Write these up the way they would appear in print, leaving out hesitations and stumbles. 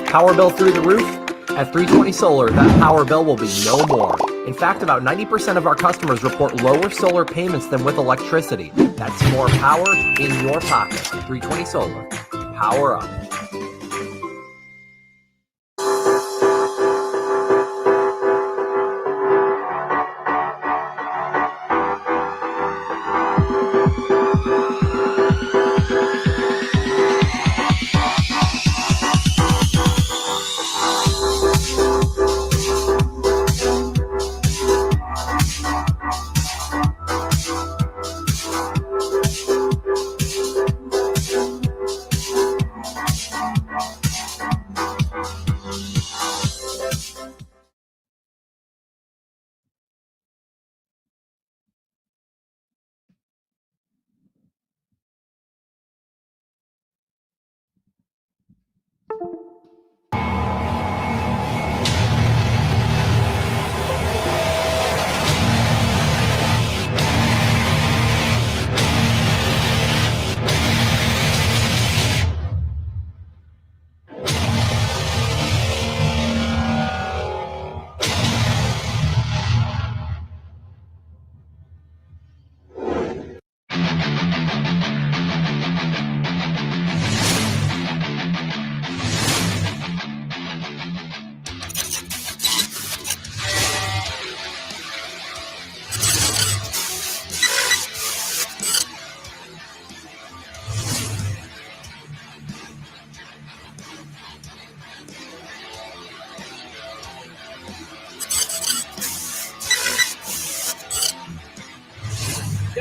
Power bill through the roof? At 320 Solar, that power bill will be no more. In fact, about 90% of our customers report lower solar payments than with electricity. That's more power in your pocket. 320 Solar. Power up.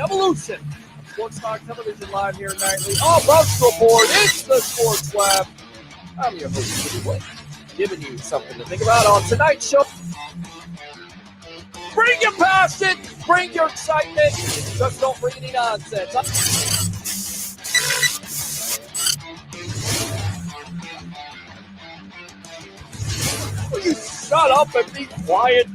Evolution. Sports Talk Television live here nightly. All Bucs report. It's the Sports Web. I'm your host, Peter Blake, giving you something to think about on tonight's show. Bring your passion, bring your excitement. Just don't bring any nonsense. Will you shut up and be quiet?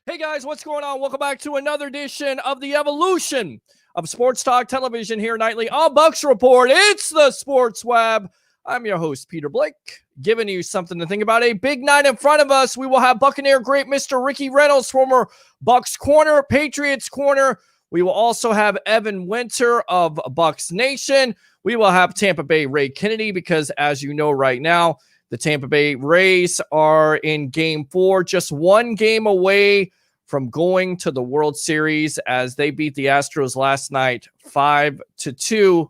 Hey guys, what's going on? Welcome back to another edition of the Evolution of Sports Talk Television here nightly on Bucs Report. It's the Sports Web. I'm your host, Peter Blake, giving you something to think about. A big night in front of us. We will have Buccaneer great Mr. Ricky Reynolds, former Bucs corner, Patriots corner. We will also have Evan Winter of Bucs Nation. We will have Tampa Bay Ray Kennedy because, as you know right now, the Tampa Bay Rays are in Game 4, just one game away from going to the World Series as they beat the Astros last night 5-2.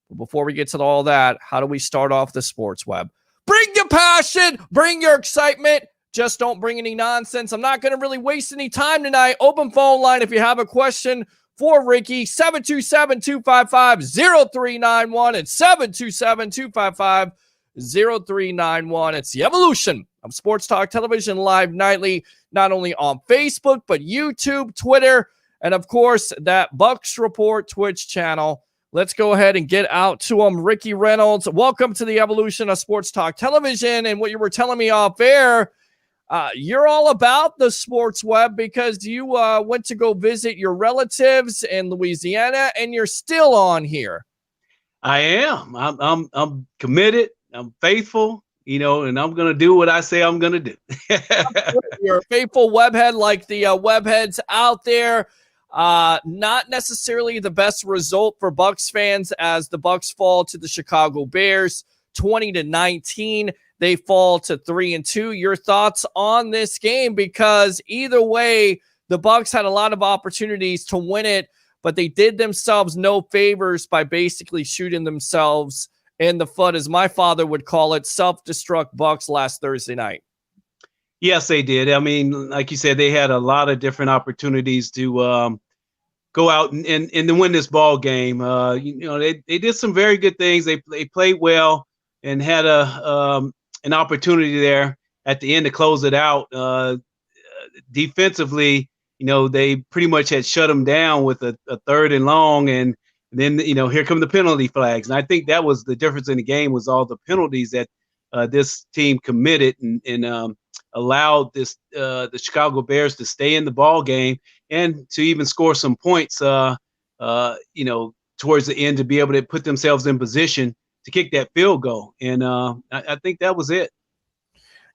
But before we get to all that, how do we start off the Sports Web? Bring your passion, bring your excitement. Just don't bring any nonsense. I'm not going to really waste any time tonight. Open phone line if you have a question for Ricky, 727-255-0391. It's 727-255-0391. It's the Evolution of Sports Talk Television live nightly, not only on Facebook, but YouTube, Twitter, and of course, that Bucs Report Twitch channel. Let's go ahead and get out to him. Ricky Reynolds, welcome to the Evolution of Sports Talk Television. And what you were telling me off air, you're all about the Sports Web because you went to go visit your relatives in Louisiana, and you're still on here. I am. I'm committed. I'm faithful, and I'm going to do what I say I'm going to do. You're a faithful webhead like the webheads out there. Not necessarily the best result for Bucs fans as the Bucs fall to the Chicago Bears 20-19. They fall to 3-2. Your thoughts on this game? Because either way, the Bucs had a lot of opportunities to win it, but they did themselves no favors by basically shooting themselves in the foot, as my father would call it, self-destruct Bucs last Thursday night. Yes, they did. I mean, like you said, they had a lot of different opportunities to go out and to win this ball game. They did some very good things. They played well and had an opportunity there at the end to close it out. Defensively, they pretty much had shut them down with a 3rd and long, and then here come the penalty flags. And I think that was the difference in the game, was all the penalties that this team committed and allowed the Chicago Bears to stay in the ball game and to even score some points, towards the end, to be able to put themselves in position to kick that field goal. And I think that was it.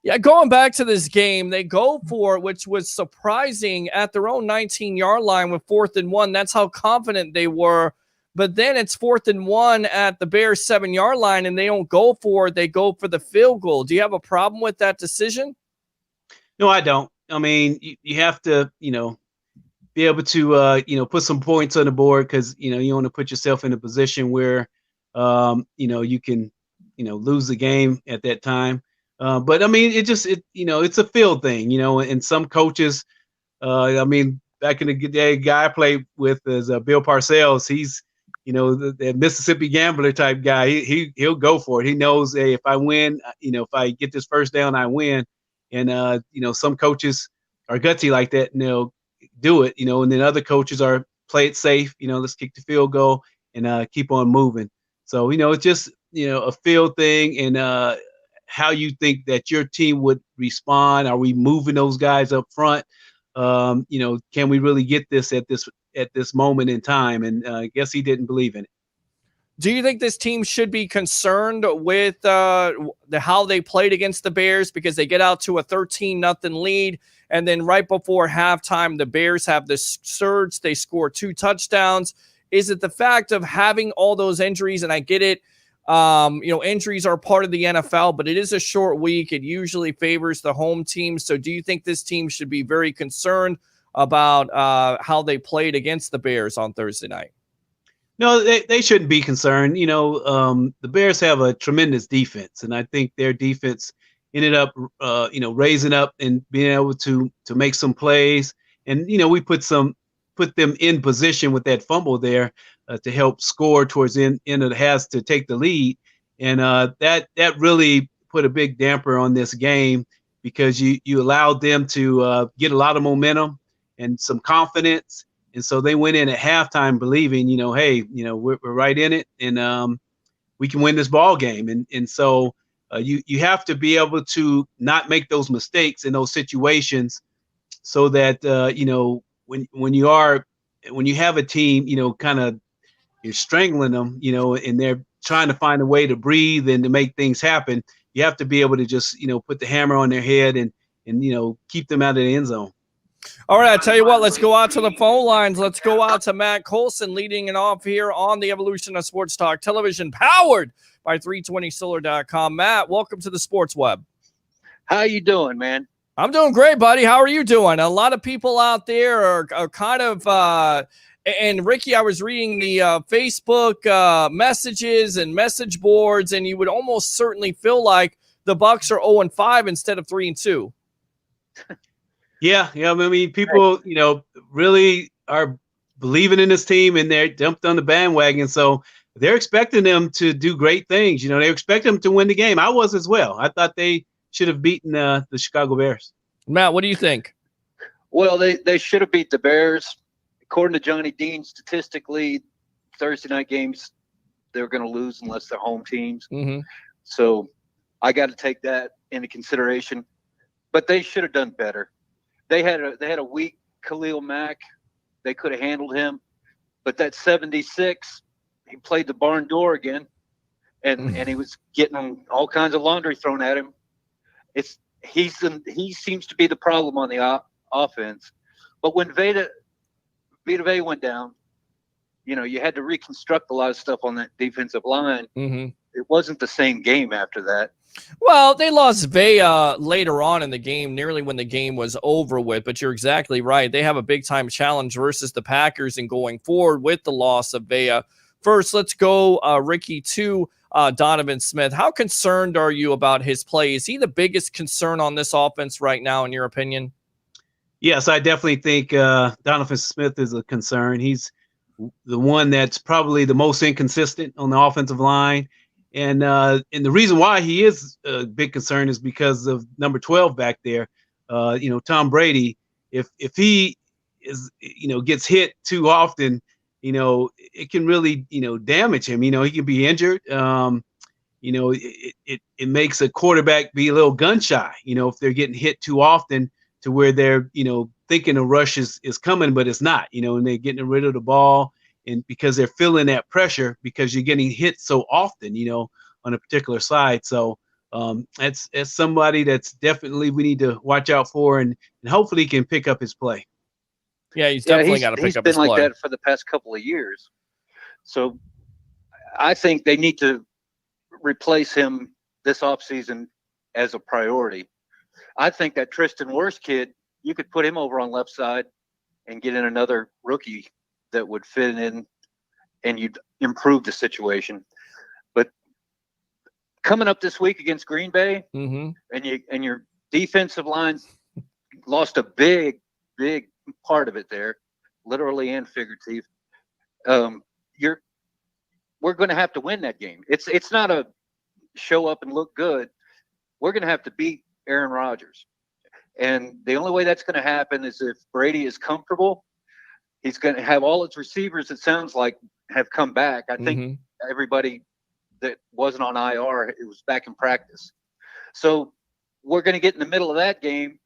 Yeah, going back to this game, they go for it, which was surprising, at their own 19-yard line with 4th and 1. That's how confident they were. But then it's 4th and 1 at the Bears 7-yard line, and they don't go for it. They go for the field goal. Do you have a problem with that decision? No, I don't. I mean, you have to, be able to, put some points on the board, because, you want to put yourself in a position where, you can, lose the game at that time. But I mean, it's a field thing, and some coaches, I mean, back in the day, guy I played with is Bill Parcells. He's, the Mississippi gambler type guy. He'll go for it. He knows, hey, if I win, if I get this first down, I win. And, some coaches are gutsy like that, and they'll do it, and then other coaches are play it safe, let's kick the field goal and keep on moving. So, it's just, a field thing, and how you think that your team would respond. Are we moving those guys up front? Can we really get this at this moment in time? And I guess he didn't believe in it. Do you think this team should be concerned with how they played against the Bears, because they get out to a 13-0 lead, and then right before halftime, the Bears have this surge. They score 2 touchdowns. Is it the fact of having all those injuries? And I get it. Injuries are part of the NFL, but it is a short week. It usually favors the home team. So do you think this team should be very concerned about how they played against the Bears on Thursday night? No, they shouldn't be concerned. The Bears have a tremendous defense, and I think their defense ended up, raising up and being able to make some plays. And, we put them in position with that fumble there to help score towards the end of the half to take the lead. And that really put a big damper on this game, because you allowed them to get a lot of momentum and some confidence. And so they went in at halftime believing, hey, we're right in it, and we can win this ball game. And so you have to be able to not make those mistakes in those situations, so that when you have a team, kind of you're strangling them, and they're trying to find a way to breathe and to make things happen. You have to be able to just put the hammer on their head and keep them out of the end zone. All right, I tell you what, let's go out to the phone lines. Let's go out to Matt Colson leading it off here on the Evolution of Sports Talk Television, powered by 320solar.com. Matt, welcome to the Sports Web. How you doing, man? I'm doing great, buddy. How are you doing? A lot of people out there are kind of and Ricky, I was reading the Facebook messages and message boards, and you would almost certainly feel like the Bucs are 0-5 instead of 3-2. Yeah. I mean, people, really are believing in this team, and they're dumped on the bandwagon. So they're expecting them to do great things. They expect them to win the game. I was as well. I thought they should have beaten the Chicago Bears. Matt, what do you think? Well, they should have beat the Bears. According to Johnny Dean, statistically, Thursday night games, they're going to lose unless they're home teams. Mm-hmm. So I got to take that into consideration. But they should have done better. They had a weak Khalil Mack. They could have handled him. But that 76, he played the barn door again, and he was getting all kinds of laundry thrown at him. He seems to be the problem on the offense. But when Vita Vea went down, you had to reconstruct a lot of stuff on that defensive line. Mm-hmm. It wasn't the same game after that. Well, they lost Vea later on in the game, nearly when the game was over with, but you're exactly right. They have a big-time challenge versus the Packers and going forward with the loss of Vea. First, let's go, Ricky, to Donovan Smith. How concerned are you about his play? Is he the biggest concern on this offense right now, in your opinion? Yes, I definitely think Donovan Smith is a concern. He's the one that's probably the most inconsistent on the offensive line. And the reason why he is a big concern is because of number 12 back there. Tom Brady, if he is, gets hit too often, it can really, damage him. He can be injured. It makes a quarterback be a little gun shy, if they're getting hit too often to where they're, thinking a rush is coming, but it's not, and they're getting rid of the ball. And because they're feeling that pressure because you're getting hit so often, on a particular side. So that's somebody that's definitely we need to watch out for, and hopefully he can pick up his play. Yeah, he's definitely got to pick up his play. He's been like that for the past couple of years. So I think they need to replace him this offseason as a priority. I think that Tristan Wirfs kid, you could put him over on left side and get in another rookie that would fit in, and you'd improve the situation. But coming up this week against Green Bay, and your defensive line lost a big part of it there, literally and figurative. We're going to have to win that game. It's not a show up and look good. We're going to have to beat Aaron Rodgers. And the only way that's going to happen is if Brady is comfortable. He's going to have all his receivers, it sounds like, have come back. I think everybody that wasn't on IR, it was back in practice. So we're going to get in the middle of that game.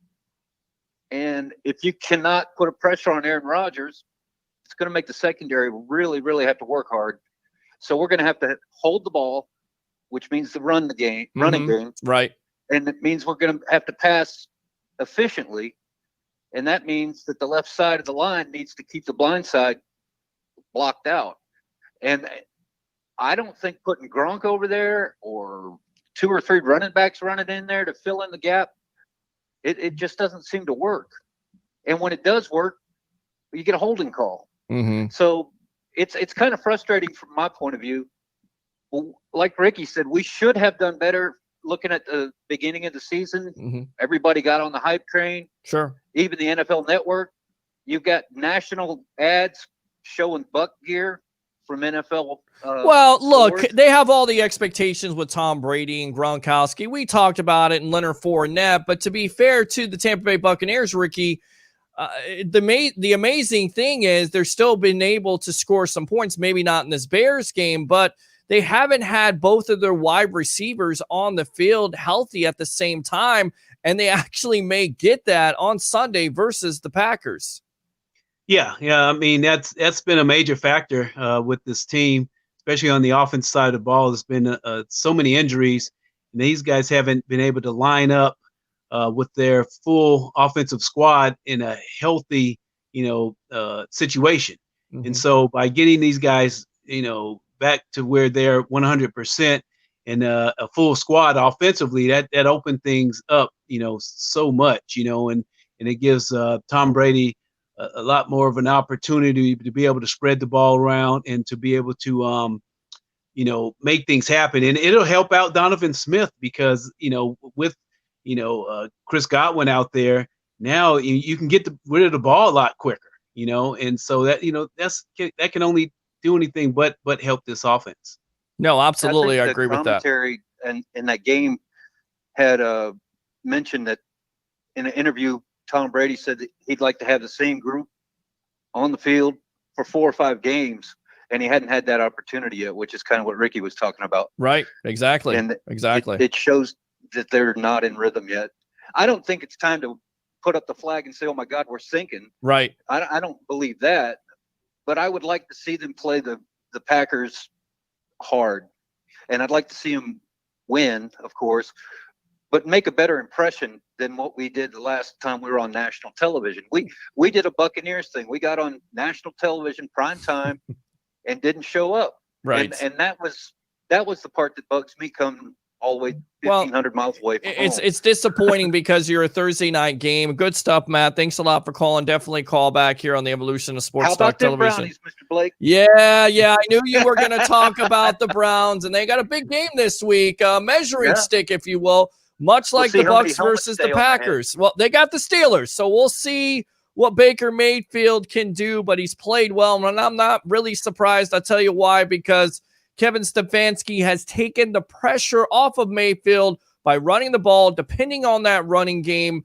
And if you cannot put a pressure on Aaron Rodgers, it's going to make the secondary really, really have to work hard. So we're going to have to hold the ball, which means to run the game, running game. Right. And it means we're going to have to pass efficiently. And that means that the left side of the line needs to keep the blind side blocked out. And I don't think putting Gronk over there or 2 or 3 running backs running in there to fill in the gap, it just doesn't seem to work. And when it does work, you get a holding call. So it's kind of frustrating from my point of view. Like Ricky said, we should have done better looking at the beginning of the season. Everybody got on the hype train. Sure. Even the NFL Network. You've got national ads showing Buck gear from NFL. Well, look, stores. they have all the expectations with Tom Brady and Gronkowski. We talked about it, and Leonard Fournette. But to be fair to the Tampa Bay Buccaneers, Ricky, the amazing thing is they're still been able to score some points. Maybe not in this Bears game, but they haven't had both of their wide receivers on the field healthy at the same time, and they actually may get that on Sunday versus the Packers. Yeah. I mean, that's been a major factor with this team, especially on the offense side of the ball. There's been so many injuries, and these guys haven't been able to line up with their full offensive squad in a healthy, situation. And so by getting these guys, back to where they're 100% and a full squad offensively, that opened things up, so much, and it gives Tom Brady a lot more of an opportunity to be able to spread the ball around and to be able to, make things happen. And it'll help out Donovan Smith because, with, Chris Godwin out there, now you can get rid of the ball a lot quicker, and so that, that can only do anything but help this offense. No, absolutely. I agree with that. Commentary and in that game had mentioned that in an interview, Tom Brady said that he'd like to have the same group on the field for 4 or 5 games, and he hadn't had that opportunity yet, which is kind of what Ricky was talking about. Right. Exactly. And exactly. It shows that they're not in rhythm yet. I don't think it's time to put up the flag and say, "Oh my God, we're sinking." Right. I don't believe that, but I would like to see them play the Packers hard, and I'd like to see them win, of course, but make a better impression than what we did the last time we were on national television. We did a Buccaneers thing. We got on national television prime time and didn't show up. Right. And that was the part that bugs me come all the way Well, 1,500 miles away from home. It's disappointing because you're a Thursday night game. Good stuff, Matt. Thanks a lot for calling. Definitely call back here on the Evolution of Sports How Talk about them Television. Brownies, Mr. Blake? Yeah. I knew you were going to talk about the Browns, and they got a big game this week, measuring stick, if you will, much like see the how many Bucs helmets versus stay the on their head. Packers. Well, they got the Steelers, so we'll see what Baker Mayfield can do, but he's played well, and I'm not really surprised. I'll tell you why, because Kevin Stefanski has taken the pressure off of Mayfield by running the ball, depending on that running game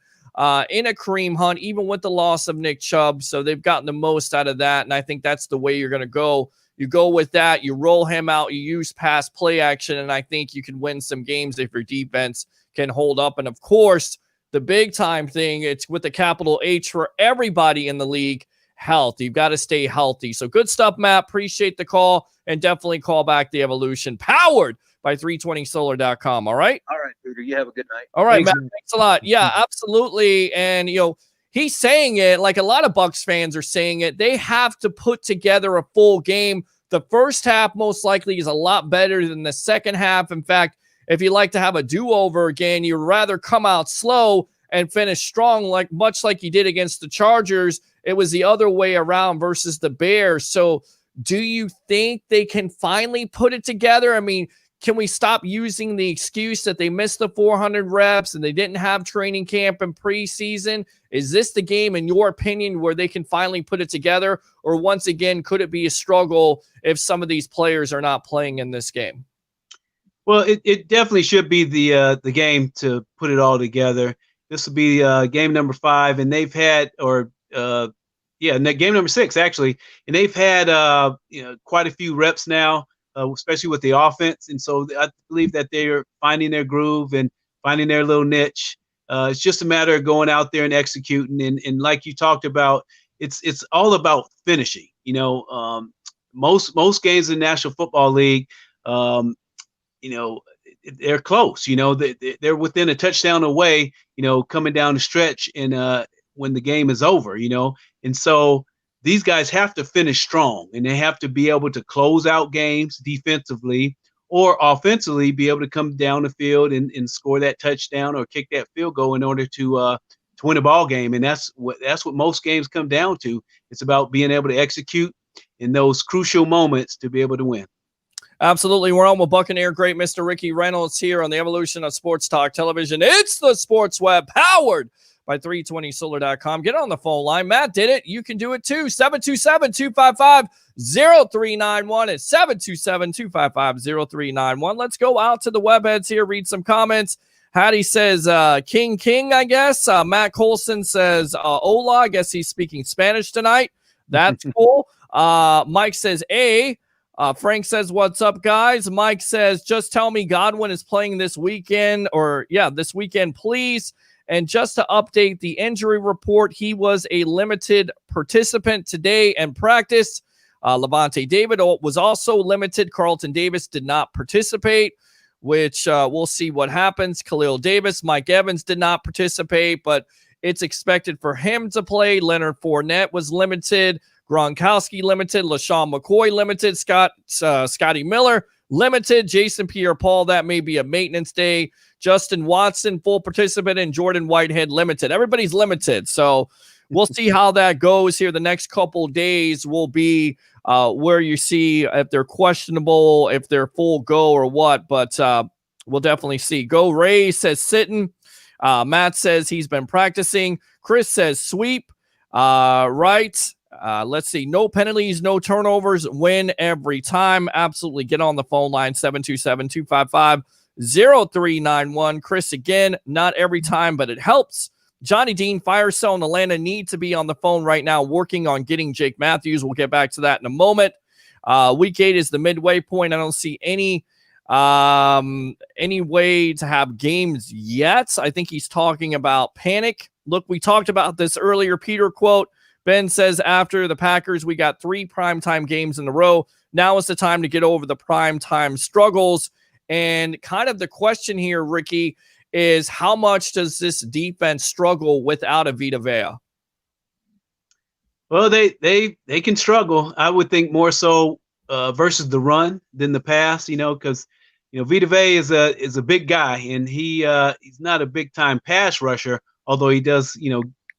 in a Kareem Hunt, even with the loss of Nick Chubb. So they've gotten the most out of that, and I think that's the way you're going to go. You go with that, you roll him out, you use pass play action, and I think you can win some games if your defense can hold up. And, of course, the big-time thing, it's with the capital H for everybody in the league, health. You've got to stay healthy. So good stuff, Matt. Appreciate the call, and definitely call back the Evolution, powered by 320solar.com. All right? All right, Peter. You have a good night. All right, Thanks, Matt. Thanks a lot. Yeah, absolutely. And, he's saying it like a lot of Bucs fans are saying it. They have to put together a full game. The first half most likely is a lot better than the second half. In fact, if you like to have a do-over again, you'd rather come out slow and finish strong, much like you did against the Chargers. It was the other way around versus the Bears. So do you think they can finally put it together? I mean, can we stop using the excuse that they missed the 400 reps and they didn't have training camp and preseason? Is this the game, in your opinion, where they can finally put it together? Or once again, could it be a struggle if some of these players are not playing in this game? Well, it definitely should be the game to put it all together. This will be game number 5, and they've had, game number 6 actually, and they've had quite a few reps now, especially with the offense. And so I believe that they are finding their groove and finding their little niche. It's just a matter of going out there and executing. And like you talked about, it's all about finishing. Most games in the National Football League, they're close. They're within a touchdown away, coming down the stretch and when the game is over, and so these guys have to finish strong, and they have to be able to close out games defensively or offensively, be able to come down the field and score that touchdown or kick that field goal in order to win a ball game. And that's what most games come down to. It's about being able to execute in those crucial moments to be able to win. Absolutely. We're on with Buccaneer great Mr. Ricky Reynolds here on the Evolution of Sports Talk Television. It's the Sports Web, powered by 320solar.com. Get on the phone line. Matt did it. You can do it too. 727-255-0391. It's 727-255-0391. Let's go out to the webheads here, read some comments. Hattie says, King, I guess. Matt Colson says, hola. I guess he's speaking Spanish tonight. That's cool. Mike says, Frank says, what's up, guys? Mike says, just tell me Godwin is playing this weekend, this weekend, please. And just to update the injury report, he was a limited participant today and practiced. Levante David was also limited. Carlton Davis did not participate, which we'll see what happens. Khalil Davis, Mike Evans did not participate, but it's expected for him to play. Leonard Fournette was limited. Gronkowski limited. LaShawn McCoy limited. Scotty Miller limited. Jason Pierre-Paul, that may be a maintenance day. Justin Watson, full participant, and Jordan Whitehead limited. Everybody's limited. So we'll see how that goes here. The next couple days will be where you see if they're questionable, if they're full go or what. But we'll definitely see. Go Ray says sitting. Matt says he's been practicing. Chris says sweep. Right. Let's see. No penalties, no turnovers, win every time. Absolutely. Get on the phone line, 727-255-0391. Chris, again, not every time, but it helps. Johnny Dean, Firestone, and Atlanta need to be on the phone right now working on getting Jake Matthews. We'll get back to that in a moment. Week 8 is the midway point. I don't see any way to have games yet. I think he's talking about panic. Look, we talked about this earlier. Peter quote, Ben says, after the Packers, we got 3 primetime games in a row. Now is the time to get over the primetime struggles. And kind of the question here, Ricky, is how much does this defense struggle without a Vita Vea? Well, they can struggle. I would think more so versus the run than the pass, because Vita Vea is a big guy, and he's not a big time pass rusher, although he does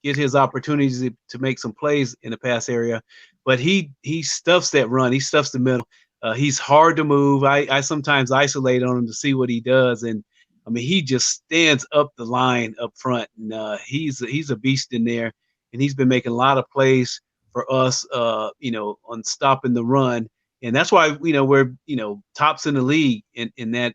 get his opportunities to make some plays in the pass area. But he stuffs that run. He stuffs the middle. He's hard to move. I sometimes isolate on him to see what he does, and I mean he just stands up the line up front, and he's a beast in there, and he's been making a lot of plays for us, on stopping the run. And that's why we're tops in the league in that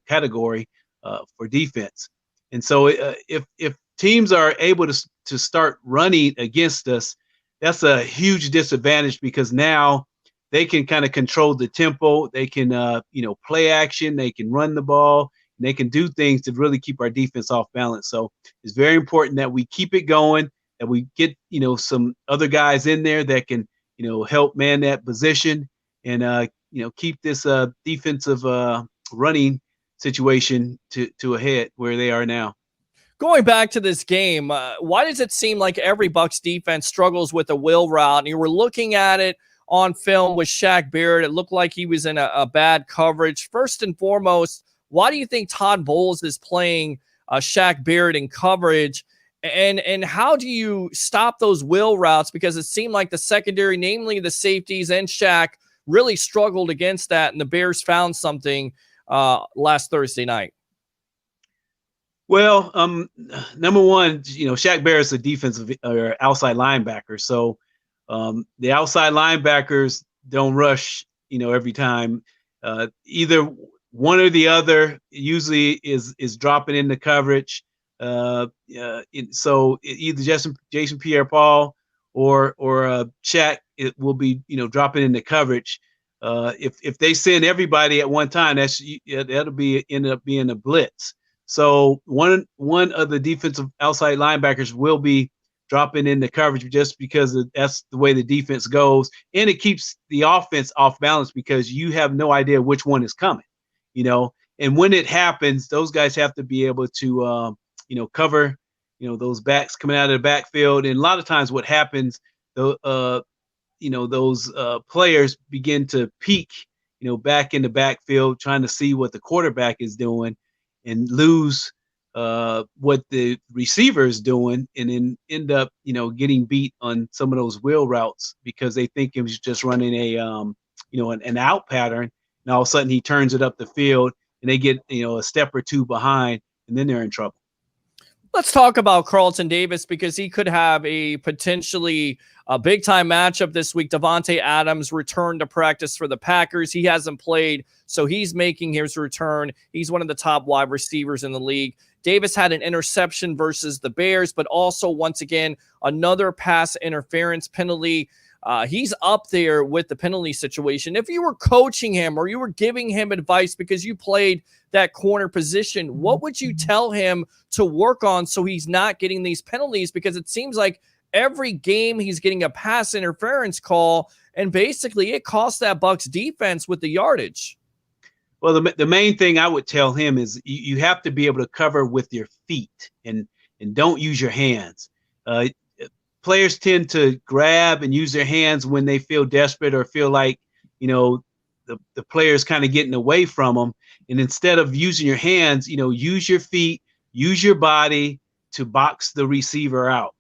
category for defense. And so if teams are able to start running against us, that's a huge disadvantage because now they can kind of control the tempo. They can play action. They can run the ball. And they can do things to really keep our defense off balance. So it's very important that we keep it going, that we get some other guys in there that can help man that position. And keep this defensive running situation to a head where they are now. Going back to this game, why does it seem like every Bucs defense struggles with a wheel route? And you were looking at it on film with Shaq Barrett. It looked like he was in a bad coverage. First and foremost, why do you think Todd Bowles is playing Shaq Barrett in coverage? And how do you stop those wheel routes? Because it seemed like the secondary, namely the safeties and Shaq, really struggled against that, and the Bears found something last Thursday night. Well, number one, Shaq Barrett's a defensive or outside linebacker, so the outside linebackers don't rush, every time. Either one or the other usually is dropping into coverage. So either Jason Pierre-Paul or Shaq, it will be dropping into coverage. If they send everybody at one time, that'll end up being a blitz. So one of the defensive outside linebackers will be dropping into coverage just because that's the way the defense goes, and it keeps the offense off balance because you have no idea which one is coming. And when it happens, those guys have to be able to cover those backs coming out of the backfield. And a lot of times what happens, those players begin to peek, back in the backfield, trying to see what the quarterback is doing and lose what the receiver is doing, and then end up, getting beat on some of those wheel routes because they think it was just running an out pattern. And all of a sudden he turns it up the field and they get, a step or two behind, and then they're in trouble. Let's talk about Carlton Davis because he could have a potentially big-time matchup this week. Davante Adams returned to practice for the Packers. He hasn't played, so he's making his return. He's one of the top wide receivers in the league. Davis had an interception versus the Bears, but also, once again, another pass interference penalty. He's up there with the penalty situation. If you were coaching him or you were giving him advice because you played that corner position, what would you tell him to work on so he's not getting these penalties? Because it seems like every game he's getting a pass interference call, and basically it costs that Bucs defense with the yardage. Well, the main thing I would tell him is you have to be able to cover with your feet and don't use your hands. Players tend to grab and use their hands when they feel desperate or feel like, the player's kind of getting away from them. And instead of using your hands, use your feet, use your body to box the receiver out.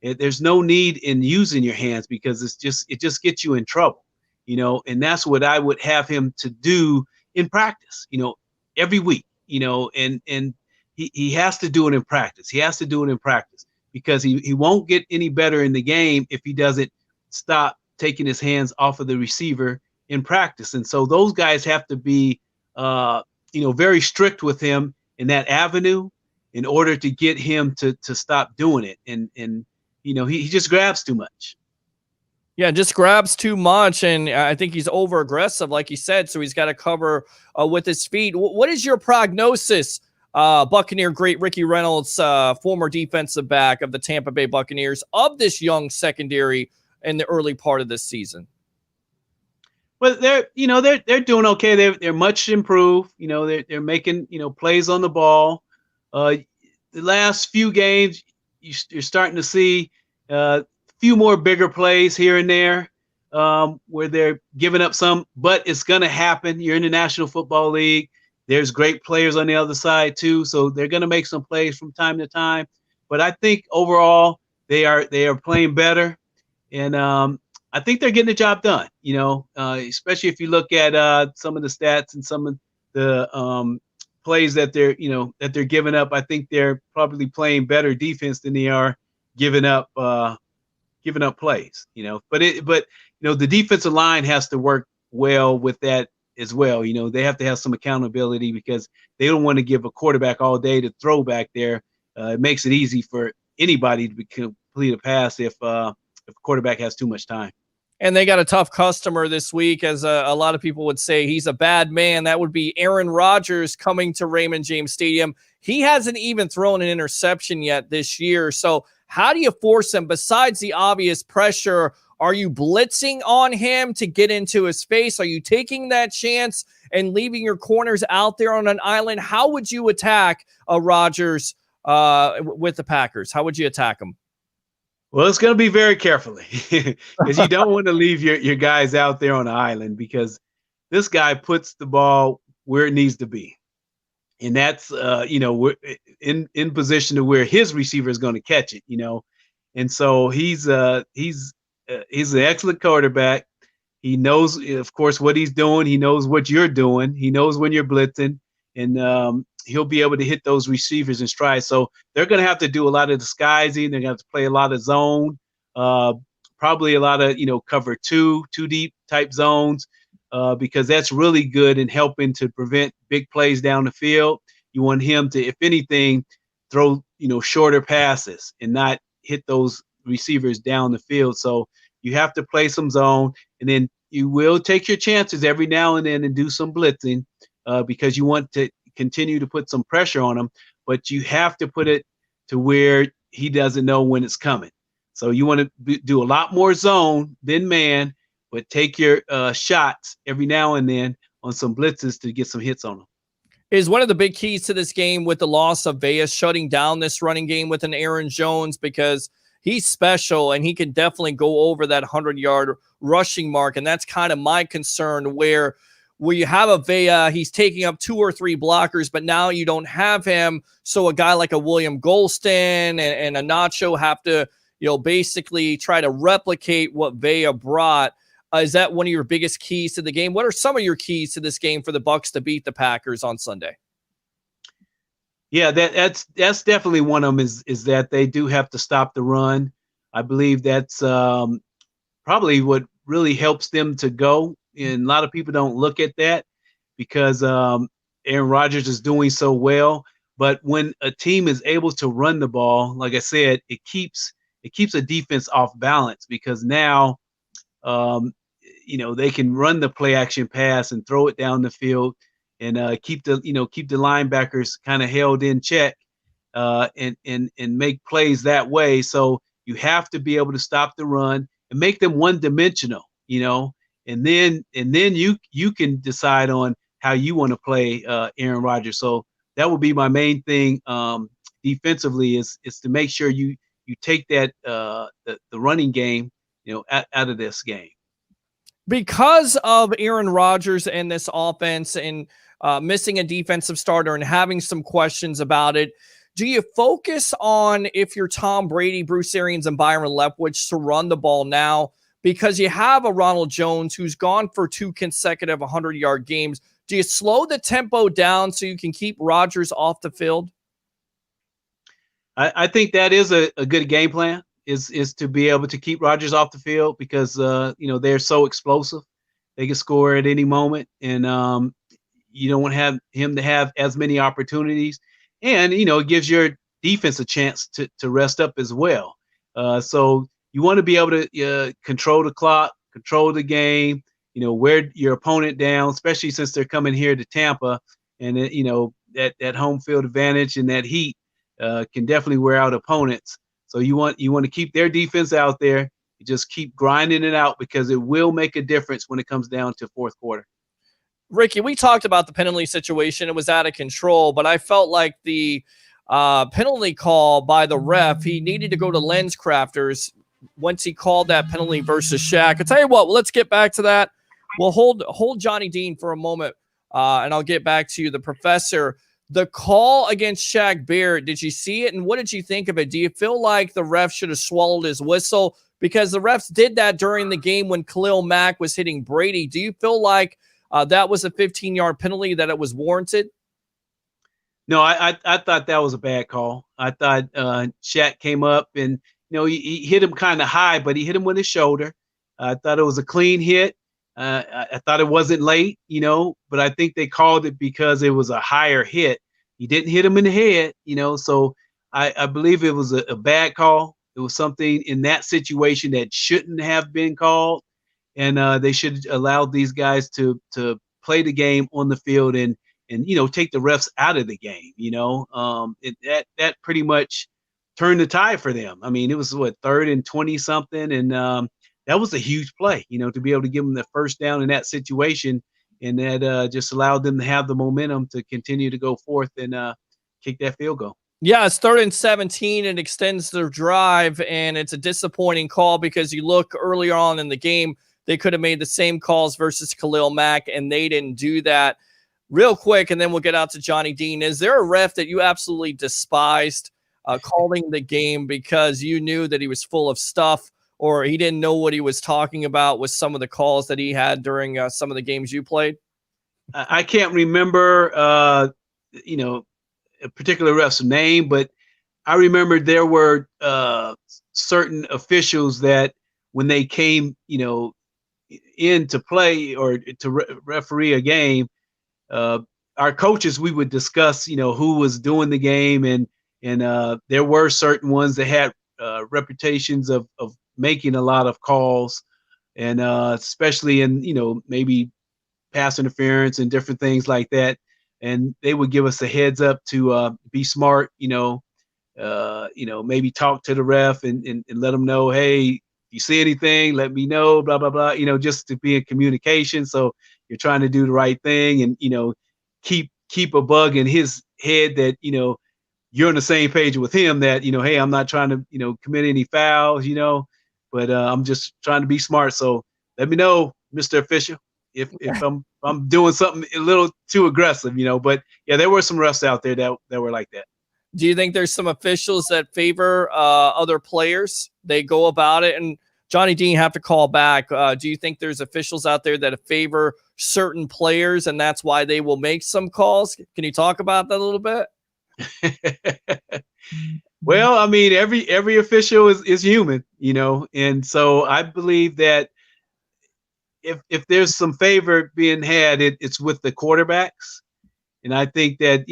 There's no need in using your hands because it just gets you in trouble, and that's what I would have him to do in practice, every week, and he has to do it in practice. He has to do it in practice because he won't get any better in the game if he doesn't stop taking his hands off of the receiver in practice. And so those guys have to be, very strict with him in that avenue in order to get him to stop doing it. And he just grabs too much. Yeah, just grabs too much, and I think he's over aggressive, like you said. So he's got to cover with his feet. What is your prognosis, Buccaneer great Ricky Reynolds, former defensive back of the Tampa Bay Buccaneers, of this young secondary in the early part of this season? Well, they're doing okay. They're much improved. They're making plays on the ball. The last few games, you're starting to see few more bigger plays here and there. where they're giving up some, but it's going to happen. You're in the National Football League. There's great players on the other side too, so they're going to make some plays from time to time. But I think overall they are playing better, and I think they're getting the job done. Especially if you look at some of the stats and some of the plays that they're giving up. I think they're probably playing better defense than they are giving up plays. But the defensive line has to work well with that as well. They have to have some accountability because they don't want to give a quarterback all day to throw back there. It makes it easy for anybody to complete a pass if a quarterback has too much time. And they got a tough customer this week, as a lot of people would say. He's a bad man. That would be Aaron Rodgers coming to Raymond James Stadium. He hasn't even thrown an interception yet this year. So how do you force him? Besides the obvious pressure, are you blitzing on him to get into his face? Are you taking that chance and leaving your corners out there on an island? How would you attack Rodgers with the Packers? How would you attack him? Well, it's going to be very carefully because you don't want to leave your guys out there on the island, because this guy puts the ball where it needs to be. And that's, we're in position to where his receiver is going to catch it, And so he's an excellent quarterback. He knows, of course, what he's doing. He knows what you're doing. He knows when you're blitzing, and he'll be able to hit those receivers in stride. So they're going to have to do a lot of disguising. They're going to have to play a lot of zone, probably a lot of, cover two deep type zones, because that's really good in helping to prevent big plays down the field. You want him to, if anything, throw, shorter passes and not hit those receivers down the field. So you have to play some zone, and then you will take your chances every now and then and do some blitzing, because you want to continue to put some pressure on him, but you have to put it to where he doesn't know when it's coming. So you want to do a lot more zone than man, but take your shots every now and then on some blitzes to get some hits on them. Is one of the big keys to this game with the loss of Vea shutting down this running game with an Aaron Jones, because he's special and he can definitely go over that 100-yard rushing mark. And that's kind of my concern, where you have a Vea, he's taking up 2 or 3 blockers, but now you don't have him. So a guy like a William Golston and a Nacho have to, basically try to replicate what Vea brought. Is that one of your biggest keys to the game? What are some of your keys to this game for the Bucs to beat the Packers on Sunday? Yeah, that's definitely one of them, is that they do have to stop the run. I believe that's probably what really helps them to go. And a lot of people don't look at that because Aaron Rodgers is doing so well. But when a team is able to run the ball, like I said, it keeps a defense off balance, because now, they can run the play action pass and throw it down the field and keep the linebackers kind of held in check and make plays that way. So you have to be able to stop the run and make them one-dimensional, and then you can decide on how you want to play Aaron Rodgers. So that would be my main thing defensively, is to make sure you take that the running game out of this game. Because of Aaron Rodgers and this offense and missing a defensive starter and having some questions about it, do you focus on, if you're Tom Brady, Bruce Arians, and Byron Leftwich, to run the ball now? Because you have a Ronald Jones who's gone for 2 consecutive 100-yard games. Do you slow the tempo down so you can keep Rodgers off the field? I think that is a good game plan, is to be able to keep Rodgers off the field, because they're so explosive. They can score at any moment, and you don't want to have him to have as many opportunities. And it gives your defense a chance to rest up as well. So you want to be able to control the clock, control the game, wear your opponent down, especially since they're coming here to Tampa, and that home field advantage and that heat can definitely wear out opponents. So you want to keep their defense out there. You just keep grinding it out, because it will make a difference when it comes down to fourth quarter. Ricky, we talked about the penalty situation. It was out of control, but I felt like the penalty call by the ref, he needed to go to lens crafters. once he called that penalty versus Shaq. I'll tell you what, let's get back to that. We'll hold Johnny Dean for a moment, and I'll get back to you. The professor, the call against Shaq Barrett, did you see it, and what did you think of it? Do you feel like the ref should have swallowed his whistle? Because the refs did that during the game when Khalil Mack was hitting Brady. Do you feel like that was a 15-yard penalty, that it was warranted? No, I thought that was a bad call. I thought Shaq came up and, he hit him kind of high, but he hit him with his shoulder. I thought it was a clean hit. I thought it wasn't late, but I think they called it because it was a higher hit. He didn't hit him in the head, so I believe it was a bad call. It was something in that situation that shouldn't have been called, and they should allow these guys to play the game on the field and take the refs out of the game. That pretty much turned the tide for them. I mean, it was 3rd and 20 something, and that was a huge play. To be able to give them the first down in that situation, and that just allowed them to have the momentum to continue to go forth and kick that field goal. Yeah, it's 3rd and 17. It extends their drive, and it's a disappointing call because you look earlier on in the game, they could have made the same calls versus Khalil Mack, and they didn't do that. Real quick, and then we'll get out to Johnny Dean. Is there a ref that you absolutely despised calling the game because you knew that he was full of stuff, or he didn't know what he was talking about with some of the calls that he had during some of the games you played? I can't remember, a particular ref's name, but I remember there were certain officials that when they came, in to play or to referee a game, our coaches, we would discuss, who was doing the game, and there were certain ones that had reputations of making a lot of calls, and especially in maybe pass interference and different things like that. And they would give us a heads up to be smart, maybe talk to the ref and let them know, hey, if you see anything, let me know, blah, blah, blah, just to be in communication. So you're trying to do the right thing and, keep a bug in his head that, you're on the same page with him that, hey, I'm not trying to, commit any fouls, but I'm just trying to be smart. So let me know, Mr. Official, if I'm doing something a little too aggressive, but yeah, there were some refs out there that were like that. Do you think there's some officials that favor other players? They go about it, and Johnny Dean have to call back. Do you think there's officials out there that favor certain players, and that's why they will make some calls? Can you talk about that a little bit? Well, I mean, every official is human, and so I believe that if there's some favor being had, it's with the quarterbacks. And I think that,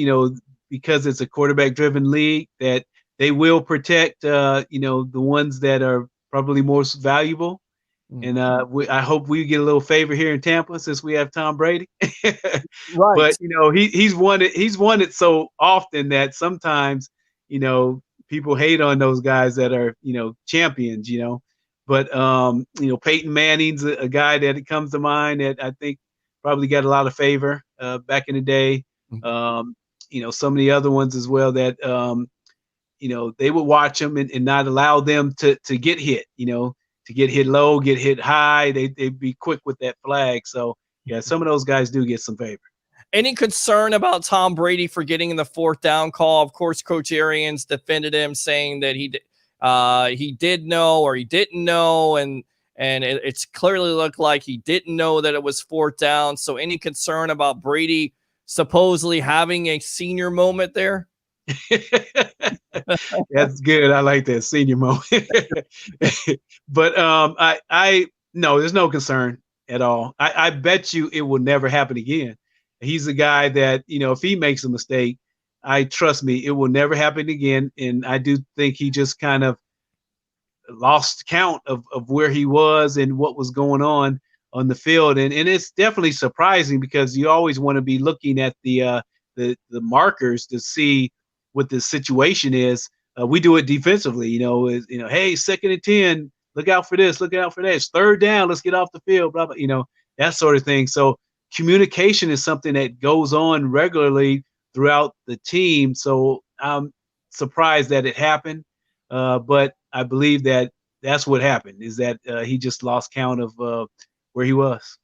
because it's a quarterback-driven league, that they will protect, the ones that are probably most valuable. And I hope we get a little favor here in Tampa since we have Tom Brady. Right. But he's won it so often that sometimes people hate on those guys that are champions. But Peyton Manning's a guy that comes to mind that I think probably got a lot of favor back in the day. Some of the other ones as well that they would watch them and not allow them to get hit. To get hit low, get hit high, they'd be quick with that flag. So, yeah, some of those guys do get some favor. Any concern about Tom Brady for getting in the 4th down call? Of course, Coach Arians defended him, saying that he did know or he didn't know, and it's clearly looked like he didn't know that it was 4th down. So, any concern about Brady supposedly having a senior moment there? That's good. I like that senior moment. But I no, there's no concern at all. I bet you it will never happen again. He's a guy that, if he makes a mistake, trust me, it will never happen again. And I do think he just kind of lost count of where he was and what was going on the field. And it's definitely surprising because you always want to be looking at the markers to see what the situation is. We do it defensively, hey, 2nd and 10, look out for this, look out for that. It's 3rd down, let's get off the field, blah, blah, that sort of thing. So communication is something that goes on regularly throughout the team. So I'm surprised that it happened. But I believe that, that's what happened, is that he just lost count of where he was.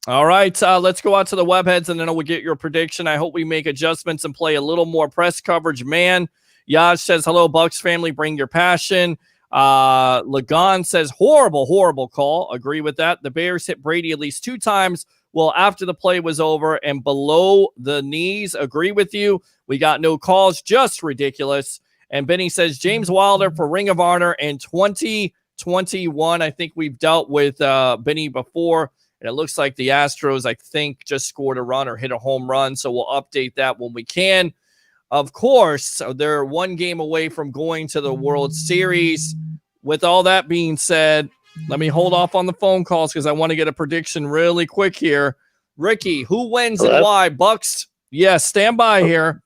All right, let's go out to the webheads, and then we'll get your prediction. I hope we make adjustments and play a little more press coverage. Man, Yaj says, hello, Bucs family, bring your passion. Lagan says, horrible call. Agree with that. The Bears hit Brady at least 2 times. Well, after the play was over and below the knees. Agree with you. We got no calls. Just ridiculous. And Benny says, James Wilder for Ring of Honor in 2021. I think we've dealt with Benny before. And it looks like the Astros, I think, just scored a run or hit a home run. So we'll update that when we can. Of course, they're 1 game away from going to the World Series. With all that being said, let me hold off on the phone calls because I want to get a prediction really quick here. Ricky, who wins and why? Bucs? Yes, stand by here.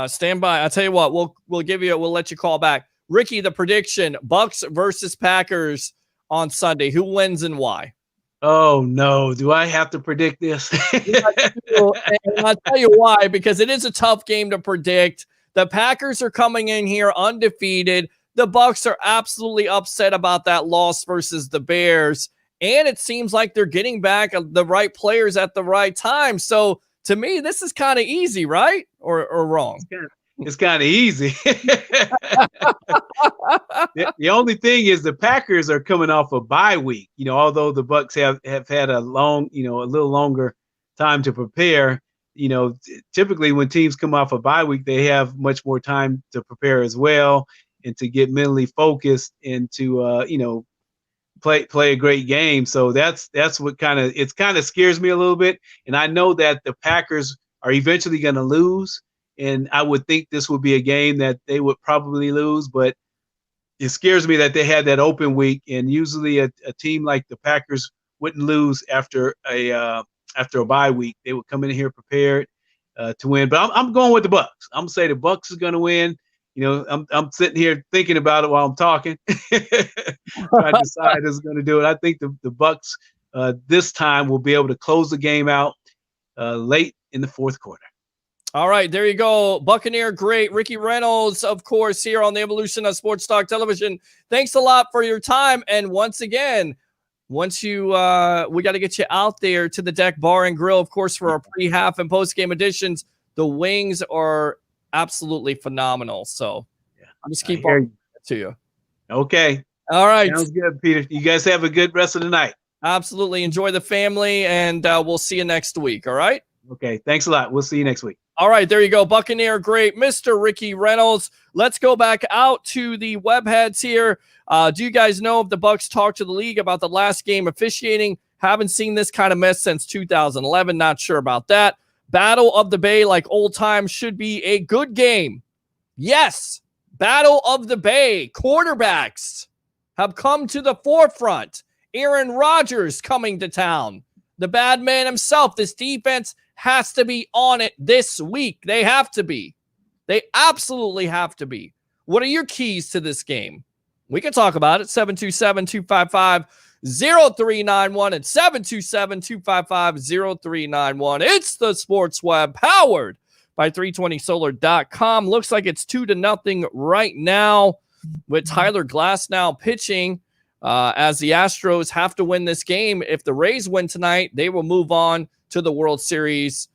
Stand by. I'll tell you what, we'll let you call back. Ricky, the prediction, Bucs versus Packers on Sunday. Who wins and why? Oh, no. Do I have to predict this? And I'll tell you why, because it is a tough game to predict. The Packers are coming in here undefeated. The Bucs are absolutely upset about that loss versus the Bears. And it seems like they're getting back the right players at the right time. So to me, this is kind of easy, right? Or wrong? It's kind of easy. The only thing is the Packers are coming off a bye week. Although the Bucs have had a little longer time to prepare. Typically when teams come off a bye week, they have much more time to prepare as well and to get mentally focused and to play a great game. So that's what kind of scares me a little bit. And I know that the Packers are eventually going to lose. And I would think this would be a game that they would probably lose, but it scares me that they had that open week. And usually a team like the Packers wouldn't lose after a bye week. They would come in here prepared to win. But I'm going with the Bucs. I'm gonna say the Bucs is going to win. I'm sitting here thinking about it while I'm talking, trying to decide who's going to do it. I think the Bucs this time will be able to close the game out late in the fourth quarter. All right, there you go. Buccaneer great. Ricky Reynolds, of course, here on the Evolution of Sports Talk Television. Thanks a lot for your time. And once again, we got to get you out there to the Deck Bar and Grill, of course, for our pre-half and post-game editions. The wings are absolutely phenomenal. So I'm just keep on to you. Okay. All right. Sounds good, Peter. You guys have a good rest of the night. Absolutely. Enjoy the family, and we'll see you next week. All right. Okay. Thanks a lot. We'll see you next week. All right, there you go. Buccaneer great, Mr. Ricky Reynolds. Let's go back out to the webheads here. Do you guys know if the Bucs talked to the league about the last game officiating? Haven't seen this kind of mess since 2011. Not sure about that. Battle of the Bay, like old times, should be a good game. Yes, Battle of the Bay. Quarterbacks have come to the forefront. Aaron Rodgers coming to town. The bad man himself. This defense has to be on it this week. They have to be. They absolutely have to be. What are your keys to this game? We can talk about it. 727-255-0391 and 727-255-0391. It's the Sports Web powered by 320solar.com. Looks like it's 2-0 right now with Tyler Glasnow pitching. As the Astros have to win this game. If the Rays win tonight, they will move on to the World Series.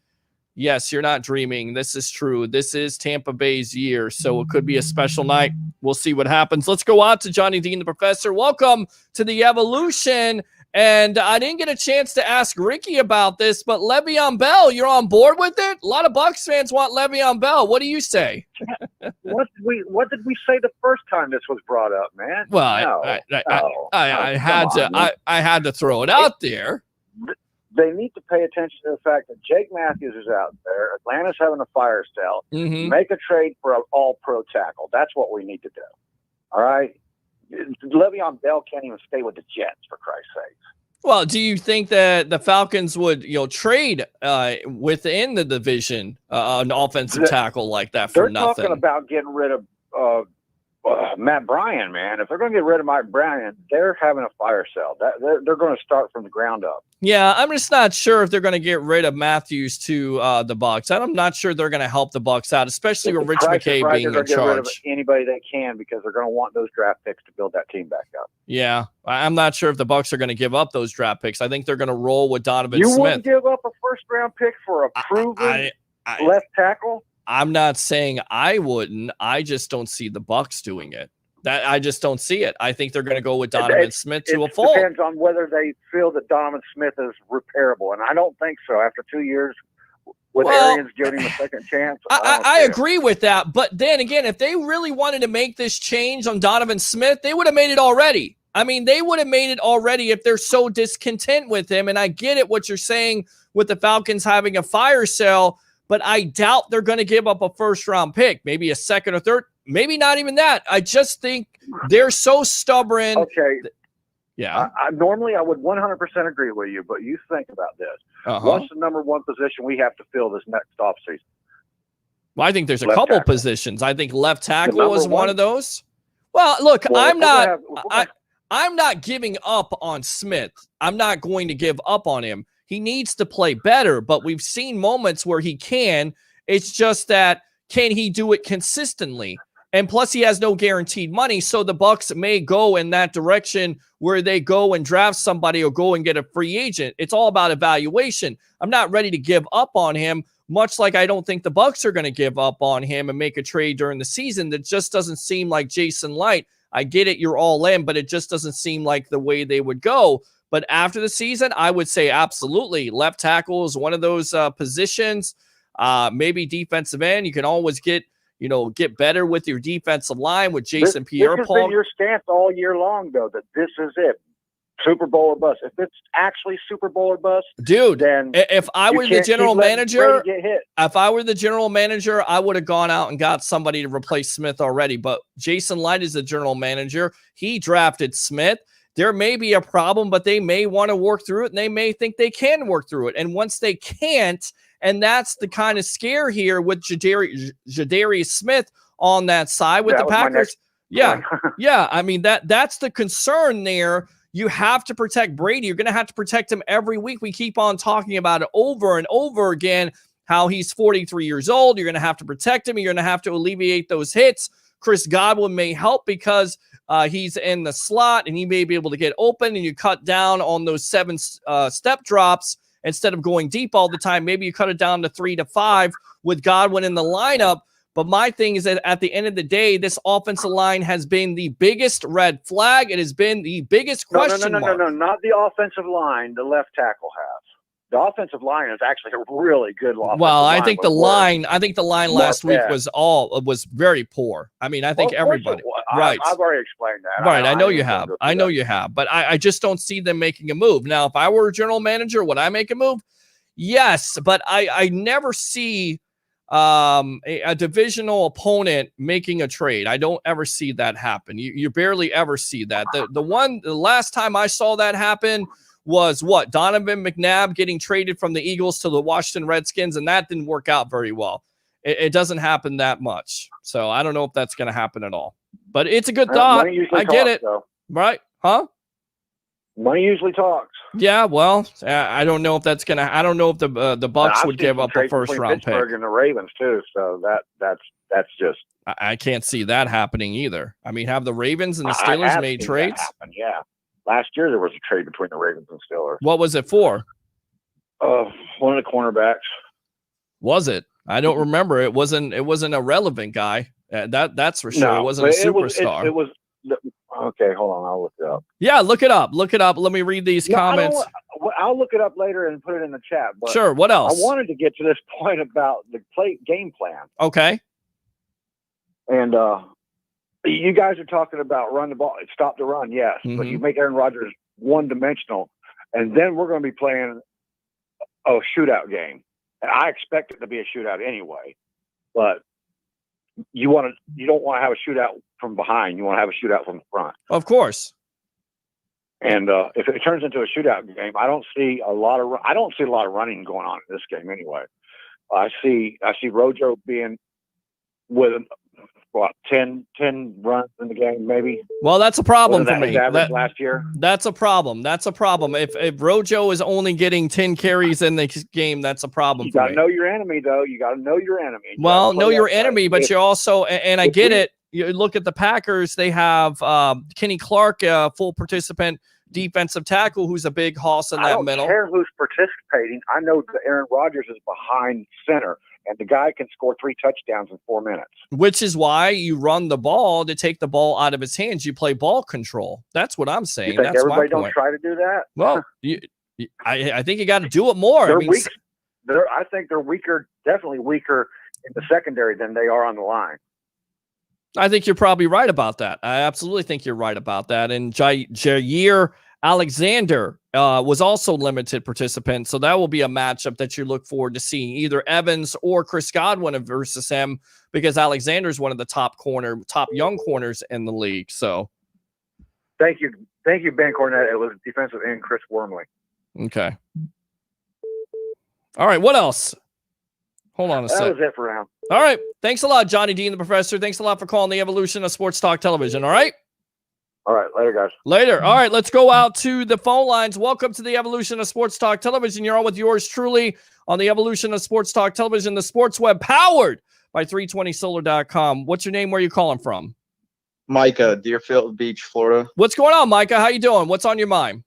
Yes, you're not dreaming. This is true. This is Tampa Bay's year, so it could be a special night. We'll see what happens. Let's go out to Johnny Dean, the professor. Welcome to the Evolution. And I didn't get a chance to ask Ricky about this, but Le'Veon Bell, you're on board with it? A lot of Bucs fans want Le'Veon Bell. What do you say? What did we say the first time this was brought up, man? Well, I had to throw it out there. They need to pay attention to the fact that Jake Matthews is out there. Atlanta's having a fire sale. Mm-hmm. Make a trade for an all-pro tackle. That's what we need to do. All right? Le'Veon Bell can't even stay with the Jets, for Christ's sake. Well, do you think that the Falcons would, trade within the division an offensive tackle like that for nothing? They're talking about getting rid of Matt Bryan, man, if they're going to get rid of Mike Bryan, they're having a fire sale. They're going to start from the ground up. Yeah, I'm just not sure if they're going to get rid of Matthews to the Bucs. I'm not sure they're going to help the Bucs out, especially with Rich McKay being in get rid of charge. anybody they can because they're going to want those draft picks to build that team back up. Yeah, I'm not sure if the Bucs are going to give up those draft picks. I think they're going to roll with Donovan You Smith. wouldn't give up a first-round pick for a proven left tackle? I'm not saying I wouldn't. I just don't see the Bucs doing it. I just don't see it. I think they're going to go with Donovan Smith to a full. It depends on whether they feel that Donovan Smith is repairable, and I don't think so. After 2 years with Arians giving him a second chance, I agree with that. But then again, if they really wanted to make this change on Donovan Smith, they would have made it already. I mean, they would have made it already if they're so discontent with him. And I get it what you're saying with the Falcons having a fire sale, but I doubt they're going to give up a first-round pick, maybe a second or third. Maybe not even that. I just think they're so stubborn. Okay. Yeah. Normally, I would 100% agree with you, but you think about this. What's the number one position we have to fill this next offseason? Well, I think there's a couple positions. I think left tackle is one of those. Well, look, I'm not giving up on Smith. I'm not going to give up on him. He needs to play better, but we've seen moments where he can. It's just that, can he do it consistently? And plus, he has no guaranteed money, so the Bucs may go in that direction where they go and draft somebody or go and get a free agent. It's all about evaluation. I'm not ready to give up on him, much like I don't think the Bucs are going to give up on him and make a trade during the season. That just doesn't seem like Jason Light. I get it, you're all in, but it just doesn't seem like the way they would go. But after the season, I would say absolutely. Left tackle is one of those positions. Maybe defensive end. You can always get better with your defensive line with Jason Pierre-Paul. This has been your stance all year long, though, that this is it. Super Bowl or bust. If it's actually Super Bowl or bust, dude, then if I were the general manager, I would have gone out and got somebody to replace Smith already. But Jason Light is the general manager. He drafted Smith. There may be a problem, but they may want to work through it, and they may think they can work through it. And once they can't, and that's the kind of scare here with Jadarius Smith on that side with the Packers. Yeah. I mean, that's the concern there. You have to protect Brady. You're going to have to protect him every week. We keep on talking about it over and over again, how he's 43 years old. You're going to have to protect him. You're going to have to alleviate those hits. Chris Godwin may help because he's in the slot and he may be able to get open, and you cut down on those 7 step drops. Instead of going deep all the time, maybe you cut it down to 3 to 5 with Godwin in the lineup. But my thing is that at the end of the day, this offensive line has been the biggest red flag. It has been the biggest question mark. No, not the offensive line. The left tackle has. The offensive line is actually a really good offensive line. I think the line last week was very poor. I mean, I think everybody. Right. I've already explained that. Right. I know you have. But I just don't see them making a move. Now, if I were a general manager, would I make a move? Yes, but I never see a divisional opponent making a trade. I don't ever see that happen. You barely ever see that. The last time I saw that happen was Donovan McNabb getting traded from the Eagles to the Washington Redskins, and that didn't work out very well. It doesn't happen that much. So I don't know if that's going to happen at all. But it's a good thought. I get it. Though. Right? Huh? Money usually talks. Yeah, well, I don't know if that's going to – I don't know if the Bucs would give up a first-round pick. Pittsburgh and the Ravens, too, so that's just – I can't see that happening either. I mean, have the Ravens and the Steelers made trades? Yeah. Last year there was a trade between the Ravens and Steelers. What was it for? One of the cornerbacks. Was it? I don't remember. It wasn't a relevant guy. That's for sure. No, it wasn't a superstar. It was okay, hold on. I'll look it up. Yeah, look it up. Let me read these comments. I'll look it up later and put it in the chat. But sure. What else? I wanted to get to this point about the game plan. Okay. And you guys are talking about run the ball, stop the run, yes. Mm-hmm. But you make Aaron Rodgers one-dimensional, and then we're going to be playing a shootout game. And I expect it to be a shootout anyway. But you don't want to have a shootout from behind. You want to have a shootout from the front. Of course. And if it turns into a shootout game, I don't see a lot of running going on in this game anyway. I see Rojo being with 10 runs in the game, maybe. Well, that's a problem Wasn't for that me. his average last year? That's a problem. That's a problem. If Rojo is only getting 10 carries in the game, that's a problem You for got to me. know your enemy, though. You got to know your enemy. Well, know your enemy, but you're also, and I get it. You look at the Packers, they have Kenny Clark, full participant defensive tackle, who's a big hoss in that middle. I don't care who's participating. I know that Aaron Rodgers is behind center, and the guy can score 3 touchdowns in 4 minutes. Which is why you run the ball to take the ball out of his hands. You play ball control. That's what I'm saying. You think That's everybody my don't point. try to do that? Well, I think you got to do it more. They're weak. I think they're weaker, definitely weaker in the secondary than they are on the line. I think you're probably right about that. I absolutely think you're right about that. And Jair Alexander was also limited participant, so that will be a matchup that you look forward to seeing, either Evans or Chris Godwin versus him, because Alexander's one of the top young corners in the league. So, thank you, Ben Cornett. It was defensive end Chris Wormley. Okay. All right. What else? Hold on a sec. That was it for now. All right. Thanks a lot, Johnny Dean, the professor. Thanks a lot for calling the evolution of sports talk television. All right. All right. Later, guys. Later. All right. Let's go out to the phone lines. Welcome to the evolution of sports talk television. You're on with yours truly on the evolution of sports talk television, the sports web powered by 320solar.com. What's your name? Where are you calling from? Micah, Deerfield Beach, Florida. What's going on, Micah? How you doing? What's on your mind?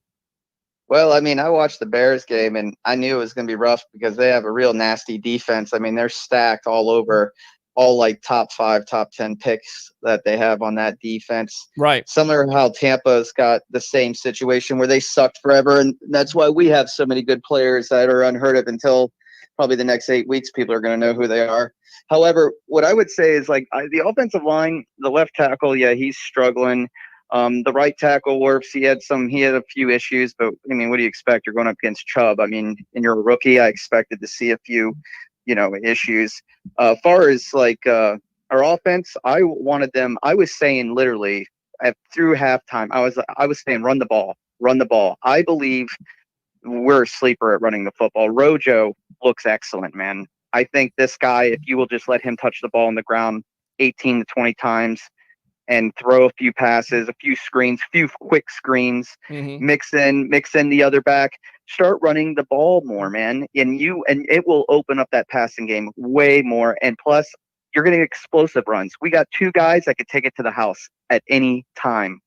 Well, I mean, I watched the Bears game, and I knew it was going to be rough because they have a real nasty defense. I mean, they're stacked all over, all like top 5, top 10 picks that they have on that defense. Right. Similar to how Tampa's got the same situation where they sucked forever, and that's why we have so many good players that are unheard of until probably the next 8 weeks. People are going to know who they are. However, what I would say is the offensive line, the left tackle, yeah, he's struggling. The right tackle works. He had a few issues, but I mean, what do you expect? You're going up against Chubb. I mean, and you're a rookie. I expected to see a few, issues. Far as our offense, I wanted them. I was saying literally through halftime, I was saying run the ball. I believe we're a sleeper at running the football. Rojo looks excellent, man. I think this guy, if you will just let him touch the ball on the ground 18 to 20 times and throw a few passes, a few screens, a few quick screens, mix in the other back, start running the ball more, man. And it will open up that passing game way more. And plus, you're getting explosive runs. We got 2 guys that could take it to the house at any time.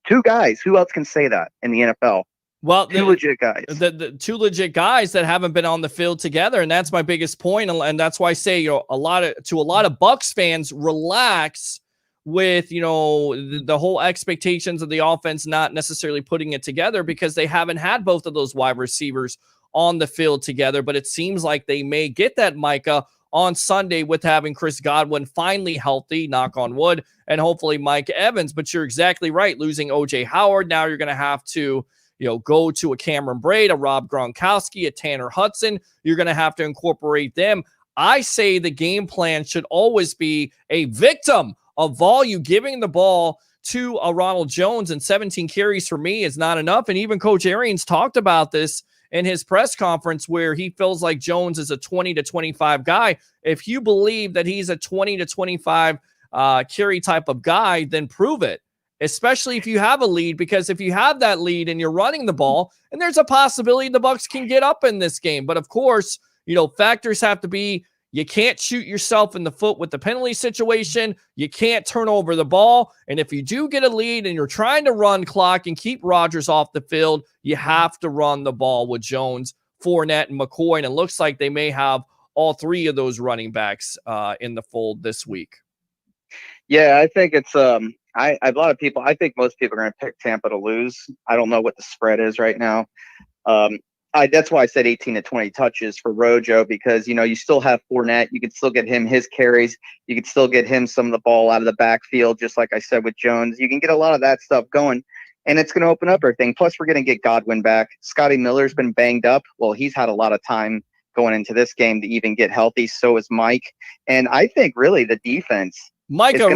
2 guys. Who else can say that in the NFL? Well, 2 legit guys. The 2 legit guys that haven't been on the field together, and that's my biggest point. And that's why I say, a lot of Bucs fans, relax with the whole expectations of the offense not necessarily putting it together, because they haven't had both of those wide receivers on the field together. But it seems like they may get that, Micah, on Sunday with having Chris Godwin finally healthy, knock on wood, and hopefully Mike Evans. But you're exactly right. Losing OJ Howard, now you're going to have to go to a Cameron Braid, a Rob Gronkowski, a Tanner Hudson. You're going to have to incorporate them. I say the game plan should always be a victim of volume. Giving the ball to a Ronald Jones and 17 carries for me is not enough. And even Coach Arians talked about this in his press conference, where he feels like Jones is a 20 to 25 guy. If you believe that he's a 20 to 25 carry type of guy, then prove it, especially if you have a lead, because if you have that lead and you're running the ball, and there's a possibility the Bucs can get up in this game. But of course, factors have to be, you can't shoot yourself in the foot with the penalty situation. You can't turn over the ball. And if you do get a lead and you're trying to run clock and keep Rodgers off the field, you have to run the ball with Jones, Fournette, and McCoy. And it looks like they may have all 3 of those running backs in the fold this week. Yeah, I think it's a lot of people. I think most people are going to pick Tampa to lose. I don't know what the spread is right now. That's why I said 18 to 20 touches for Rojo, because, you still have Fournette. You can still get him his carries. You can still get him some of the ball out of the backfield, just like I said with Jones. You can get a lot of that stuff going, and it's going to open up everything. Plus, we're going to get Godwin back. Scotty Miller's been banged up. Well, he's had a lot of time going into this game to even get healthy. So is Mike. And I think really the defense. Micah,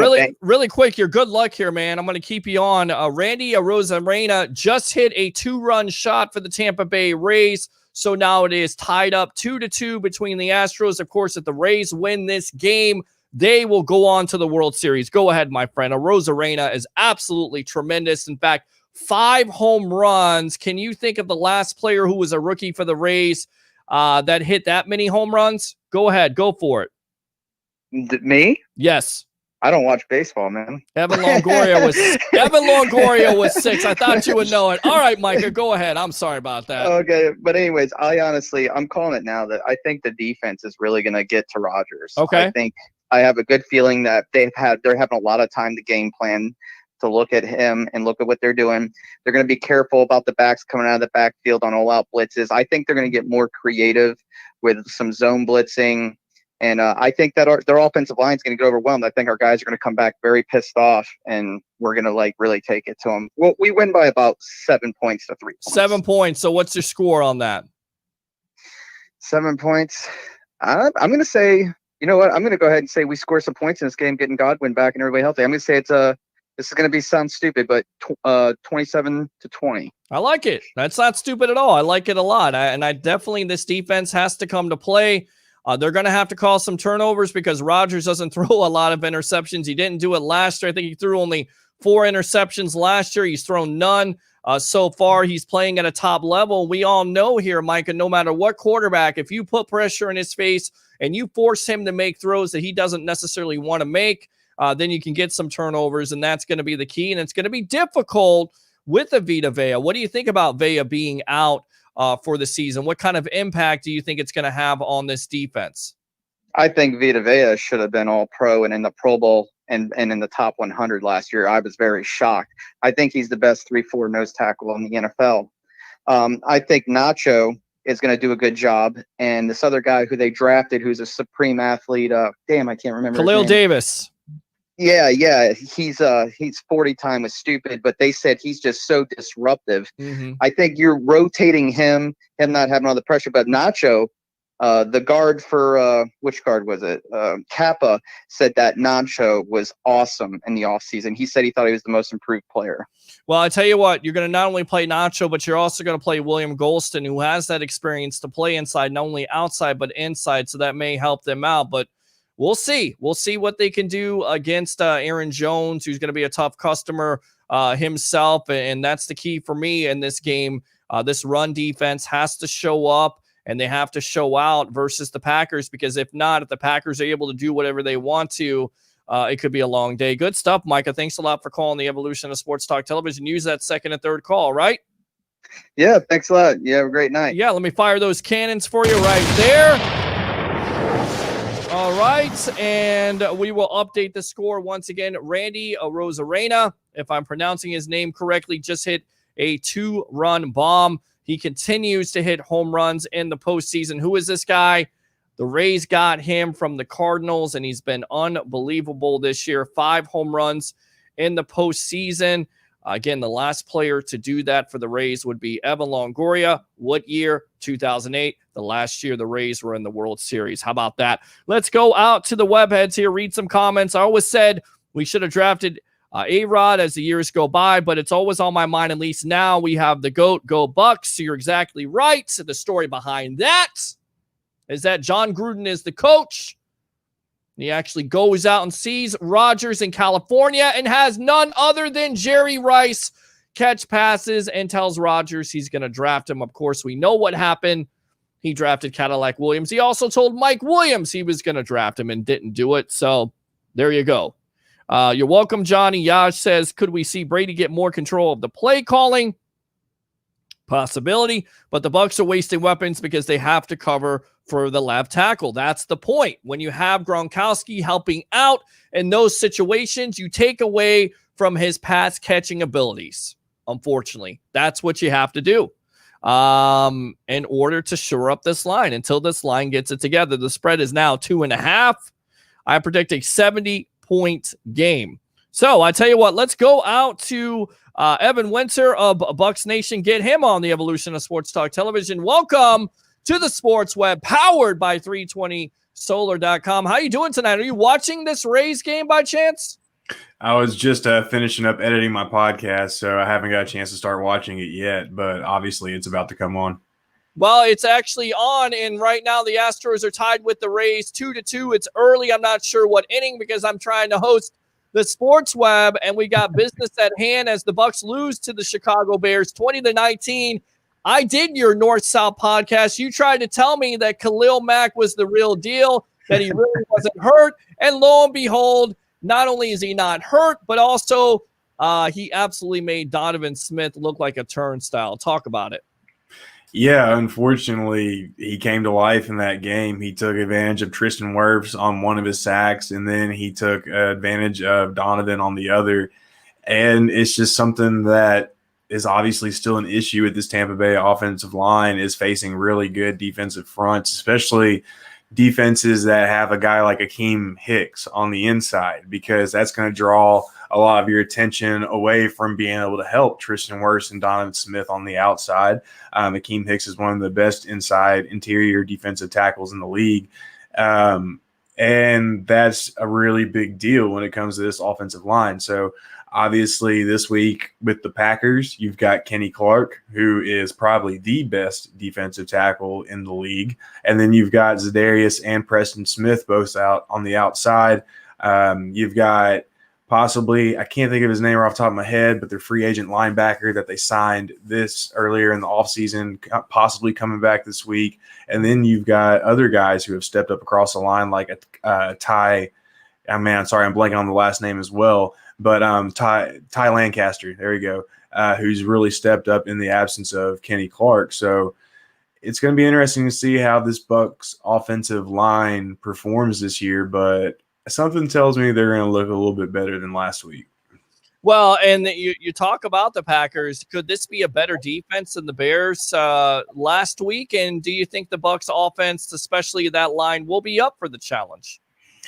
really quick, your good luck here, man. I'm going to keep you on. Randy Arozarena just hit a 2-run shot for the Tampa Bay Rays. So now it is tied up 2-2 between the Astros. Of course, if the Rays win this game, they will go on to the World Series. Go ahead, my friend. Arozarena is absolutely tremendous. In fact, 5 home runs. Can you think of the last player who was a rookie for the Rays that hit that many home runs? Go ahead. Go for it. Me? Yes. I don't watch baseball, man. Evan Longoria was 6. I thought you would know it. All right, Micah, go ahead. I'm sorry about that. Okay, but anyways, I'm calling it now that I think the defense is really going to get to Rodgers. Okay. I think I have a good feeling that they're having a lot of time to game plan, to look at him and look at what they're doing. They're going to be careful about the backs coming out of the backfield on all-out blitzes. I think they're going to get more creative with some zone blitzing. And I think that their offensive line is going to get overwhelmed. I think our guys are going to come back very pissed off, and we're going to really take it to them. Well, we win by about 7 points to 3 points. 7 points. So what's your score on that? 7 points. I'm going to say, you know what? I'm going to go ahead and say we score some points in this game, getting Godwin back and everybody healthy. I'm going to say this is going to sound stupid, but 27-20. I like it. That's not stupid at all. I like it a lot. This defense has to come to play. They're going to have to call some turnovers because Rodgers doesn't throw a lot of interceptions. He didn't do it last year. I think he threw only 4 interceptions last year. He's thrown none so far. He's playing at a top level. We all know here, Micah, no matter what quarterback, if you put pressure in his face and you force him to make throws that he doesn't necessarily want to make, then you can get some turnovers, and that's going to be the key. And it's going to be difficult with a Vita Vea. What do you think about Vea being out for the season? What kind of impact do you think it's going to have on this defense? I think Vita Vea should have been all pro and in the Pro Bowl and in the top 100 last year. I was very shocked. I think he's the best 3-4 nose tackle in the NFL. I think Nacho is going to do a good job. And this other guy who they drafted, who's a supreme athlete, I can't remember. Khalil Davis. Yeah. He's 40 time was stupid, but they said he's just so disruptive. Mm-hmm. I think you're rotating him not having all the pressure. But Nacho, the guard for which guard was it? Kappa said that Nacho was awesome in the offseason. He said he thought he was the most improved player. Well, I tell you what, you're going to not only play Nacho, but you're also going to play William Golston, who has that experience to play inside, not only outside, but inside. So that may help them out. But we'll see. We'll see what they can do against Aaron Jones, who's going to be a tough customer himself. And that's the key for me in this game. This run defense has to show up, and they have to show out versus the Packers, because if the Packers are able to do whatever they want to, it could be a long day. Good stuff, Micah. Thanks a lot for calling the evolution of Sports Talk Television. Use that second and third call, right? Yeah, thanks a lot. You have a great night. Yeah, let me fire those cannons for you right there. All right, and we will update the score once again. Randy Arozarena, if I'm pronouncing his name correctly, just hit a 2-run bomb. He continues to hit home runs in the postseason. Who is this guy? The Rays got him from the Cardinals, and he's been unbelievable this year. 5 home runs in the postseason. Again, the last player to do that for the Rays would be Evan Longoria. What year? 2008. The last year the Rays were in the World Series. How about that? Let's go out to the webheads here, read some comments. I always said we should have drafted A-Rod as the years go by, but it's always on my mind. At least now we have the GOAT, go Bucs. So you're exactly right. So the story behind that is that John Gruden is the coach. He actually goes out and sees Rodgers in California and has none other than Jerry Rice catch passes and tells Rodgers he's going to draft him. Of course, we know what happened. He drafted Cadillac Williams. He also told Mike Williams he was going to draft him and didn't do it. So there you go. You're welcome, Johnny. Yash says, could we see Brady get more control of the play calling? Possibility, but the Bucs are wasting weapons because they have to cover for the left tackle. That's the point. When you have Gronkowski helping out in those situations, you take away from his pass catching abilities. Unfortunately, that's what you have to do in order to shore up this line until this line gets it together. The spread is now 2.5. I predict a 70-point game. So I tell you what, let's go out to Evan Winter of Bucs Nation. Get him on the evolution of Sports Talk Television. Welcome to the Sports Web, powered by 320solar.com. How you doing tonight? Are you watching this Rays game by chance? I was just finishing up editing my podcast, so I haven't got a chance to start watching it yet, but obviously it's about to come on. Well, it's actually on, and right now the Astros are tied with the Rays 2-2. It's early. I'm not sure what inning because I'm trying to host the Sports Web, and we got business at hand as the Bucs lose to the Chicago Bears 20-19. I did your North-South podcast. You tried to tell me that Khalil Mack was the real deal, that he really wasn't hurt, and lo and behold, not only is he not hurt, but also he absolutely made Donovan Smith look like a turnstile. Talk about it. Yeah, unfortunately, he came to life in that game. He took advantage of Tristan Wirfs on one of his sacks, and then he took advantage of Donovan on the other. And it's just something that is obviously still an issue with this Tampa Bay offensive line, is facing really good defensive fronts, especially defenses that have a guy like Akeem Hicks on the inside, because that's going to draw a lot of your attention away from being able to help Tristan Wirfs and Donovan Smith on the outside. Akeem Hicks is one of the best inside interior defensive tackles in the league. And that's a really big deal when it comes to this offensive line. So obviously this week with the Packers, you've got Kenny Clark, who is probably the best defensive tackle in the league. And then you've got Zadarius and Preston Smith both out on the outside. You've got possibly, I can't think of his name off the top of my head, but their free agent linebacker that they signed this earlier in the offseason, possibly coming back this week. And then you've got other guys who have stepped up across the line, like Ty. I'm sorry, I'm blanking on the last name as well. But Ty Lancaster, there you go, who's really stepped up in the absence of Kenny Clark. So it's going to be interesting to see how this Bucs offensive line performs this year, but something tells me they're going to look a little bit better than last week. Well, and you talk about the Packers. Could this be a better defense than the Bears last week? And do you think the Bucs offense, especially that line, will be up for the challenge?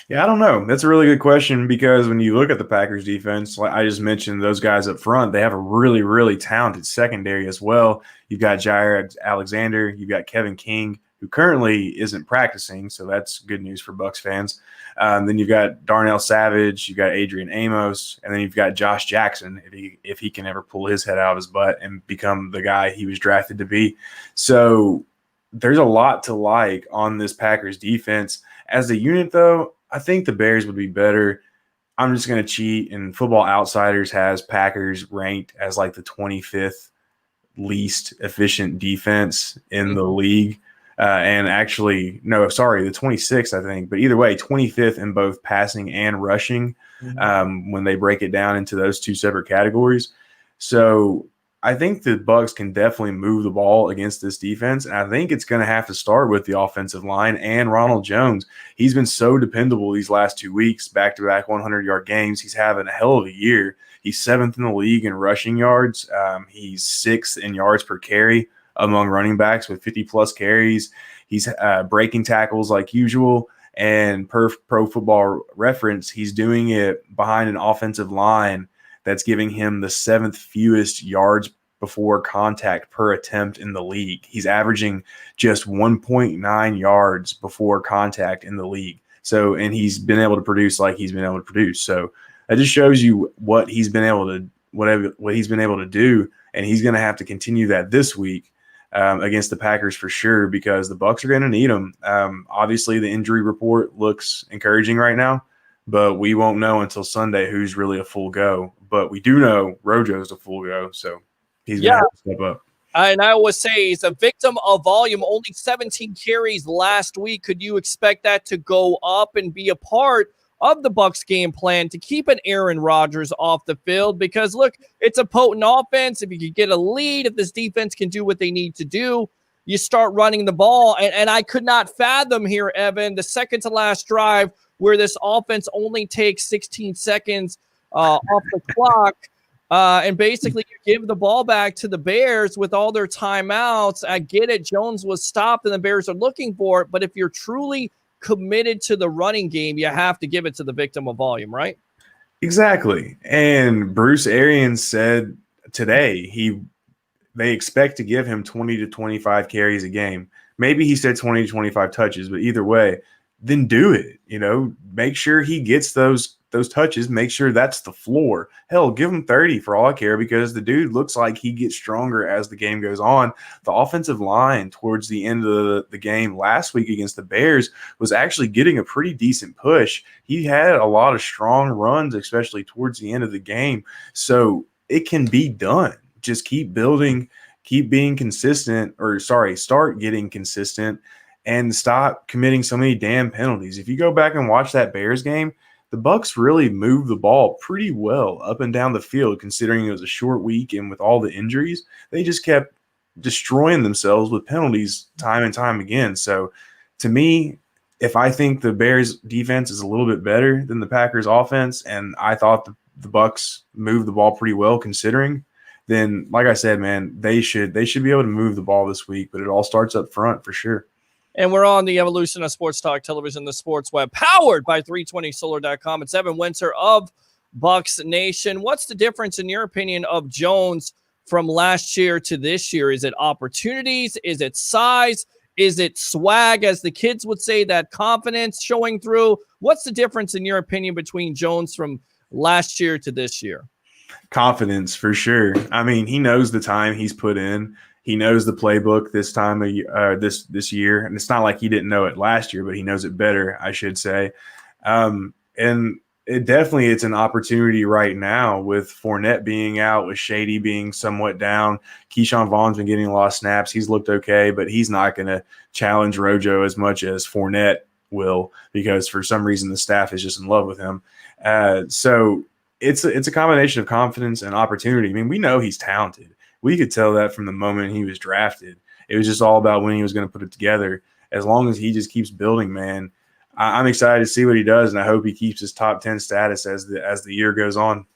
Yeah, I don't know. That's a really good question, because when you look at the Packers defense, like I just mentioned, those guys up front, they have a really, really talented secondary as well. You've got Jair Alexander, you've got Kevin King, who currently isn't practicing, so that's good news for Bucs fans. Then you've got Darnell Savage, you've got Adrian Amos, and then you've got Josh Jackson, if he can ever pull his head out of his butt and become the guy he was drafted to be. So there's a lot to like on this Packers defense. As a unit, though, I think the Bears would be better. I'm just going to cheat, and Football Outsiders has Packers ranked as like the 25th least efficient defense in the league. And actually, no, sorry, the 26th, I think. But either way, 25th in both passing and rushing when they break it down into those two separate categories. So I think the Bucs can definitely move the ball against this defense. And I think it's going to have to start with the offensive line and Ronald Jones. He's been so dependable these last 2 weeks, back-to-back 100-yard games. He's having a hell of a year. He's 7th in the league in rushing yards. He's 6th in yards per carry among running backs with 50-plus carries. He's breaking tackles like usual. And per Pro Football Reference, he's doing it behind an offensive line that's giving him the 7th fewest yards before contact per attempt in the league. He's averaging just 1.9 yards before contact in the league. So, and he's been able to produce like he's been able to produce. So that just shows you what he's been able to, what he's been able to do. And he's going to have to continue that this week against the Packers for sure, because the Bucs are going to need him. Obviously, the injury report looks encouraging right now, but we won't know until Sunday who's really a full go. But we do know Rojo's a full go, so he's going to have to step up. And I always say he's a victim of volume. Only 17 carries last week. Could you expect that to go up and be a part of the Bucs game plan to keep an Aaron Rodgers off the field? Because look, it's a potent offense. If you could get a lead, if this defense can do what they need to do, you start running the ball. And I could not fathom here, Evan, the second to last drive where this offense only takes 16 seconds off the clock. And basically you give the ball back to the Bears with all their timeouts. I get it. Jones was stopped and the Bears are looking for it. But if you're truly committed to the running game, you have to give it to the victim of volume, right? Exactly. And Bruce Arians said today they expect to give him 20 to 25 carries a game. Maybe he said 20 to 25 touches, but either way, then do it. Make sure he gets those touches, make sure that's the floor. Hell, give him 30 for all I care, because the dude looks like he gets stronger as the game goes on. The offensive line towards the end of the game last week against the Bears was actually getting a pretty decent push. He had a lot of strong runs, especially towards the end of the game. So it can be done. Just keep building, keep being consistent, start getting consistent and stop committing so many damn penalties. If you go back and watch that Bears game, the Bucs really moved the ball pretty well up and down the field, considering it was a short week and with all the injuries. They just kept destroying themselves with penalties time and time again. So to me, if I think the Bears defense is a little bit better than the Packers offense, and I thought the Bucs moved the ball pretty well considering, then like I said, man, they should be able to move the ball this week, but it all starts up front for sure. And we're on the evolution of Sports Talk Television, the Sports Web, powered by 320solar.com. It's Evan Winter of Bucs Nation. What's the difference, in your opinion, of Jones from last year to this year? Is it opportunities? Is it size? Is it swag, as the kids would say, that confidence showing through? What's the difference, in your opinion, between Jones from last year to this year? Confidence, for sure. I mean, he knows the time he's put in. He knows the playbook this time of this year, and it's not like he didn't know it last year, but he knows it better, I should say. And it's an opportunity right now with Fournette being out, with Shady being somewhat down. Keyshawn Vaughn's been getting a lot of snaps. He's looked okay, but he's not going to challenge Rojo as much as Fournette will, because for some reason the staff is just in love with him. So it's a combination of confidence and opportunity. I mean, we know he's talented. We could tell that from the moment he was drafted. It was just all about when he was going to put it together. As long as he just keeps building, man, I'm excited to see what he does, and I hope he keeps his top 10 status as the year goes on.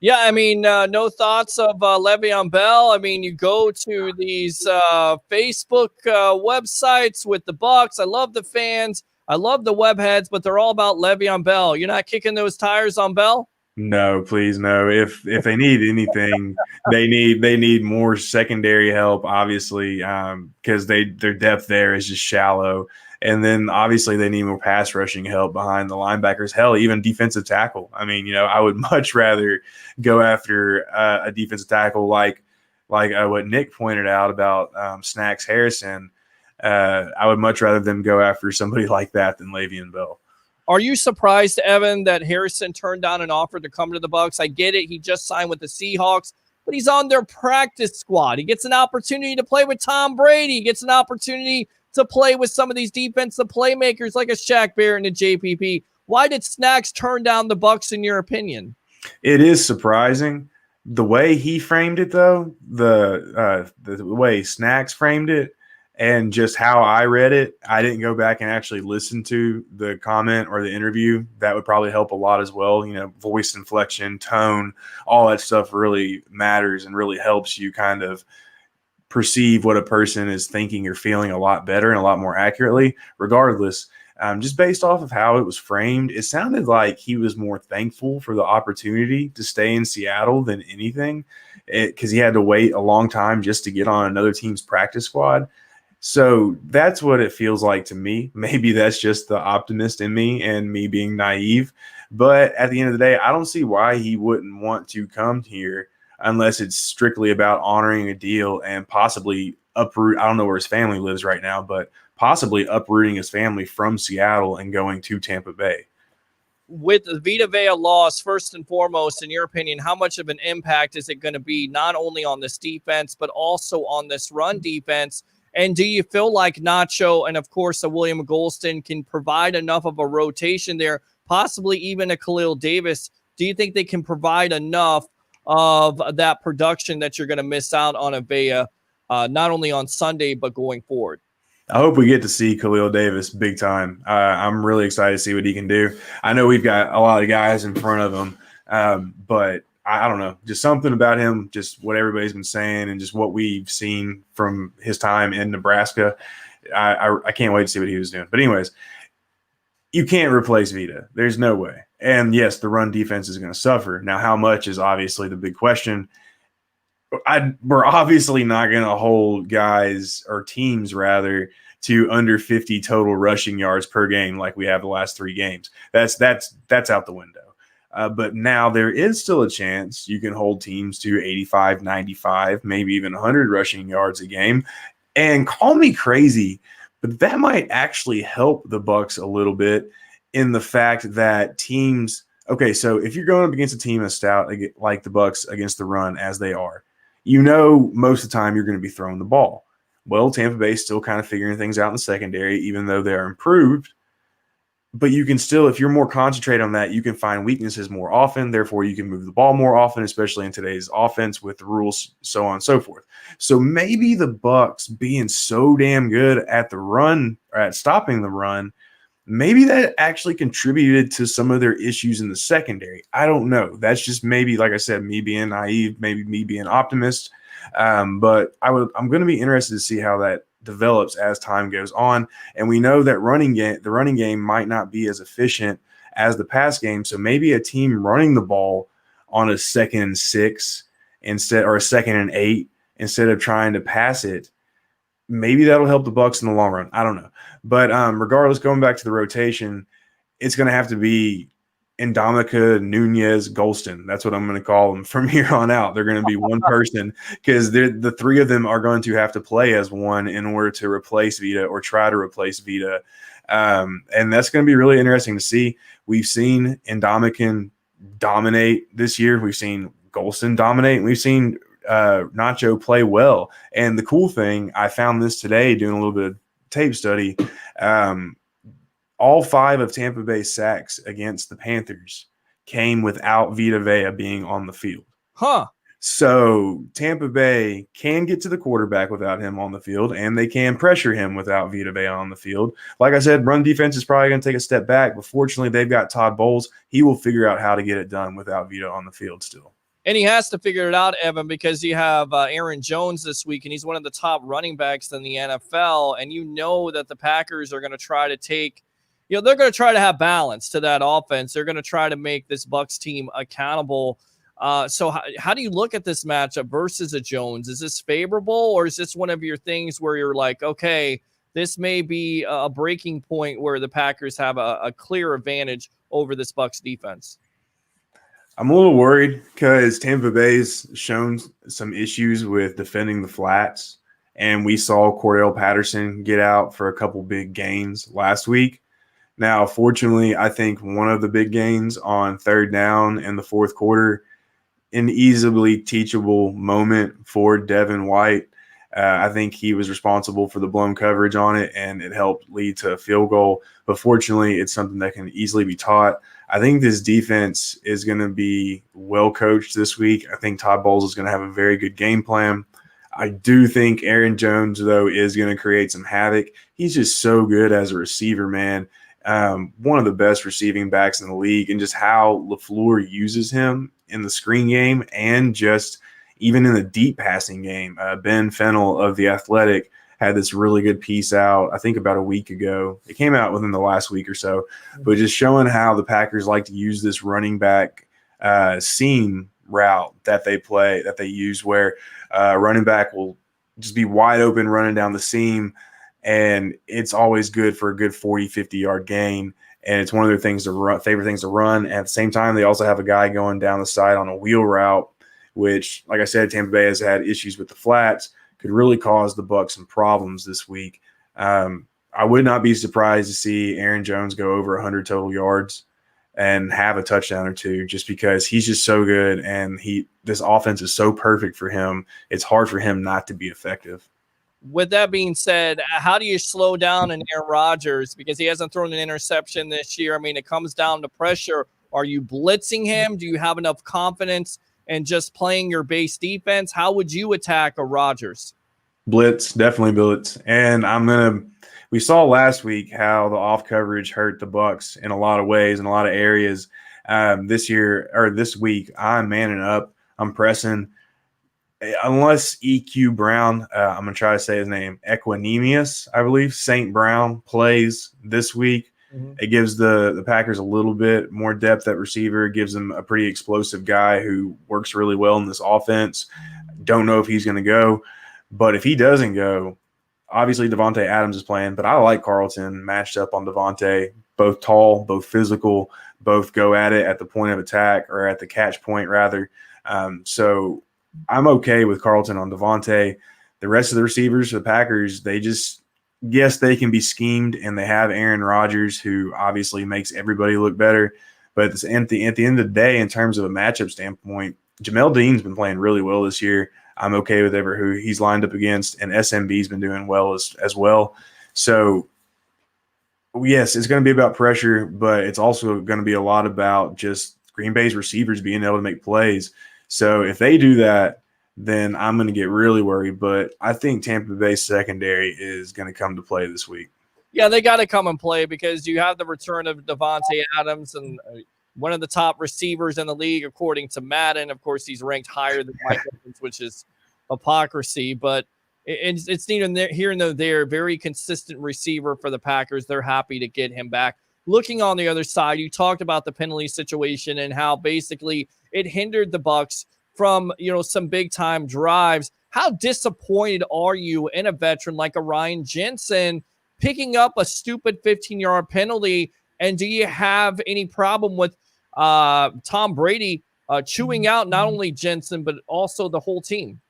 Yeah, I mean, no thoughts of Le'Veon Bell. I mean, you go to these Facebook websites with the Bucs. I love the fans. I love the webheads, but they're all about Le'Veon Bell. You're not kicking those tires on Bell? No, please, no. If they need anything, they need more secondary help, obviously, because their depth there is just shallow. And then obviously they need more pass rushing help behind the linebackers. Hell, even defensive tackle. I mean, I would much rather go after a defensive tackle like what Nick pointed out about Snacks Harrison. I would much rather them go after somebody like that than Le'Veon Bell. Are you surprised, Evan, that Harrison turned down an offer to come to the Bucs? I get it. He just signed with the Seahawks, but he's on their practice squad. He gets an opportunity to play with Tom Brady. He gets an opportunity to play with some of these defensive playmakers like a Shaq Barrett and a JPP. Why did Snacks turn down the Bucs, in your opinion? It is surprising. The way he framed it, though, the way Snacks framed it, and just how I read it, I didn't go back and actually listen to the comment or the interview. That would probably help a lot as well. Voice inflection, tone, all that stuff really matters and really helps you kind of perceive what a person is thinking or feeling a lot better and a lot more accurately. Regardless, just based off of how it was framed, it sounded like he was more thankful for the opportunity to stay in Seattle than anything, because he had to wait a long time just to get on another team's practice squad. So that's what it feels like to me. Maybe that's just the optimist in me and me being naive. But at the end of the day, I don't see why he wouldn't want to come here unless it's strictly about honoring a deal and possibly uproot. I don't know where his family lives right now, but possibly uprooting his family from Seattle and going to Tampa Bay. With the Vita Vea loss, first and foremost, in your opinion, how much of an impact is it going to be not only on this defense, but also on this run defense? And do you feel like Nacho and, of course, a William Golston can provide enough of a rotation there, possibly even a Khalil Davis? Do you think they can provide enough of that production that you're going to miss out on a Vea, not only on Sunday, but going forward? I hope we get to see Khalil Davis big time. I'm really excited to see what he can do. I know we've got a lot of guys in front of him, but I don't know, just something about him, just what everybody's been saying and just what we've seen from his time in Nebraska. I can't wait to see what he was doing. But anyways, you can't replace Vita. There's no way. And yes, the run defense is going to suffer. Now, how much is obviously the big question. We're obviously not going to hold guys or teams rather to under 50 total rushing yards per game like we have the last 3 games. That's out the window. But now there is still a chance you can hold teams to 85, 95, maybe even 100 rushing yards a game. And call me crazy, but that might actually help the Bucs a little bit in the fact that teams – okay, so if you're going up against a team as stout like the Bucs against the run as they are, most of the time you're going to be throwing the ball. Well, Tampa Bay is still kind of figuring things out in the secondary, even though they are improved. But you can still, if you're more concentrated on that, you can find weaknesses more often. Therefore, you can move the ball more often, especially in today's offense with the rules, so on and so forth. So maybe the Bucs being so damn good at the run or at stopping the run, maybe that actually contributed to some of their issues in the secondary. I don't know. That's just maybe, like I said, me being naive, maybe me being optimist. But I'm going to be interested to see how that develops as time goes on. And we know that the running game might not be as efficient as the pass game. So maybe a team running the ball on a 2nd and 6 instead, or a 2nd and 8 instead of trying to pass it, maybe that'll help the Bucs in the long run. I don't know. But regardless, going back to the rotation, it's going to have to be Ndamukong, Nunez, Golston. That's what I'm going to call them from here on out. They're going to be one person because the 3 of them are going to have to play as one in order to replace Vita or try to replace Vita. And that's going to be really interesting to see. We've seen Ndamukong dominate this year. We've seen Golston dominate. We've seen Nacho play well. And the cool thing, I found this today doing a little bit of tape study, all 5 of Tampa Bay's sacks against the Panthers came without Vita Vea being on the field. Huh. So Tampa Bay can get to the quarterback without him on the field, and they can pressure him without Vita Vea on the field. Like I said, run defense is probably going to take a step back, but fortunately they've got Todd Bowles. He will figure out how to get it done without Vita on the field still. And he has to figure it out, Evan, because you have Aaron Jones this week, and he's one of the top running backs in the NFL. And you know that the Packers are going to try to take, they're going to try to have balance to that offense. They're going to try to make this Bucs team accountable. So how do you look at this matchup versus a Jones? Is this favorable, or is this one of your things where you're like, okay, this may be a breaking point where the Packers have a clear advantage over this Bucs defense? I'm a little worried because Tampa Bay's shown some issues with defending the flats, and we saw Cordell Patterson get out for a couple big gains last week. Now, fortunately, I think one of the big gains on 3rd down in the 4th quarter, an easily teachable moment for Devin White. I think he was responsible for the blown coverage on it, and it helped lead to a field goal. But fortunately, it's something that can easily be taught. I think this defense is going to be well coached this week. I think Todd Bowles is going to have a very good game plan. I do think Aaron Jones, though, is going to create some havoc. He's just so good as a receiver, man. One of the best receiving backs in the league, and just how LaFleur uses him in the screen game and just even in the deep passing game. Ben Fennell of The Athletic had this really good piece out, I think about a week ago. It came out within the last week or so, but just showing how the Packers like to use this running back seam route that they use, where running back will just be wide open running down the seam, and it's always good for a good 40, 50-yard gain. And it's one of their favorite things to run. And at the same time, they also have a guy going down the side on a wheel route, which, like I said, Tampa Bay has had issues with the flats, could really cause the Bucs some problems this week. I would not be surprised to see Aaron Jones go over 100 total yards and have a touchdown or 2, just because he's just so good, and this offense is so perfect for him. It's hard for him not to be effective. With that being said, how do you slow down an Aaron Rodgers, because he hasn't thrown an interception this year? I mean, it comes down to pressure. Are you blitzing him? Do you have enough confidence in just playing your base defense? How would you attack a Rodgers? Blitz, definitely blitz. And we saw last week how the off coverage hurt the Bucs in a lot of ways, in a lot of areas. This week, I'm manning up. I'm pressing. Unless EQ Brown, I'm going to try to say his name, Equanimous, I believe, St. Brown plays this week. Mm-hmm. It gives the Packers a little bit more depth at receiver. It gives them a pretty explosive guy who works really well in this offense. Don't know if he's going to go, but if he doesn't go, obviously Devontae Adams is playing, but I like Carlton matched up on Devontae. Both tall, both physical, both go at it at the point of attack or at the catch point rather. So I'm okay with Carlton on Devontae. The rest of the receivers for the Packers, they just – yes, they can be schemed, and they have Aaron Rodgers, who obviously makes everybody look better. But at the end of the day, in terms of a matchup standpoint, Jamel Dean's been playing really well this year. I'm okay with who he's lined up against, and SMB's been doing well as well. So, yes, it's going to be about pressure, but it's also going to be a lot about just Green Bay's receivers being able to make plays. So if they do that, then I'm going to get really worried. But I think Tampa Bay's secondary is going to come to play this week. Yeah, they got to come and play because you have the return of Devontae Adams and one of the top receivers in the league, according to Madden. Of course, he's ranked higher than Mike Evans, which is hypocrisy. But it's neither here nor there. Very consistent receiver for the Packers. They're happy to get him back. Looking on the other side, you talked about the penalty situation and how basically it hindered the Bucs from, some big time drives. How disappointed are you in a veteran like a Ryan Jensen picking up a stupid 15-yard penalty? And do you have any problem with Tom Brady chewing out not only Jensen, but also the whole team?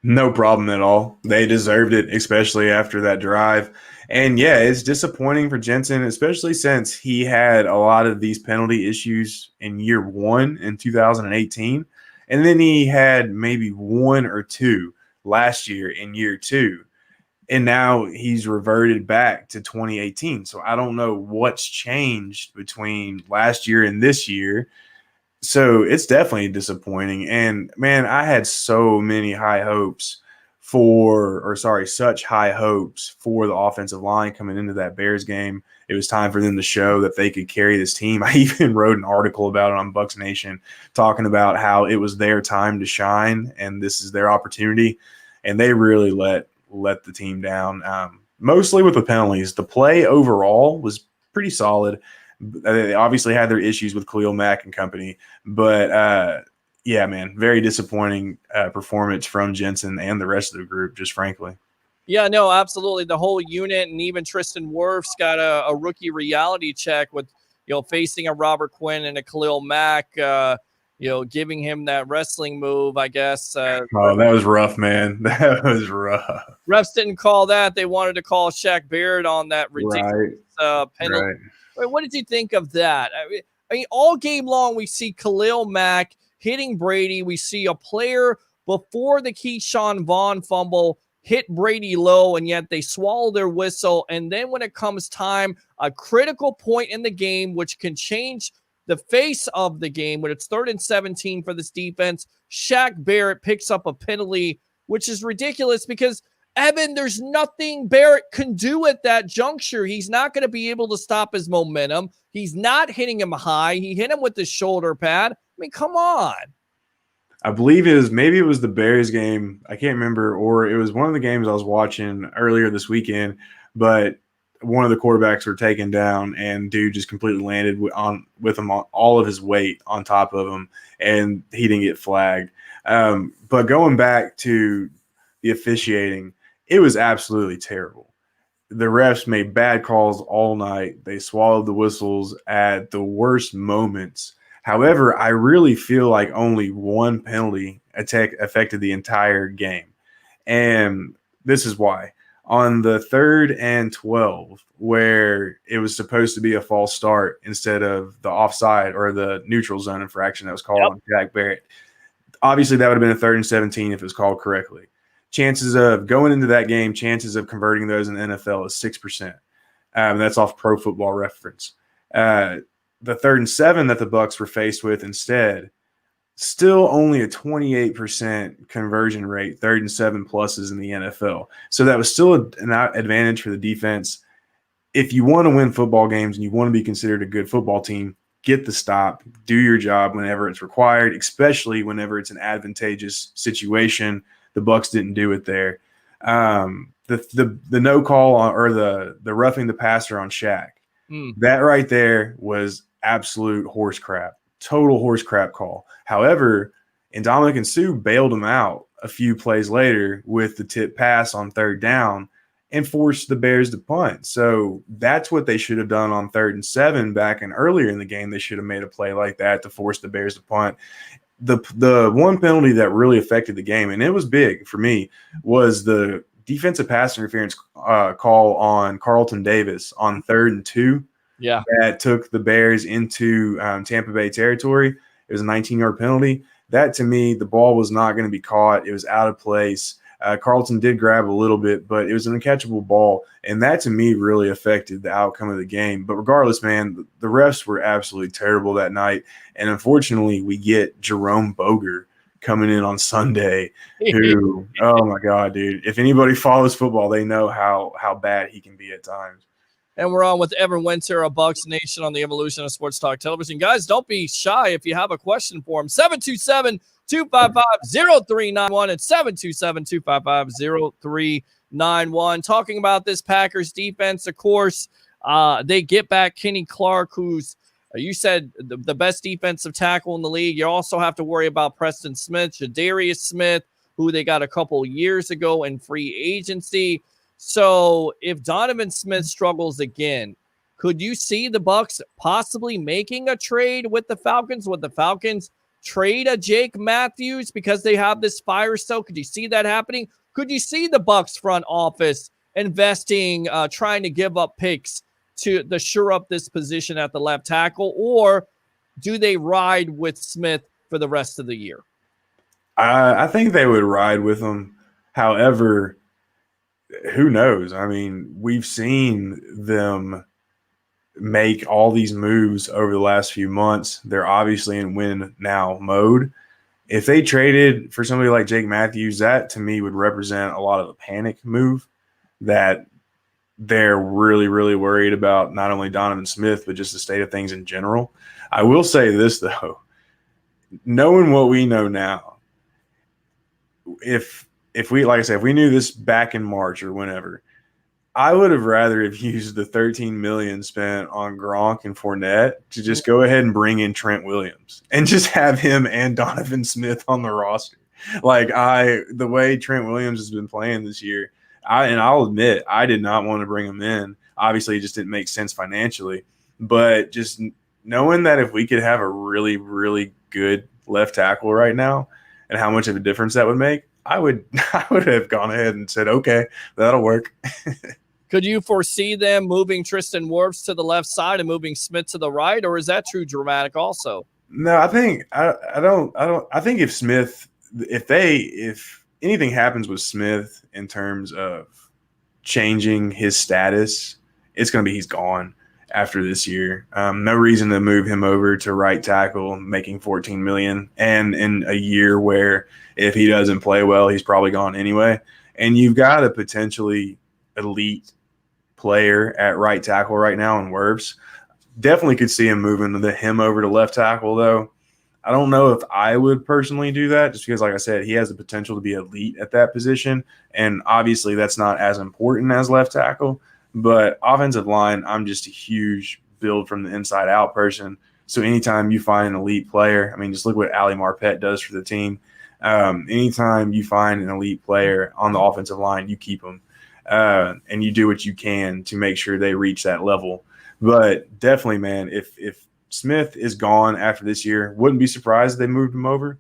No problem at all. They deserved it, especially after that drive. And yeah, it's disappointing for Jensen, especially since he had a lot of these penalty issues in year one in 2018. And then he had maybe one or two last year in year two. And now he's reverted back to 2018. So I don't know what's changed between last year and this year. So it's definitely disappointing. And man, I had so many high hopes such high hopes for the offensive line coming into that Bears game. It was time for them to show that they could carry this team. I even wrote an article about it on Bucs Nation talking about how it was their time to shine and this is their opportunity. And they really let the team down, mostly with the penalties. The play overall was pretty solid. They obviously had their issues with Khalil Mack and company, but yeah, man, very disappointing performance from Jensen and the rest of the group, just frankly. Yeah, no, absolutely. The whole unit, and even Tristan Wirfs got a rookie reality check with, facing a Robert Quinn and a Khalil Mack, giving him that wrestling move, I guess. That was rough, man. That was rough. Refs didn't call that. They wanted to call Shaq Barrett on that ridiculous penalty. Right. What did you think of that? I mean, all game long, we see Khalil Mack hitting Brady. We see a player before the Keyshawn Vaughn fumble hit Brady low, and yet they swallow their whistle. And then when it comes time, a critical point in the game, which can change the face of the game, when it's 3rd and 17 for this defense, Shaq Barrett picks up a penalty, which is ridiculous because Evan, there's nothing Barrett can do at that juncture. He's not going to be able to stop his momentum. He's not hitting him high. He hit him with the shoulder pad. I mean, come on. I believe maybe it was the Bears game. I can't remember, or it was one of the games I was watching earlier this weekend, but one of the quarterbacks were taken down and dude just completely landed with him on all of his weight on top of him, and he didn't get flagged. But going back to the officiating, it was absolutely terrible. The refs made bad calls all night. They swallowed the whistles at the worst moments. However, I really feel like only one penalty affected the entire game. And this is why. On the 3rd and 12, where it was supposed to be a false start instead of the offside or the neutral zone infraction that was called on Jack Barrett, obviously that would have been a 3rd and 17 if it was called correctly. Chances of going into that game, chances of converting those in the NFL is 6%. That's off Pro Football Reference. The 3rd and 7 that the Bucs were faced with instead, still only a 28% conversion rate, 3rd and 7 pluses in the NFL. So that was still an advantage for the defense. If you want to win football games and you want to be considered a good football team, get the stop, do your job whenever it's required, especially whenever it's an advantageous situation. The Bucs didn't do it there. The no call or the roughing the passer on Shaq, that right there was absolute horse crap, total horse crap call. However, Ndamukong Suh bailed him out a few plays later with the tip pass on 3rd down, and forced the Bears to punt. So that's what they should have done on 3rd and 7 back in earlier in the game. They should have made a play like that to force the Bears to punt. The one penalty that really affected the game, and it was big for me, was the defensive pass interference call on Carlton Davis on 3rd and 2. Yeah, that took the Bears into Tampa Bay territory. It was a 19-yard penalty. That, to me, the ball was not going to be caught. It was out of place. Carlton did grab a little bit, but it was an uncatchable ball, and that, to me, really affected the outcome of the game. But regardless, man, the refs were absolutely terrible that night, and unfortunately, we get Jerome Boger coming in on Sunday, who, oh, my God, dude. If anybody follows football, they know how bad he can be at times. And we're on with Evan Winter of Bucs Nation on the Evolution of Sports Talk Television. Guys, don't be shy if you have a question for him. 727-255-0391 and 727-255-0391. Talking about this Packers defense, of course, they get back Kenny Clark, who's, you said, the best defensive tackle in the league. You also have to worry about Preston Smith, Jadarius Smith, who they got a couple years ago in free agency. So if Donovan Smith struggles again, could you see the Bucs possibly making a trade with the Falcons? Would the Falcons trade a Jake Matthews because they have this fire still? Could you see that happening? Could you see the Bucs front office investing, trying to give up picks to shore up this position at the left tackle, or do they ride with Smith for the rest of the year? I think they would ride with him. However, who knows? I mean, we've seen them make all these moves over the last few months. They're obviously in win now mode. If they traded for somebody like Jake Matthews, that to me would represent a lot of a panic move, that they're really, really worried about not only Donovan Smith, but just the state of things in general. I will say this, though. Knowing what we know now, if we, like I said, if we knew this back in March or whenever, I would have rather have used the $13 million spent on Gronk and Fournette to just go ahead and bring in Trent Williams and just have him and Donovan Smith on the roster. The way Trent Williams has been playing this year, I'll admit, I did not want to bring him in. Obviously, it just didn't make sense financially. But just knowing that if we could have a really, really good left tackle right now and how much of a difference that would make, I would have gone ahead and said, okay, that'll work. Could you foresee them moving Tristan Wirfs to the left side and moving Smith to the right, or is that too dramatic also? No, I think I think if anything happens with Smith in terms of changing his status, it's going to be he's gone after this year. No reason to move him over to right tackle, making $14 million, and in a year where if he doesn't play well, he's probably gone anyway. And you've got a potentially elite player at right tackle right now in Wirfs. Definitely could see him moving him over to left tackle, though. I don't know if I would personally do that, just because, like I said, he has the potential to be elite at that position, and obviously that's not as important as left tackle. But offensive line, I'm just a huge build from the inside out person. So anytime you find an elite player, I mean, just look what Ali Marpet does for the team. Anytime you find an elite player on the offensive line, you keep them, and you do what you can to make sure they reach that level. But definitely, man, if Smith is gone after this year, wouldn't be surprised if they moved him over.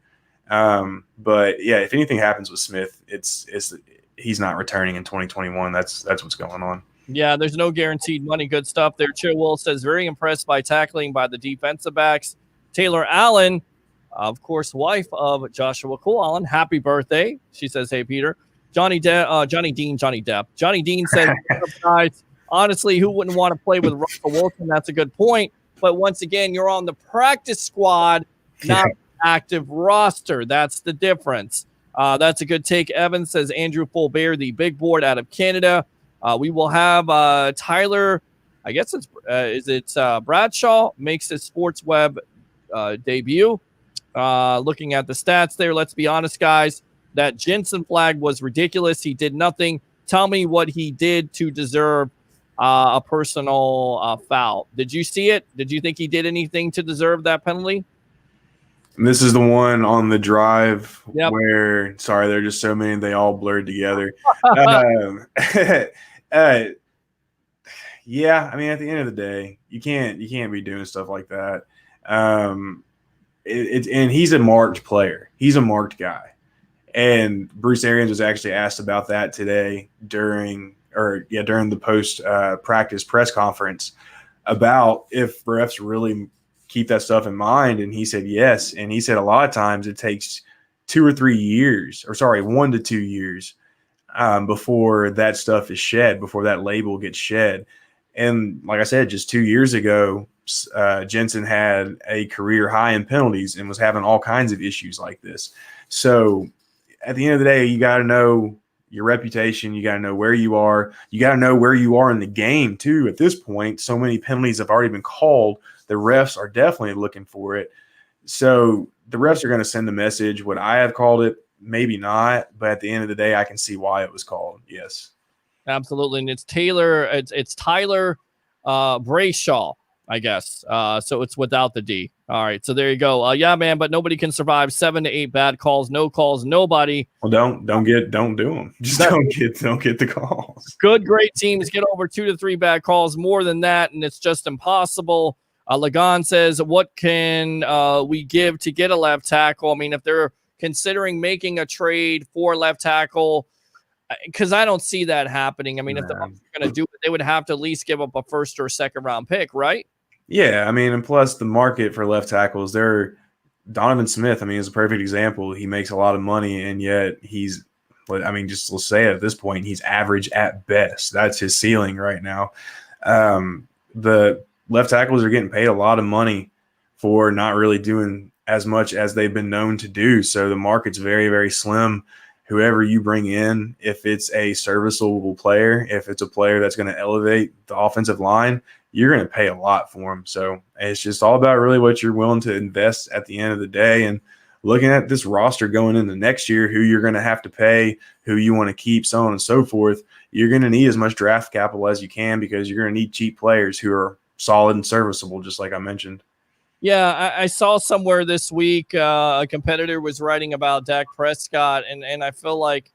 But yeah, if anything happens with Smith, he's not returning in 2021. That's what's going on. Yeah, there's no guaranteed money. Good stuff there. Chill Will says, very impressed by tackling by the defensive backs. Taylor Allen, of course, wife of Joshua Cole Allen. Happy birthday. She says, hey, Peter. Johnny Dean says, guys, honestly, who wouldn't want to play with Russell Wilson? That's a good point. But once again, you're on the practice squad, not active roster. That's the difference. That's a good take. Evan says, Andrew Fulbert, the big board out of Canada. We will have Tyler, I guess it's Bradshaw, makes his Sports Web debut. Looking at the stats there, let's be honest, guys. That Jensen flag was ridiculous. He did nothing. Tell me what he did to deserve a personal foul. Did you see it? Did you think he did anything to deserve that penalty? And this is the one on the drive where, sorry, there are just so many, they all blurred together. Uh, yeah, I mean, at the end of the day, you can't be doing stuff like that. And he's a marked player. He's a marked guy. And Bruce Arians was actually asked about that today during the post practice press conference about if refs really keep that stuff in mind. And he said yes. And he said a lot of times it takes 1 to 2 years before that stuff is shed, before that label gets shed. And like I said, just 2 years ago, Jensen had a career high in penalties and was having all kinds of issues like this. So at the end of the day, you got to know your reputation. You got to know where you are. You got to know where you are in the game too. At this point, so many penalties have already been called. The refs are definitely looking for it. So the refs are going to send a message. Would I have called it? Maybe not. But at the end of the day, I can see why it was called. Yes. Absolutely. And it's Tyler Brayshaw, I guguess. So it's without the D. All right. So there you go. Yeah, man, but nobody can survive 7 to 8 bad calls, no calls, nobody. Well, don't do them. Just don't get the calls. Good, great teams get over 2 to 3 bad calls. More than that, and it's just impossible. Lagan says, what can we give to get a left tackle? I mean, if they're considering making a trade for left tackle, because I don't see that happening. I mean, if the Bucs are going to do it, they would have to at least give up a first or second round pick, right? Yeah, I mean, and plus the market for left tackles, Donovan Smith, I mean, is a perfect example. He makes a lot of money, and yet let's say it, at this point, he's average at best. That's his ceiling right now. The left tackles are getting paid a lot of money for not really doing as much as they've been known to do. So the market's very, very slim. Whoever you bring in, if it's a serviceable player, if it's a player that's going to elevate the offensive line, you're going to pay a lot for them. So it's just all about really what you're willing to invest at the end of the day. And looking at this roster going into next year, who you're going to have to pay, who you want to keep, so on and so forth, you're going to need as much draft capital as you can because you're going to need cheap players who are solid and serviceable, just like I mentioned. Yeah, I saw somewhere this week a competitor was writing about Dak Prescott, and I feel like,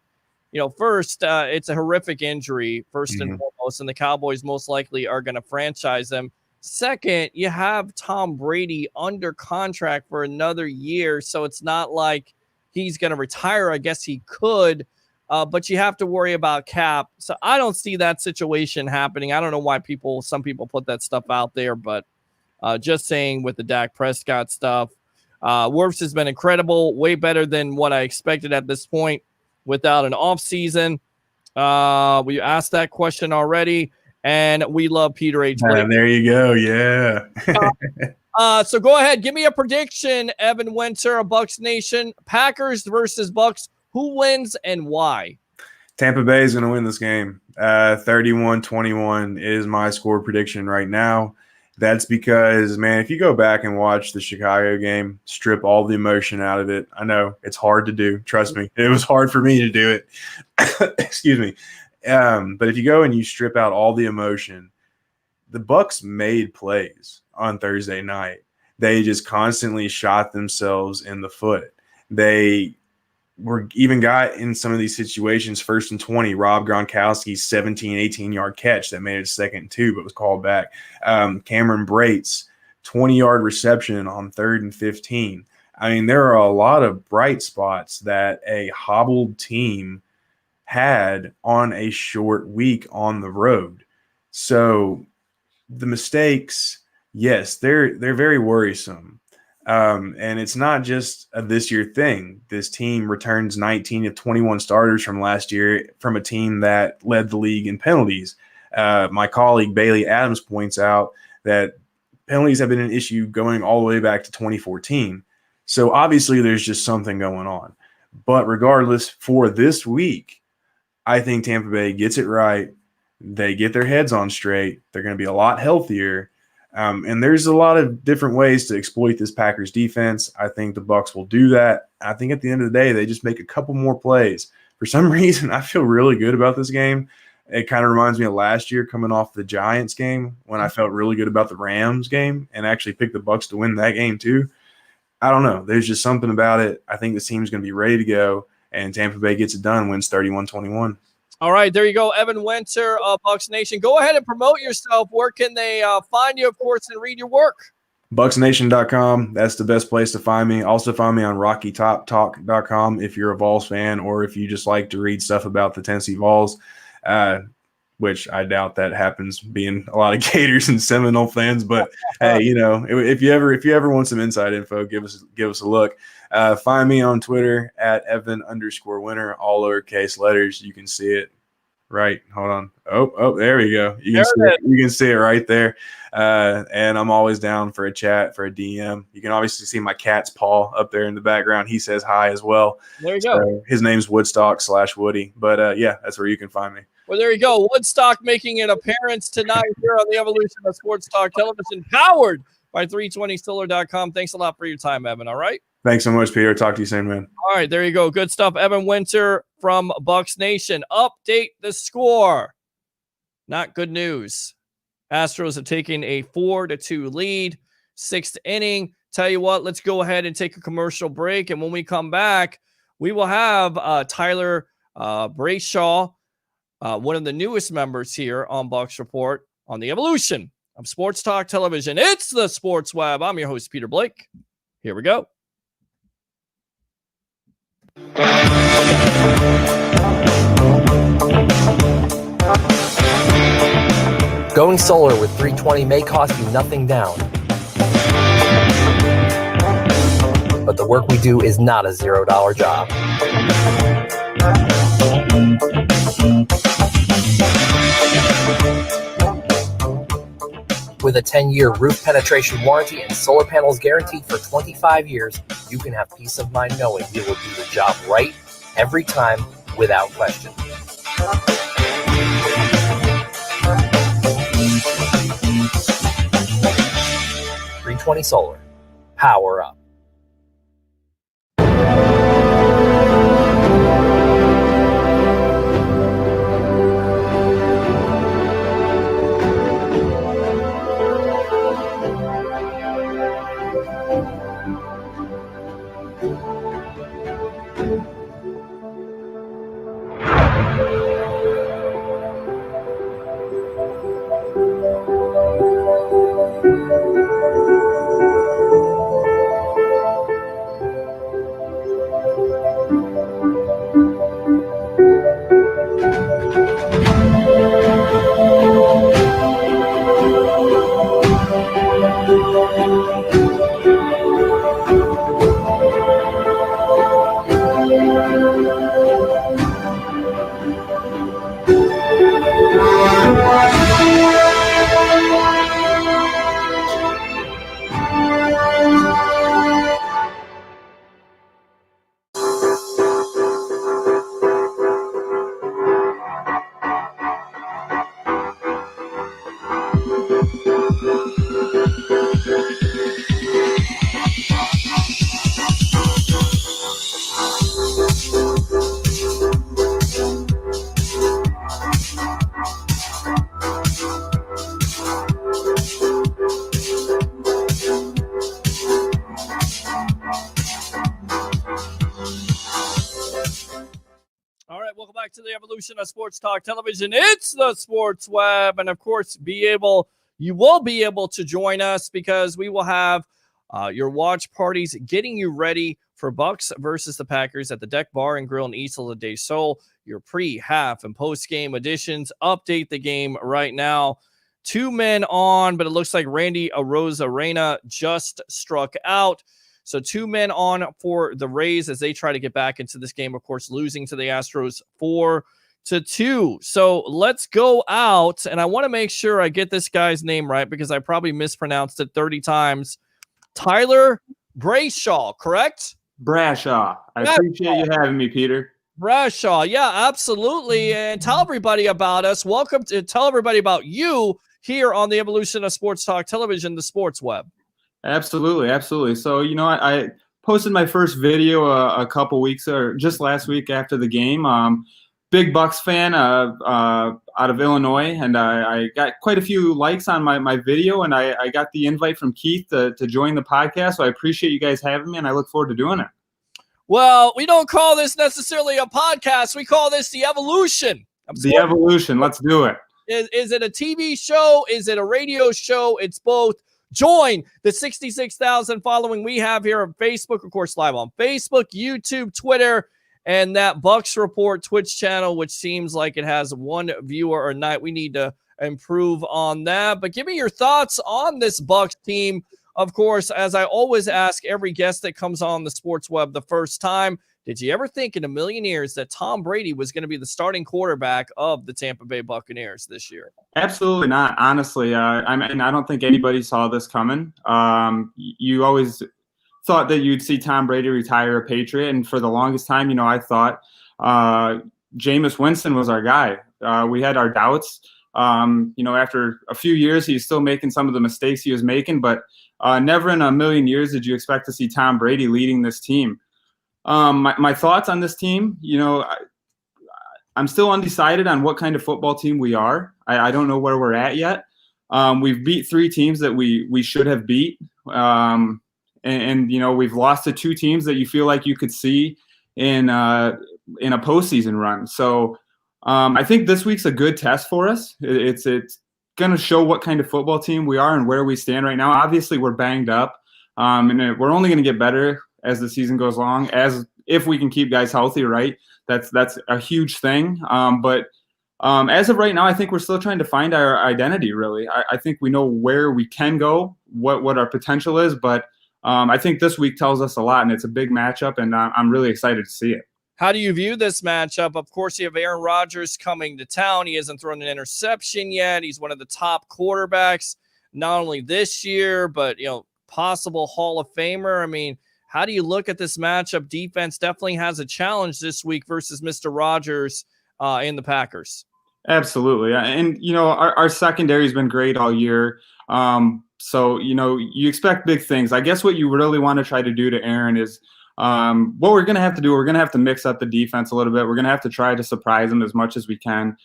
first, it's a horrific injury, first and foremost, and the Cowboys most likely are going to franchise him. Second, you have Tom Brady under contract for another year, so it's not like he's going to retire. I guess he could, but you have to worry about cap. So I don't see that situation happening. I don't know why some people put that stuff out there, but just saying with the Dak Prescott stuff, Wirfs has been incredible, way better than what I expected at this point without an offseason. We asked that question already, and we love Peter H. There you go. Yeah. So go ahead. Give me a prediction, Evan Winter of Bucs Nation. Packers versus Bucs. Who wins and why? Tampa Bay is going to win this game. 31-21 is my score prediction right now. That's because, man, if you go back and watch the Chicago game, strip all the emotion out of it. I know it's hard to do. Trust me. It was hard for me to do it. Excuse me. But if you go and you strip out all the emotion, the Bucs made plays on Thursday night. They just constantly shot themselves in the foot. They even got in some of these situations, 1st and 20, Rob Gronkowski's 17, 18-yard catch that made it 2nd and 2, but was called back. Cameron Brate's 20-yard reception on 3rd and 15. I mean, there are a lot of bright spots that a hobbled team had on a short week on the road. So the mistakes, yes, they're very worrisome. And it's not just a this year thing. This team returns 19 of 21 starters from last year from a team that led the league in penalties. My colleague Bailey Adams points out that penalties have been an issue going all the way back to 2014. So obviously there's just something going on. But regardless, for this week, I think Tampa Bay gets it right. They get their heads on straight. They're going to be a lot healthier. And there's a lot of different ways to exploit this Packers defense. I think the Bucs will do that. I think at the end of the day, they just make a couple more plays. For some reason, I feel really good about this game. It kind of reminds me of last year coming off the Giants game when I felt really good about the Rams game and actually picked the Bucs to win that game too. I don't know. There's just something about it. I think this team's going to be ready to go, and Tampa Bay gets it done, wins 31-21. All right, there you go, Evan Winter of Bucs Nation. Go ahead and promote yourself. Where can they find you, of course, and read your work? BucsNation.com. That's the best place to find me. Also find me on RockyTopTalk.com if you're a Vols fan or if you just like to read stuff about the Tennessee Vols, which I doubt that happens being a lot of Gators and Seminole fans. But hey, if you ever want some inside info, give us a look. Find me on Twitter at Evan_Winter, all lowercase letters. You can see it. Right. Hold on. Oh, there we go. You can see it right there. And I'm always down for a chat, for a DM. You can obviously see my cat's paw up there in the background. He says hi as well. There you go. His name's Woodstock/Woody. But yeah, that's where you can find me. Well, there you go. Woodstock making an appearance tonight here on the Evolution of Sports Talk Television, powered by 320solar.com. Thanks a lot for your time, Evan. All right. Thanks so much, Peter. Talk to you soon, man. All right, there you go. Good stuff. Evan Winter from Bucs Nation. Update the score. Not good news. Astros have taken a 4-2 lead, 6th inning. Tell you what, let's go ahead and take a commercial break. And when we come back, we will have Tyler Brayshaw, one of the newest members here on Bucs Report on the Evolution of Sports Talk Television. It's the Sports Web. I'm your host, Peter Blake. Here we go. Going solar with 320 may cost you nothing down. But the work we do is not a $0 job. With a 10-year roof penetration warranty and solar panels guaranteed for 25 years, you can have peace of mind knowing we will do the job right every time without question. 320 Solar. Power up. To the Evolution of Sports Talk Television. It's the Sports Web, and of course, you will be able to join us because we will have your watch parties getting you ready for Bucs versus the Packers at the Deck Bar and Grill in Isla del Sol. Your pre, half, and post-game editions update the game right now. 2 men on, but it looks like Randy Arozarena just struck out. So 2 men on for the Rays as they try to get back into this game, of course, losing to the Astros 4-2. So let's go out, and I want to make sure I get this guy's name right because I probably mispronounced it 30 times. Tyler Brayshaw, correct? Brashaw. I appreciate you having me, Peter. Brashaw, yeah, absolutely. And tell everybody about us. Tell everybody about you here on the Evolution of Sports Talk Television, the Sports Web. Absolutely. So, I posted my first video a couple weeks or just last week after the game. Big Bucs fan out of Illinois, and I got quite a few likes on my video, and I got the invite from Keith to join the podcast. So I appreciate you guys having me, and I look forward to doing it. Well, we don't call this necessarily a podcast. We call this the Evolution The evolution. Let's do it. Is it a TV show? Is it a radio show? It's both. Join the 66,000 following we have here on Facebook, of course, live on Facebook, YouTube, Twitter, and that Bucs Report Twitch channel, which seems like it has one viewer a night. We need to improve on that. But give me your thoughts on this Bucs team. Of course, as I always ask every guest that comes on the Sports Web the first time, did you ever think in a million years that Tom Brady was going to be the starting quarterback of the Tampa Bay Buccaneers this year? Absolutely not. Honestly, I don't think anybody saw this coming. You always thought that you'd see Tom Brady retire a Patriot, and for the longest time, I thought Jameis Winston was our guy. We had our doubts. After a few years, he's still making some of the mistakes he was making, but never in a million years did you expect to see Tom Brady leading this team. My thoughts on this team, I'm still undecided on what kind of football team we are. I don't know where we're at yet. We've beat 3 teams that we should have beat. And we've lost to 2 teams that you feel like you could see in a postseason run. So I think this week's a good test for us. It's going to show what kind of football team we are and where we stand right now. Obviously, we're banged up, and we're only going to get better as the season goes along, as if we can keep guys healthy, right? That's a huge thing. But as of right now, I think we're still trying to find our identity, really. I think we know where we can go, what our potential is, but I think this week tells us a lot, and it's a big matchup, and I'm really excited to see it. How do you view this matchup? Of course, you have Aaron Rodgers coming to town. He hasn't thrown an interception yet. He's one of the top quarterbacks, not only this year, but, possible Hall of Famer. I mean, how do you look at this matchup? Defense definitely has a challenge this week versus Mr. Rodgers in the Packers. Absolutely. And, our secondary has been great all year. So, you expect big things. I guess what you really want to try to do to Aaron is what we're going to have to do. We're going to have to mix up the defense a little bit. We're going to have to try to surprise him as much as we can.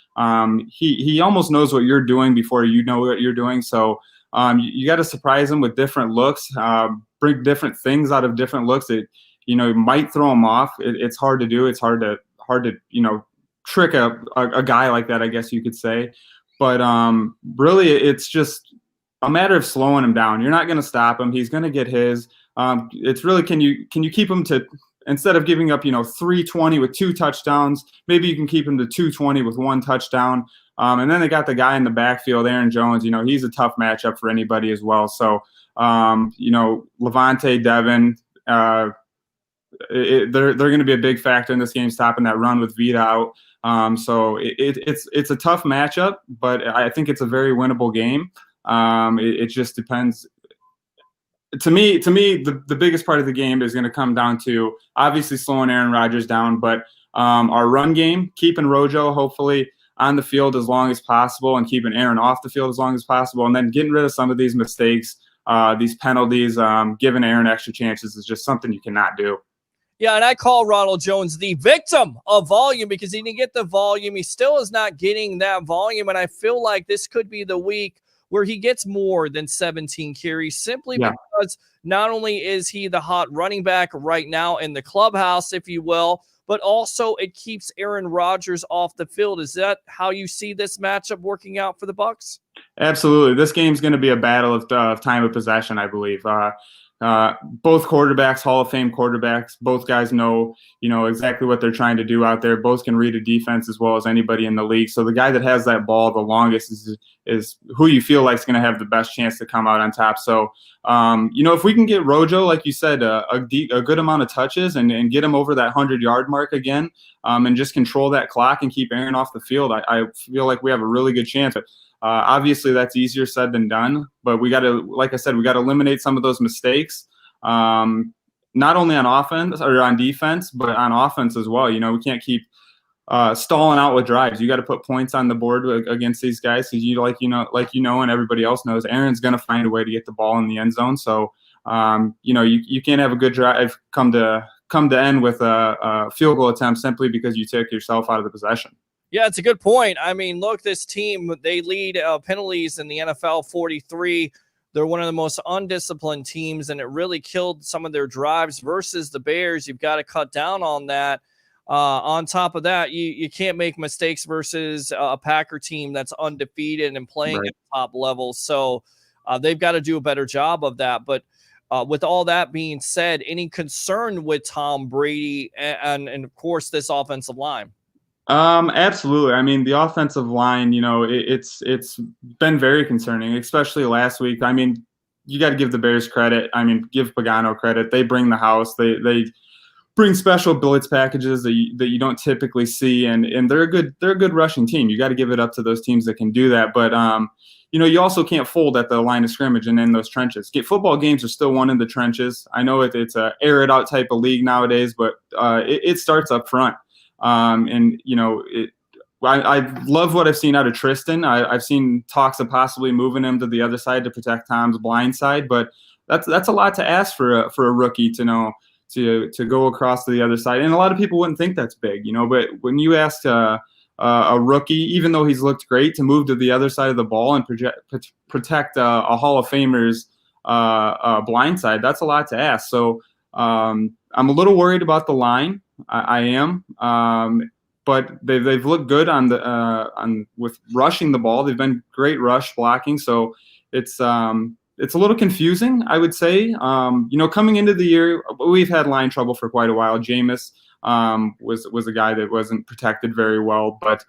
He almost knows what you're doing before you know what you're doing. So you got to surprise him with different looks, bring different things out of different looks that, might throw him off. It's hard to do. It's hard to trick a guy like that, I guess you could say. But really, it's just a matter of slowing him down. You're not going to stop him. He's going to get his. It's really, can you keep him to, instead of giving up 320 with 2 touchdowns, maybe you can keep him to 220 with 1 touchdown. And then they got the guy in the backfield, Aaron Jones. He's a tough matchup for anybody as well. So Levante, Devin, they're going to be a big factor in this game, stopping that run with Vita out. So it's a tough matchup, but I think it's a very winnable game. It just depends. To me, the biggest part of the game is going to come down to obviously slowing Aaron Rodgers down, but our run game, keeping Rojo hopefully on the field as long as possible and keeping Aaron off the field as long as possible, and then getting rid of some of these mistakes, these penalties, giving Aaron extra chances is just something you cannot do. Yeah, and I call Ronald Jones the victim of volume because he didn't get the volume. He still is not getting that volume, and I feel like this could be the week where he gets more than 17 carries simply because not only is he the hot running back right now in the clubhouse, if you will, but also it keeps Aaron Rodgers off the field. Is that how you see this matchup working out for the Bucs? Absolutely. This game's going to be a battle of time of possession, I believe. Both quarterbacks, Hall of Fame quarterbacks, both guys know exactly what they're trying to do out there. Both can read a defense as well as anybody in the league. So the guy that has that ball the longest is who you feel like is going to have the best chance to come out on top. So, if we can get Rojo, like you said, a good amount of touches and get him over that 100-yard mark again, and just control that clock and keep Aaron off the field, I feel like we have a really good chance. Obviously, that's easier said than done, but we got to, like I said, we got to eliminate some of those mistakes, not only on offense or on defense, but on offense as well. We can't keep stalling out with drives. You got to put points on the board against these guys because and everybody else knows, Aaron's going to find a way to get the ball in the end zone. So, you can't have a good drive come to end with a field goal attempt simply because you took yourself out of the possession. Yeah, it's a good point. I mean, look, this team, they lead penalties in the NFL 43. They're one of the most undisciplined teams, and it really killed some of their drives versus the Bears. You've got to cut down on that. On top of that, you can't make mistakes versus a Packer team that's undefeated and playing Right. at the top level. So they've got to do a better job of that. But with all that being said, any concern with Tom Brady and of course this offensive line? Absolutely. I mean, the offensive line, it's been very concerning, especially last week. I mean, you got to give the Bears credit. I mean, give Pagano credit. They bring the house. They bring special blitz packages that you don't typically see, and they're a good rushing team. You got to give it up to those teams that can do that. But you also can't fold at the line of scrimmage and in those trenches. Football games are still won in the trenches. I know it's a air it out type of league nowadays, but it starts up front. I love what I've seen out of Tristan. I've seen talks of possibly moving him to the other side to protect Tom's blind side, but that's a lot to ask for a rookie to know to go across to the other side. And a lot of people wouldn't think that's big, but when you ask a rookie, even though he's looked great, to move to the other side of the ball and protect a Hall of Famer's blind side, that's a lot to ask. So I'm a little worried about the line. I am, but they've looked good on with rushing the ball. They've been great rush blocking. So it's a little confusing, I would say. Coming into the year, we've had line trouble for quite a while. Jameis was a guy that wasn't protected very well, but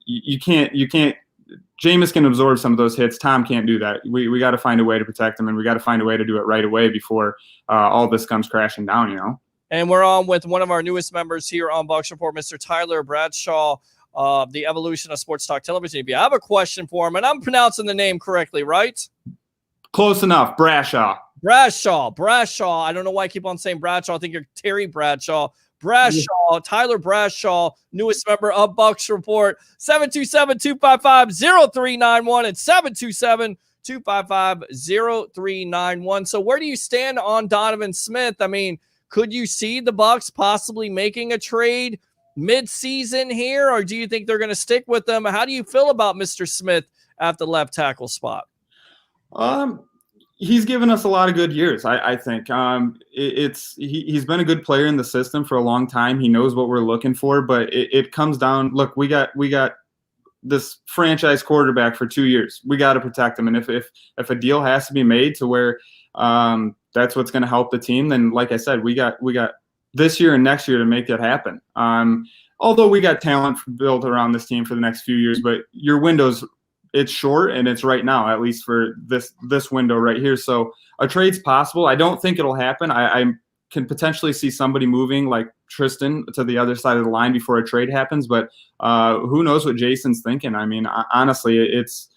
you can't. Jameis can absorb some of those hits. Tom can't do that. We got to find a way to protect him, and we got to find a way to do it right away before all this comes crashing down. And we're on with one of our newest members here on Bucs Report, Mr. Tyler Bradshaw of the Evolution of Sports Talk Television. If you have a question for him, and I'm pronouncing the name correctly, right? Close enough. Bradshaw. I don't know why I keep on saying Bradshaw. I think you're Terry Bradshaw. Tyler Bradshaw, newest member of Bucs Report, 727-255-0391 and 727-255-0391. So where do you stand on Donovan Smith? I mean, could you see the Bucs possibly making a trade mid-season here, or do you think they're going to stick with them? How do you feel about Mr. Smith at the left tackle spot? He's given us a lot of good years, I think. He's been a good player in the system for a long time. He knows what we're looking for, but it comes down. Look, we got this franchise quarterback for 2 years. We got to protect him, and if a deal has to be made to where that's what's going to help the team, then like I said, we got this year and next year to make it happen. Although we got talent built around this team for the next few years, but your window's it's short and it's right now, at least for this window right here. So a trade's possible. I don't think it'll happen. I can potentially see somebody moving like Tristan to the other side of the line before a trade happens, but who knows what Jason's thinking. I mean, honestly, it's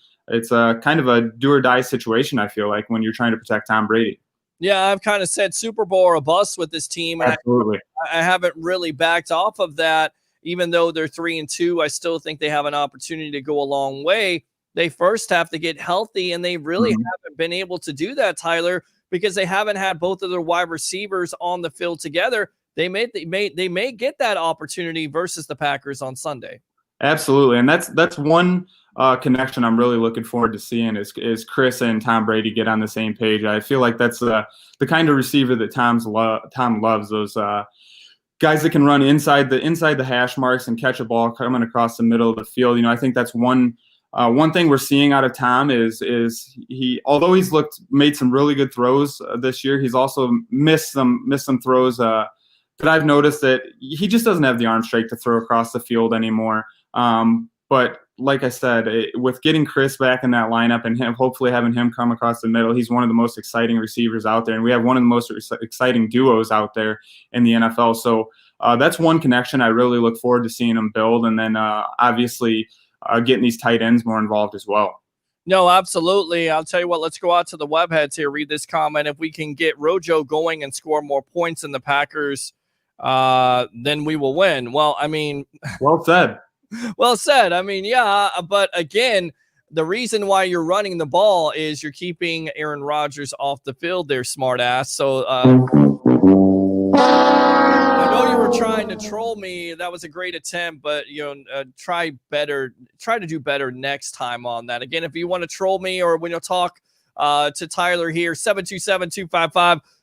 a kind of a do or die situation, I feel like, when you're trying to protect Tom Brady. Yeah, I've kind of said Super Bowl or bust with this team. And Absolutely. I haven't really backed off of that. Even though they're 3-2, I still think they have an opportunity to go a long way. They first have to get healthy, and they really haven't been able to do that, Tyler, because they haven't had both of their wide receivers on the field together. They may get that opportunity versus the Packers on Sunday. Absolutely, and that's one connection I'm really looking forward to seeing is Chris and Tom Brady get on the same page. I feel like that's the kind of receiver that Tom loves. Those guys that can run inside the hash marks and catch a ball coming across the middle of the field. I think that's one thing we're seeing out of Tom is he, although he's made some really good throws this year, he's also missed some throws that I've noticed that he just doesn't have the arm strength to throw across the field anymore. But like I said, with getting Chris back in that lineup and hopefully having him come across the middle, he's one of the most exciting receivers out there, and we have one of the most exciting duos out there in the NFL. So that's one connection I really look forward to seeing him build, and then obviously getting these tight ends more involved as well. No, absolutely. I'll tell you what, let's go out to the webheads here, read this comment. If we can get Rojo going and score more points than the Packers, then we will win. Well, I mean, well said. Well said. I mean, yeah, but again, the reason why you're running the ball is you're keeping Aaron Rodgers off the field there, smart ass. So I know you were trying to troll me. That was a great attempt, but try to do better next time on that. Again, if you want to troll me or when you'll talk to Tyler here,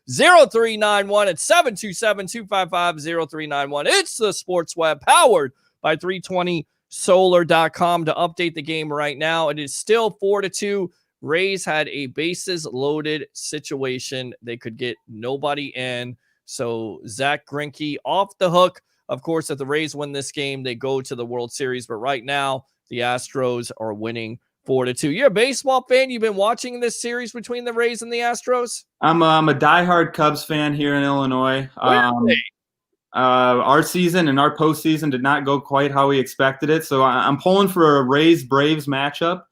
0391 at 727-255-0391. It's the Sports Web powered by 320solar.com to update the game right now. It is still 4-2. Rays had a bases loaded situation. They could get nobody in. So Zach Greinke off the hook. Of course, if the Rays win this game, they go to the World Series. But right now, the Astros are winning 4-2. You're a baseball fan. You've been watching this series between the Rays and the Astros? I'm a diehard Cubs fan here in Illinois. Really? Our season and our postseason did not go quite how we expected it. So I'm pulling for a Rays-Braves matchup.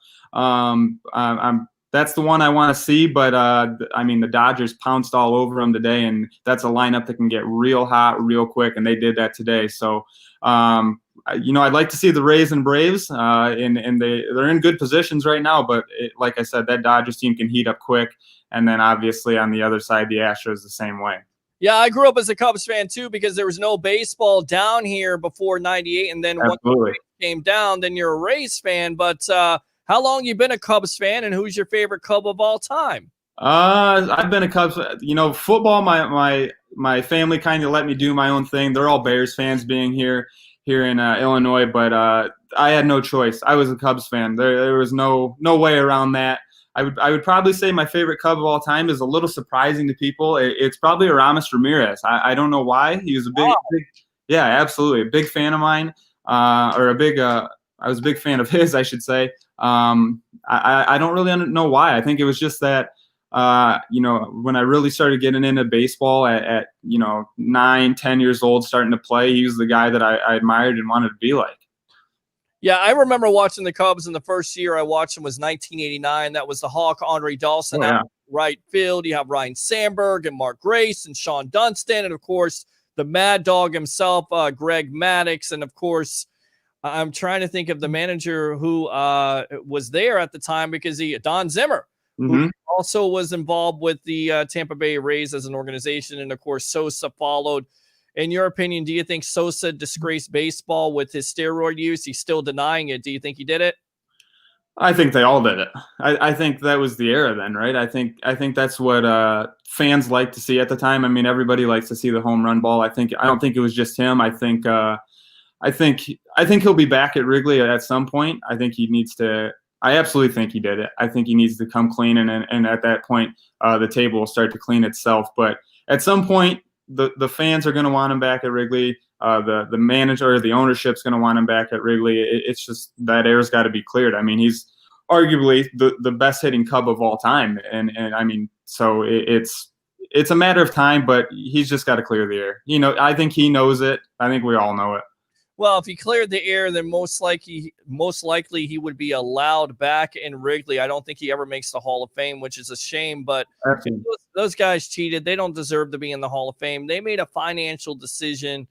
That's the one I want to see, but the Dodgers pounced all over them today, and that's a lineup that can get real hot real quick, and they did that today. So, I'd like to see the Rays and Braves, and they're in good positions right now. But like I said, that Dodgers team can heat up quick, and then obviously on the other side, the Astros the same way. Yeah, I grew up as a Cubs fan too because there was no baseball down here before '98, and then once the Rays came down, then you're a Rays fan. But how long you been a Cubs fan, and who's your favorite Cub of all time? I've been a Cubs. Football. My family kind of let me do my own thing. They're all Bears fans, being here in Illinois, but I had no choice. I was a Cubs fan. There was no way around that. I would probably say my favorite Cub of all time is a little surprising to people. It's probably Aramis Ramirez. I don't know why. He was a big, yeah, absolutely a big fan of mine, I was a big fan of his, I should say. I don't really know why. I think it was just that, when I really started getting into baseball at 9, 10 years old, starting to play, he was the guy that I admired and wanted to be like. Yeah, I remember watching the Cubs in the first year I watched them was 1989. That was the Hawk, Andre Dawson, right field. You have Ryan Sandberg and Mark Grace and Sean Dunston, and of course the Mad Dog himself, Greg Maddux, and of course I'm trying to think of the manager who was there at the time because Don Zimmer, who also was involved with the Tampa Bay Rays as an organization, and of course Sosa followed. In your opinion, do you think Sosa disgraced baseball with his steroid use? He's still denying it. Do you think he did it? I think they all did it. I think that was the era then, right? I think that's what fans like to see at the time. I mean, everybody likes to see the home run ball. I don't think it was just him. I think he'll be back at Wrigley at some point. I think he needs to. I absolutely think he did it. I think he needs to come clean, and at that point, the table will start to clean itself. But at some point, the fans are going to want him back at Wrigley. The manager, the ownership's going to want him back at Wrigley. It's just that air's got to be cleared. I mean, he's arguably the best hitting Cub of all time, and I mean, so it's a matter of time. But he's just got to clear the air. I think he knows it. I think we all know it. Well, if he cleared the air, then most likely he would be allowed back in Wrigley. I don't think he ever makes the Hall of Fame, which is a shame. But those guys cheated. They don't deserve to be in the Hall of Fame. They made a financial decision.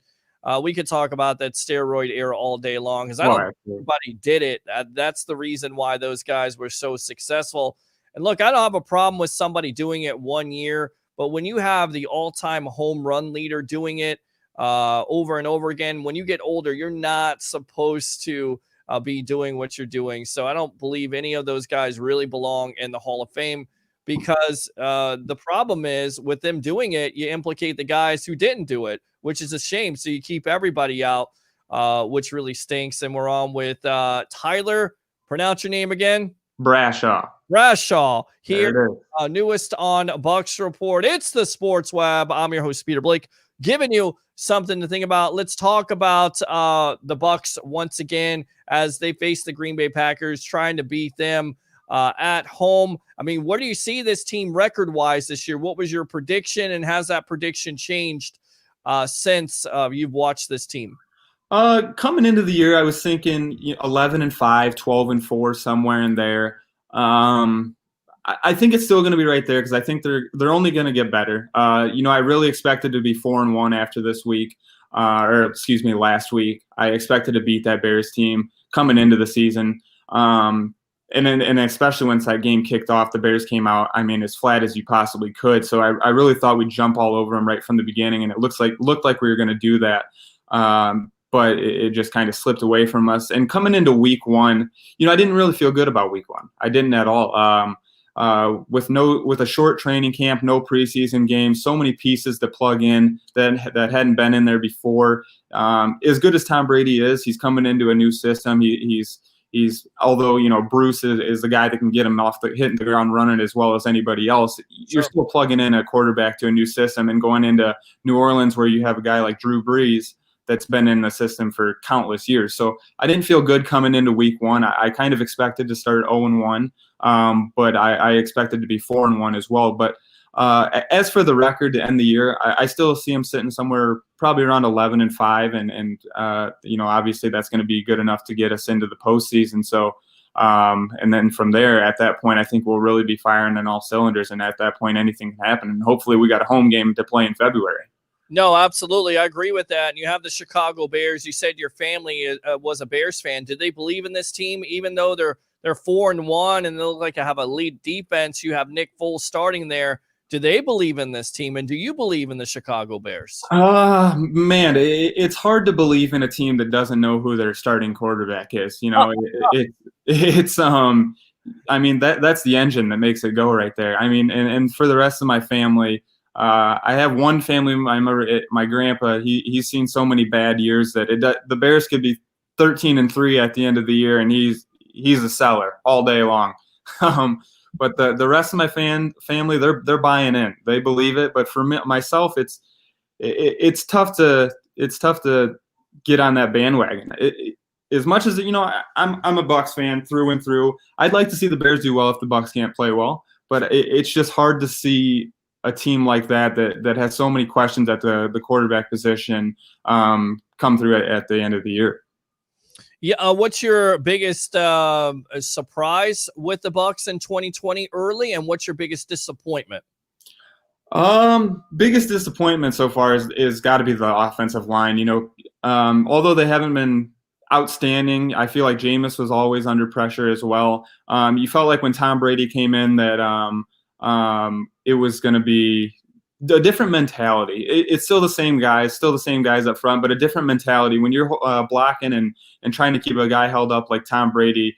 We could talk about that steroid era all day long because I don't think everybody did it. That's the reason why those guys were so successful. And look, I don't have a problem with somebody doing it 1 year, but when you have the all-time home run leader doing it over and over again, when you get older, you're not supposed to be doing what you're doing. So I don't believe any of those guys really belong in the Hall of Fame because the problem is with them doing it, you implicate the guys who didn't do it, which is a shame. So you keep everybody out, which really stinks. And we're on with Tyler. Pronounce your name again. Brashaw here, newest on Bucs Report. It's the Sports Web. I'm your host, Peter Blake, giving you something to think about. Let's talk about the Bucs once again as they face the Green Bay Packers, trying to beat them at home. I mean, what do you see this team record-wise this year? What was your prediction, and has that prediction changed since you've watched this team? Coming into the year, I was thinking 11-5, 12-4, somewhere in there. I think it's still going to be right there because I think they're only going to get better. I really expected to be 4-1 after this week, last week. I expected to beat that Bears team coming into the season. And especially once that game kicked off, the Bears came out, as flat as you possibly could. So I really thought we'd jump all over them right from the beginning, and it looked like we were going to do that. But it just kind of slipped away from us. And coming into week one, I didn't really feel good about week one. I didn't at all. with a short training camp, no preseason games, so many pieces to plug in that hadn't been in there before. As good as Tom Brady is, he's coming into a new system. He's although, you know, Bruce is the guy that can get him hitting the ground running as well as anybody else. You're still plugging in a quarterback to a new system and going into New Orleans where you have a guy like Drew Brees that's been in the system for countless years. So I didn't feel good coming into week one. I kind of expected to start 0-1, but I expected to be 4-1 as well. But as for the record to end the year, I still see him sitting somewhere probably around 11-5, and you know, obviously that's going to be good enough to get us into the postseason. So, and then from there, at that point, I think we'll really be firing on all cylinders, and at that point, anything can happen. And hopefully, we got a home game to play in February. No, absolutely, I agree with that. And you have the Chicago Bears. You said your family was a Bears fan. Did they believe in this team, even though they're 4-1 and they look like they have a lead defense? You have Nick Foles starting there. Do they believe in this team, and do you believe in the Chicago Bears? Man, it's hard to believe in a team that doesn't know who their starting quarterback is. You know, it's I mean, that's the engine that makes it go right there. I mean, and for the rest of my family, I have one family. I remember my grandpa. He's seen so many bad years that the Bears could be 13-3 at the end of the year, and he's a seller all day long. But the rest of my family, they're buying in. They believe it. But for myself, it's tough to get on that bandwagon. As much as, you know, I'm a Bucs fan through and through. I'd like to see the Bears do well if the Bucs can't play well. But it's just hard to see a team like that has so many questions at the quarterback position come through at the end of the year. Yeah, what's your biggest surprise with the Bucs in 2020 early, and what's your biggest disappointment? Biggest disappointment so far is got to be the offensive line. You know, although they haven't been outstanding, I feel like Jameis was always under pressure as well. You felt like when Tom Brady came in that it was going to be a different mentality. It's still the same guys up front, but a different mentality. When you're blocking and trying to keep a guy held up like Tom Brady,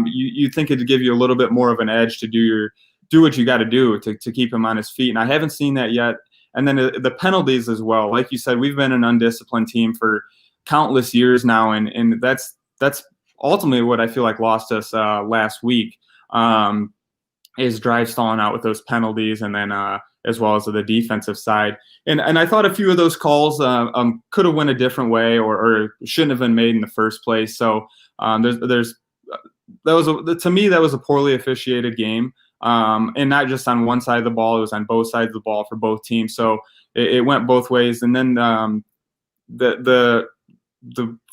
you think it'd give you a little bit more of an edge to do what you got to do to keep him on his feet. And I haven't seen that yet. And then the penalties as well. Like you said, we've been an undisciplined team for countless years now, and that's ultimately what I feel like lost us last week. Is drive stalling out with those penalties, and then as well as the defensive side. And I thought a few of those calls could have went a different way or shouldn't have been made in the first place. So to me, that was a poorly officiated game. And not just on one side of the ball, it was on both sides of the ball for both teams. So it went both ways. And then the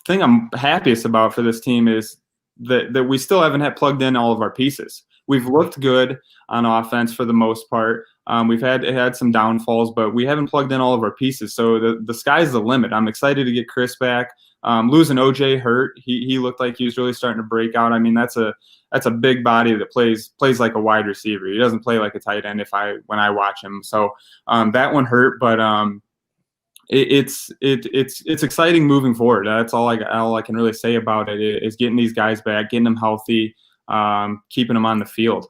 thing I'm happiest about for this team is that we still haven't had plugged in all of our pieces. We've looked good on offense for the most part. We've had some downfalls, but we haven't plugged in all of our pieces. So the sky's the limit. I'm excited to get Chris back. Losing OJ hurt. He looked like he was really starting to break out. I mean, that's a big body that plays like a wide receiver. He doesn't play like a tight end when I watch him. So that one hurt, but it's exciting moving forward. That's all I can really say about it is getting these guys back, getting them healthy, keeping them on the field.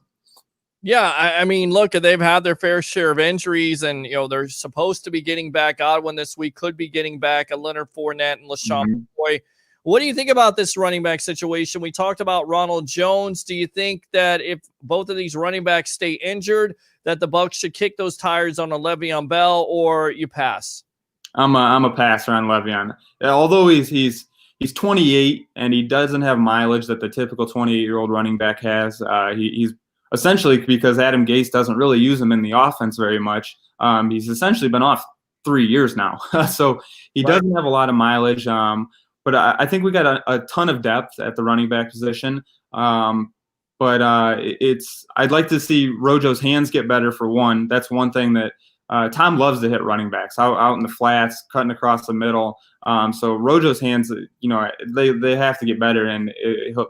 Yeah, I mean, look, they've had their fair share of injuries, and, you know, they're supposed to be getting back. Godwin this week could be getting back, a Leonard Fournette and LaShawn McCoy. What do you think about this running back situation? We talked about Ronald Jones. Do you think that if both of these running backs stay injured, that the Bucs should kick those tires on a Le'Veon Bell, or you pass? I'm a passer on Le'Veon. Although he's 28 and he doesn't have mileage that the typical 28-year-old running back has. He's essentially, because Adam Gase doesn't really use him in the offense very much. He's essentially been off 3 years now. So he doesn't have a lot of mileage. But I think we got a ton of depth at the running back position. But I'd like to see Rojo's hands get better for one. That's one thing that Tom loves to hit running backs out in the flats, cutting across the middle. So Rojo's hands, you know, they have to get better, and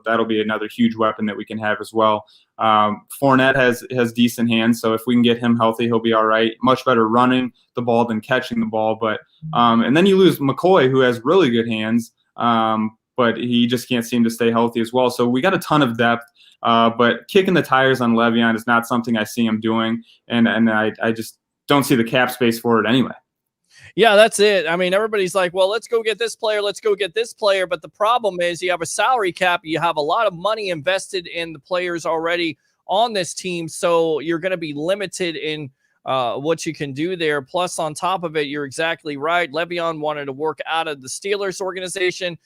that'll be another huge weapon that we can have as well. Fournette has decent hands, so if we can get him healthy, he'll be all right. Much better running the ball than catching the ball. But and then you lose McCoy, who has really good hands. but he just can't seem to stay healthy as well. So we got a ton of depth, but kicking the tires on Le'Veon is not something I see him doing, and I just don't see the cap space for it anyway. Yeah, that's it. I mean, everybody's like, well, let's go get this player. Let's go get this player. But the problem is you have a salary cap. You have a lot of money invested in the players already on this team. So you're going to be limited in what you can do there. Plus, on top of it, you're exactly right. Le'Veon wanted to work out of the Steelers organization.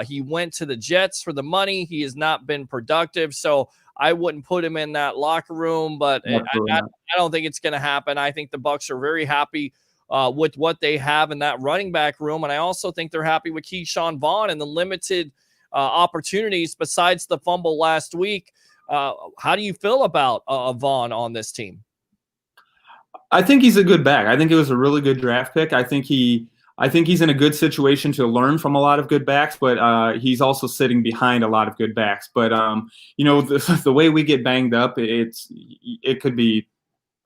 He went to the Jets for the money. He has not been productive. So I wouldn't put him in that locker room. But I don't think it's going to happen. I think the Bucs are very happy with what they have in that running back room. And I also think they're happy with Keyshawn Vaughn and the limited opportunities besides the fumble last week. How do you feel about Vaughn on this team? I think he's a good back. I think it was a really good draft pick. I think he's in a good situation to learn from a lot of good backs, but he's also sitting behind a lot of good backs. But the way we get banged up, it could be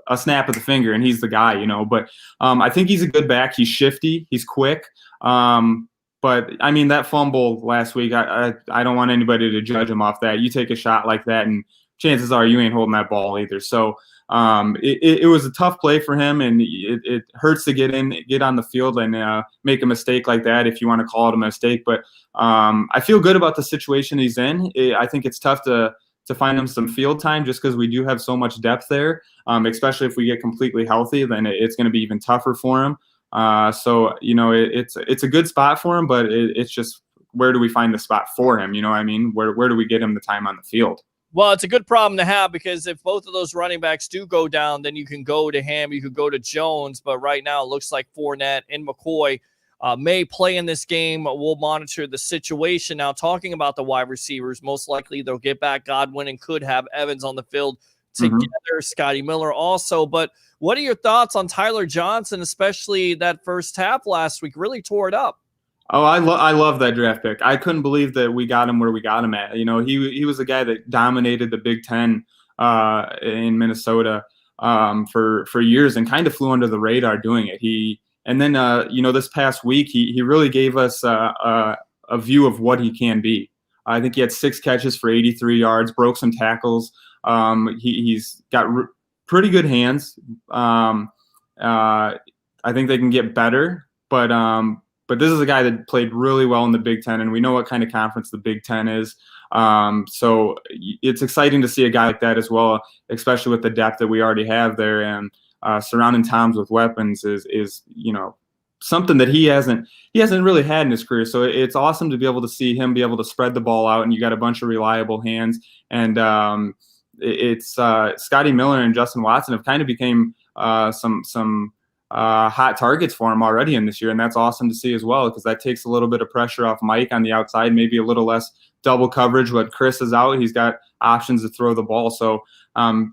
a snap of the finger and he's the guy, but I think he's a good back. He's shifty, he's quick. But I mean, that fumble last week, I don't want anybody to judge him off that. You take a shot like that and chances are you ain't holding that ball either. So it was a tough play for him, and it hurts to get on the field and make a mistake like that, if you want to call it a mistake. But I feel good about the situation he's in. I think it's tough to find him some field time just because we do have so much depth there, especially if we get completely healthy, then it's going to be even tougher for him. So it's a good spot for him, but it's just, where do we find the spot for him? You know what I mean? Where do we get him the time on the field? Well, it's a good problem to have, because if both of those running backs do go down, then you can go to him, you could go to Jones. But right now it looks like Fournette and McCoy may play in this game. We'll monitor the situation. Now, talking about the wide receivers, most likely they'll get back Godwin and could have Evans on the field together, Scotty Miller also. But what are your thoughts on Tyler Johnson, especially that first half last week? Really tore it up. Oh, I love that draft pick. I couldn't believe that we got him where we got him at. He was a guy that dominated the Big Ten in Minnesota for years and kind of flew under the radar doing it. This past week he really gave us a view of what he can be. I think he had 6 catches for 83 yards, broke some tackles. He's got pretty good hands. I think they can get better, but this is a guy that played really well in the Big Ten, and we know what kind of conference the Big Ten is. So it's exciting to see a guy like that as well, especially with the depth that we already have there, and surrounding Tom's with weapons is something that he hasn't really had in his career. So it's awesome to be able to see him be able to spread the ball out, and you got a bunch of reliable hands. And it's Scotty Miller and Justin Watson have kind of became some hot targets for him already in this year, and that's awesome to see as well, because that takes a little bit of pressure off Mike on the outside, maybe a little less double coverage. When Chris is out, he's got options to throw the ball. So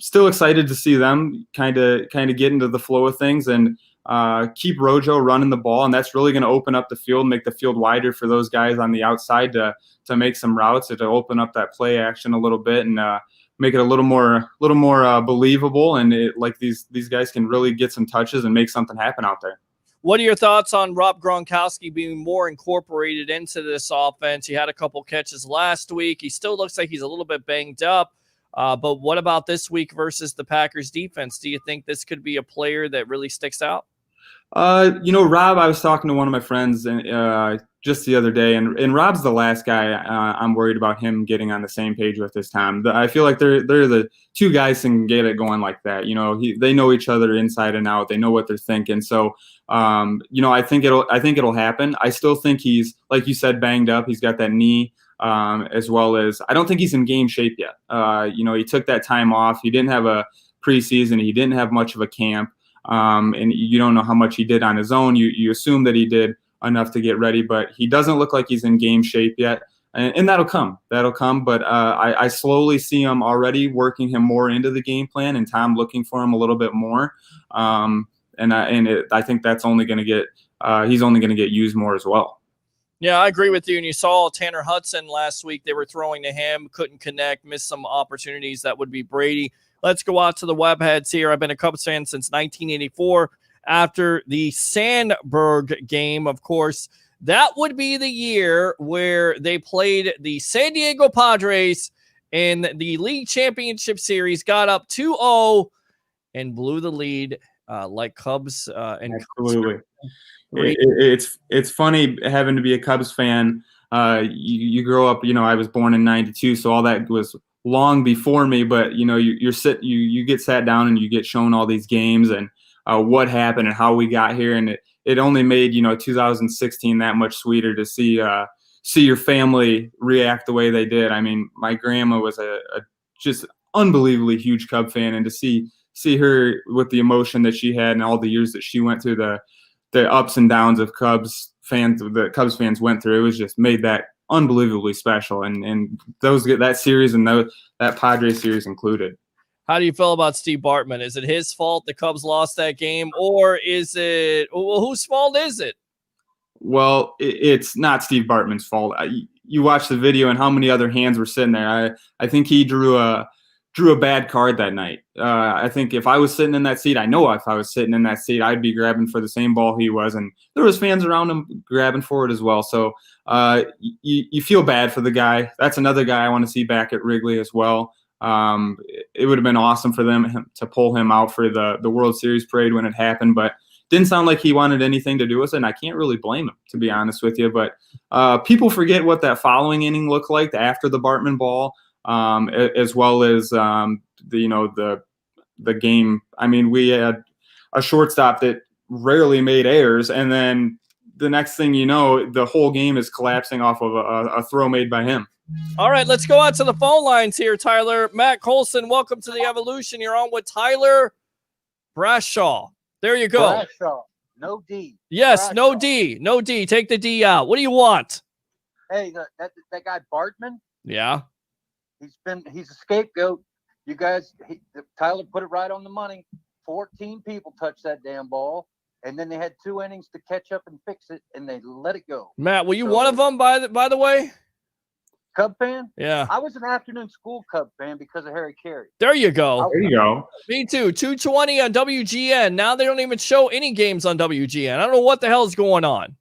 still excited to see them kind of get into the flow of things and keep Rojo running the ball, and that's really going to open up the field, make the field wider for those guys on the outside to make some routes, to open up that play action a little bit, and make it a little more believable, and these guys can really get some touches and make something happen out there. What are your thoughts on Rob Gronkowski being more incorporated into this offense? He had a couple catches last week. He still looks like he's a little bit banged up. But what about this week versus the Packers defense? Do you think this could be a player that really sticks out? Rob, I was talking to one of my friends just the other day, and Rob's the last guy I'm worried about him getting on the same page with this time. I feel like they're the two guys that can get it going like that. They know each other inside and out. They know what they're thinking. So, I think it'll happen. I still think he's, like you said, banged up. He's got that knee, as well as I don't think he's in game shape yet. He took that time off. He didn't have a preseason. He didn't have much of a camp. And you don't know how much he did on his own. You assume that he did enough to get ready, but he doesn't look like he's in game shape yet. And that'll come. But I slowly see him already working him more into the game plan, and Tom looking for him a little bit more. I think that's only going to get he's only going to get used more as well. Yeah, I agree with you. And you saw Tanner Hudson last week. They were throwing to him, couldn't connect, missed some opportunities. That would be Brady. Let's go out to the webheads here. I've been a Cubs fan since 1984. After the Sandberg game, of course, that would be the year where they played the San Diego Padres in the league championship series, got up 2-0 and blew the lead like Cubs and Absolutely. Cubs. It's funny having to be a Cubs fan. You grow up, I was born in 92, so all that was long before me, but you get sat down and you get shown all these games and what happened and how we got here, and it only made 2016 that much sweeter to see your family react the way they did. I mean, my grandma was a just unbelievably huge Cub fan, and to see her with the emotion that she had and all the years that she went through, the ups and downs of Cubs fans went through, it was just made that unbelievably special, and that series and that Padres series included. How do you feel about Steve Bartman? Is it his fault the Cubs lost that game, or is it whose fault is it? Well, it's not Steve Bartman's fault. You watch the video and how many other hands were sitting there. I think he drew a bad card that night. I think if I was sitting in that seat, I'd be grabbing for the same ball he was, and there was fans around him grabbing for it as well. So you feel bad for the guy. That's another guy I want to see back at Wrigley as well. It would have been awesome for them to pull him out for the World Series parade when it happened, but didn't sound like he wanted anything to do with it, and I can't really blame him, to be honest with you. But people forget what that following inning looked like after the Bartman ball, as well as the game. I mean, we had a shortstop that rarely made errors, and then the next thing you know, the whole game is collapsing off of a throw made by him. All right, let's go out to the phone lines here, Tyler. Matt Colson, welcome to the Evolution. You're on with Tyler Brashaw. There you go. Brashaw. No D. Yes, Brashaw. no D. No D. Take the D out. What do you want? Hey, that guy Bartman, Yeah. he's a scapegoat. You guys, Tyler put it right on the money. 14 people touched that damn ball, and then they had 2 innings to catch up and fix it, and they let it go. Matt, were you one of them, by the way? Cub fan? Yeah. I was an afternoon school Cub fan because of Harry Carey. There you go. There you go. Me too. 220 on WGN. Now they don't even show any games on WGN. I don't know what the hell is going on.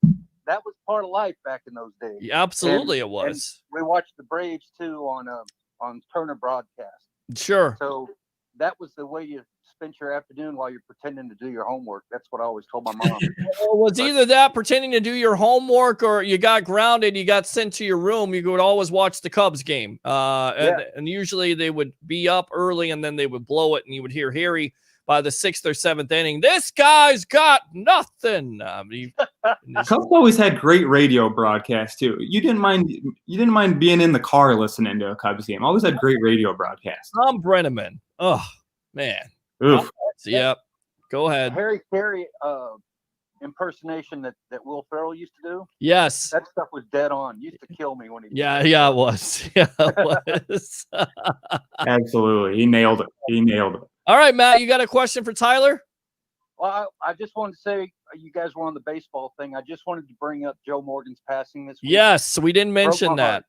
That was part of life back in those days. Yeah, absolutely, it was. And we watched the Braves too on Turner broadcast. Sure. So that was the way you spent your afternoon while you're pretending to do your homework. That's what I always told my mom. Well, it was either that, pretending to do your homework, or you got grounded, you got sent to your room. You would always watch the Cubs game. And usually they would be up early and then they would blow it, and you would hear Harry by the 6th or 7th inning. This guy's got nothing. Cubs always had great radio broadcasts too. You didn't mind being in the car listening to a Cubs game. Always had great radio broadcasts. Tom Brenneman. Oh, man. Oof. Yep. Go ahead. Harry Carey impersonation that Will Ferrell used to do. Yes. That stuff was dead on. Used to kill me when he. Yeah, it was. Yeah, it was. Absolutely. He nailed it. All right, Matt, you got a question for Tyler? Well, I just wanted to say, you guys were on the baseball thing. I just wanted to bring up Joe Morgan's passing this week. Yes, we didn't mention Broke my that. heart.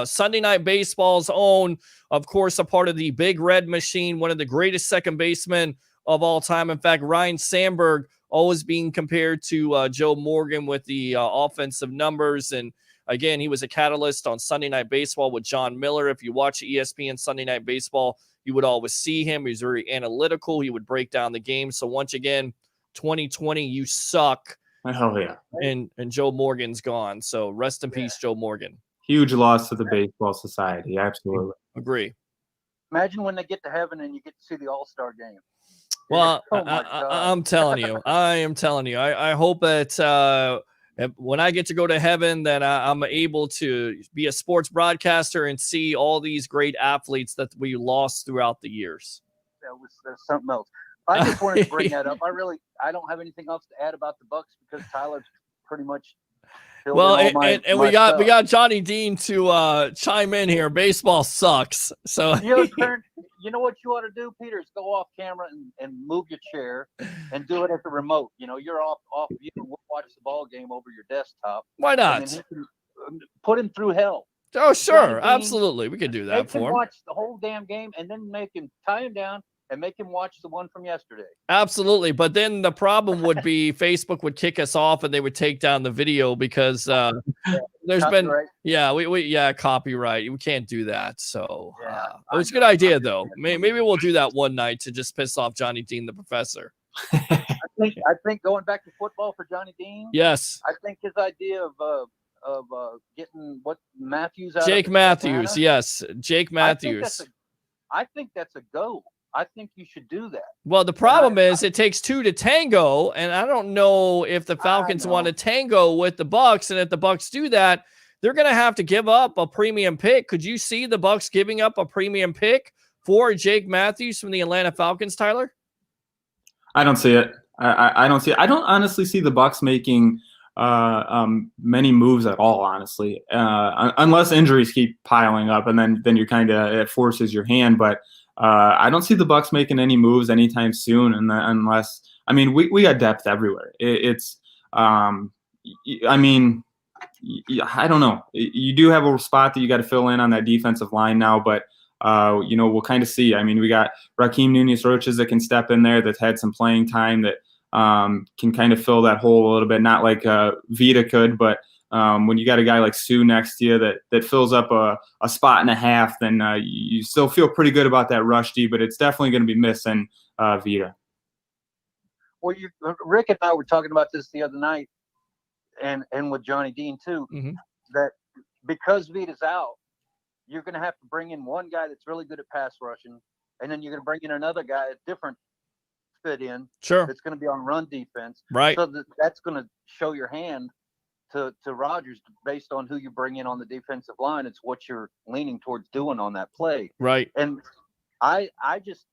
Yes, Sunday Night Baseball's own, of course, a part of the Big Red Machine, one of the greatest second basemen of all time. In fact, Ryan Sandberg always being compared to Joe Morgan with the offensive numbers. And again, he was a catalyst on Sunday Night Baseball with John Miller. If you watch ESPN Sunday Night Baseball, you would always see him. He's very analytical. He would break down the game. So once again, 2020, you suck. Oh yeah. And Joe Morgan's gone. So rest in peace, Joe Morgan. Huge loss to the baseball society. Absolutely. Agree. Imagine when they get to heaven and you get to see the All-Star game. Well, Oh my God. I'm telling you. I am telling you. I hope that when I get to go to heaven, that I'm able to be a sports broadcaster and see all these great athletes that we lost throughout the years. There's something else. I just wanted to bring that up. I don't have anything else to add about the Bucs because Tyler's pretty much. Well, and we got Johnny Dean to chime in here. Baseball sucks. So you know what you ought to do, Peter, is go off camera and move your chair and do it at the remote. You know, you're off. You can watch the ball game over your desktop. Why not? Put him through hell. Oh, sure, absolutely, we could do that Make for him him. watch the whole damn game and then make him tie him down, and make him watch the one from yesterday. Absolutely. But then the problem would be Facebook would kick us off and they would take down the video because there's Copyright. been copyright. We can't do that. So Yeah, it was a good idea though. Maybe we'll do that one night to just piss off Johnny Dean, the professor. I think going back to football for Johnny Dean. Yes. I think his idea of getting Matthews out. Jake of Matthews. Atlanta, Yes. Jake Matthews. I think that's a go. I think you should do that. Well, the problem is it takes two to tango, and I don't know if the Falcons want to tango with the Bucs, and if the Bucs do that, they're going to have to give up a premium pick. Could you see the Bucs giving up a premium pick for Jake Matthews from the Atlanta Falcons, Tyler? I don't see it. I don't see it. I don't honestly see the Bucs making many moves at all, honestly, unless injuries keep piling up, and then you're kind of, it forces your hand. But I don't see the Bucs making any moves anytime soon, unless, I mean, we got depth everywhere. I mean, I don't know. You do have a spot that you got to fill in on that defensive line now, but we'll kind of see. I mean, we got Raheem Nunez-Roches that can step in there, that's had some playing time, that can kind of fill that hole a little bit. Not like Vita could, but when you got a guy like Sue next to you that fills up a spot and a half, then you still feel pretty good about that rush D, but it's definitely going to be missing Vita. Well, Rick and I were talking about this the other night, and with Johnny Dean too, that because Vita's out, you're going to have to bring in one guy that's really good at pass rushing, and then you're going to bring in another guy, a different fit in, sure, that's going to be on run defense, right? So that's going to show your hand to Rodgers based on who you bring in on the defensive line. It's what you're leaning towards doing on that play, right? And I just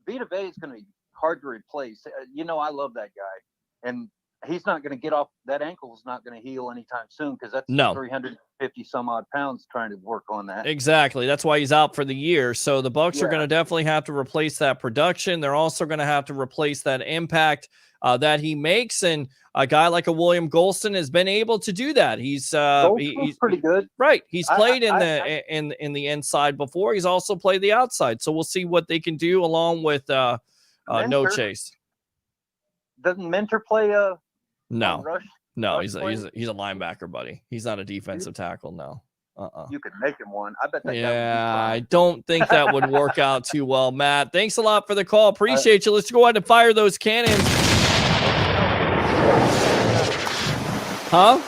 Vita Vea is going to be hard to replace. I love that guy, and he's not going to get off. That ankle is not going to heal anytime soon because that's 350 some odd pounds trying to work on that. Exactly. That's why he's out for the year. So the Bucs are going to definitely have to replace that production. They're also going to have to replace that impact that he makes. And a guy like a William Golston has been able to do that. He's pretty good. Right. He's played in the inside before. He's also played the outside. So we'll see what they can do along with No Chase. Doesn't Mentor play No, rush? No, rush he's a linebacker, buddy. He's not a defensive tackle. No. You could make him one. I bet that. Yeah, I don't think that would work out too well, Matt. Thanks a lot for the call. Appreciate you. Let's go ahead and fire those cannons. Huh?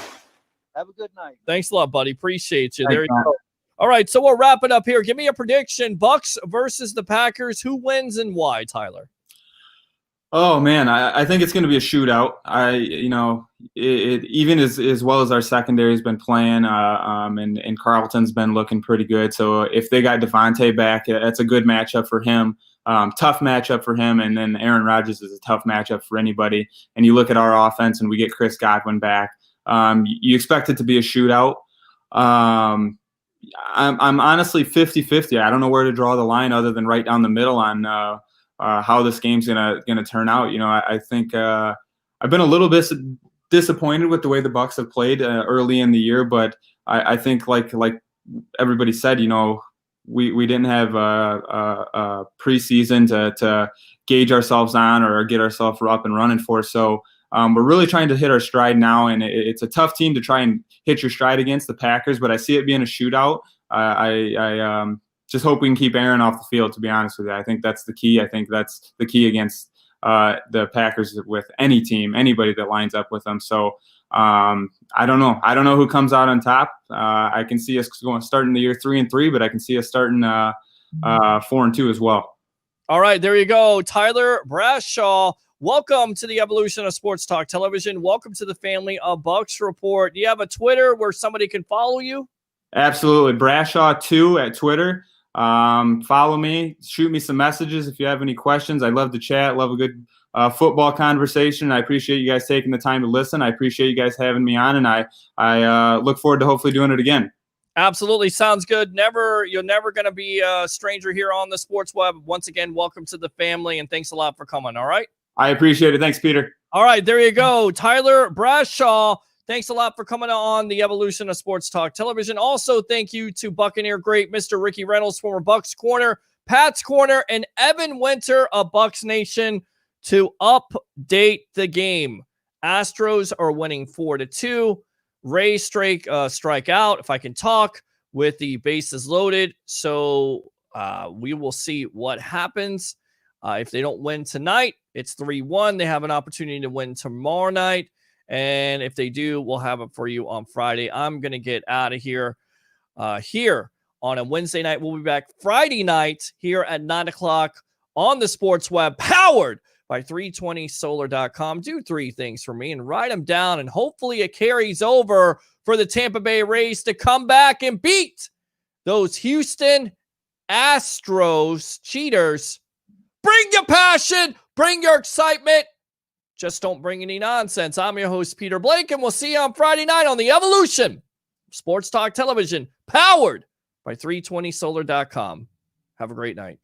Have a good night. Thanks a lot, buddy. Appreciate you. Thanks, There you Matt. go. All right, so we'll wrap it up here. Give me a prediction. Bucs versus the Packers. Who wins and why, Tyler? Oh man, I think it's going to be a shootout. Even as well as our secondary has been playing, and Carlton's been looking pretty good. So if they got Devontae back, that's a good matchup for him. Tough matchup for him, and then Aaron Rodgers is a tough matchup for anybody. And you look at our offense, and we get Chris Godwin back. You expect it to be a shootout. I'm honestly 50-50. I don't know where to draw the line other than right down the middle on how this game's gonna turn out. I think I've been a little bit disappointed with the way the Bucs have played early in the year, but I think like everybody said, we didn't have a preseason to gauge ourselves on or get ourselves up and running for. So we're really trying to hit our stride now, and it's a tough team to try and hit your stride against the Packers, but I see it being a shootout. I just hope we can keep Aaron off the field, to be honest with you. I think that's the key. I think that's the key against the Packers with any team, anybody that lines up with them. So I don't know. I don't know who comes out on top. I can see us starting the year 3-3, but I can see us starting 4-2 as well. All right, there you go. Tyler Brashaw, welcome to the evolution of Sports Talk Television. Welcome to the family of Bucs Report. Do you have a Twitter where somebody can follow you? Absolutely. Brashaw2 at Twitter. Follow me, shoot me some messages if you have any questions. I love to chat, love a good football conversation. I appreciate you guys taking the time to listen. I appreciate you guys having me on, and I look forward to hopefully doing it again. Absolutely. Sounds good. You're never going to be a stranger here on the Sports Web. Once again, welcome to the family, and thanks a lot for coming. All right. I appreciate it. Thanks, Peter. All right. There you go. Tyler Brashaw. Thanks a lot for coming on the evolution of Sports Talk Television. Also, thank you to Buccaneer great Mr. Ricky Reynolds, former Bucs corner, Pat's Corner, and Evan Winter of Bucs Nation to update the game. Astros are winning 4-2. Rays strike out, if I can talk, with the bases loaded. So we will see what happens. If they don't win tonight, it's 3-1. They have an opportunity to win tomorrow night. And if they do, we'll have it for you on Friday. I'm going to get out of here on a Wednesday night. We'll be back Friday night here at 9 o'clock on the Sports Web, powered by 320solar.com. Do 3 things for me and write them down, and hopefully it carries over for the Tampa Bay Rays to come back and beat those Houston Astros cheaters. Bring your passion, bring your excitement. Just don't bring any nonsense. I'm your host, Peter Blake, and we'll see you on Friday night on the Evolution Sports Talk Television, powered by 320solar.com. Have a great night.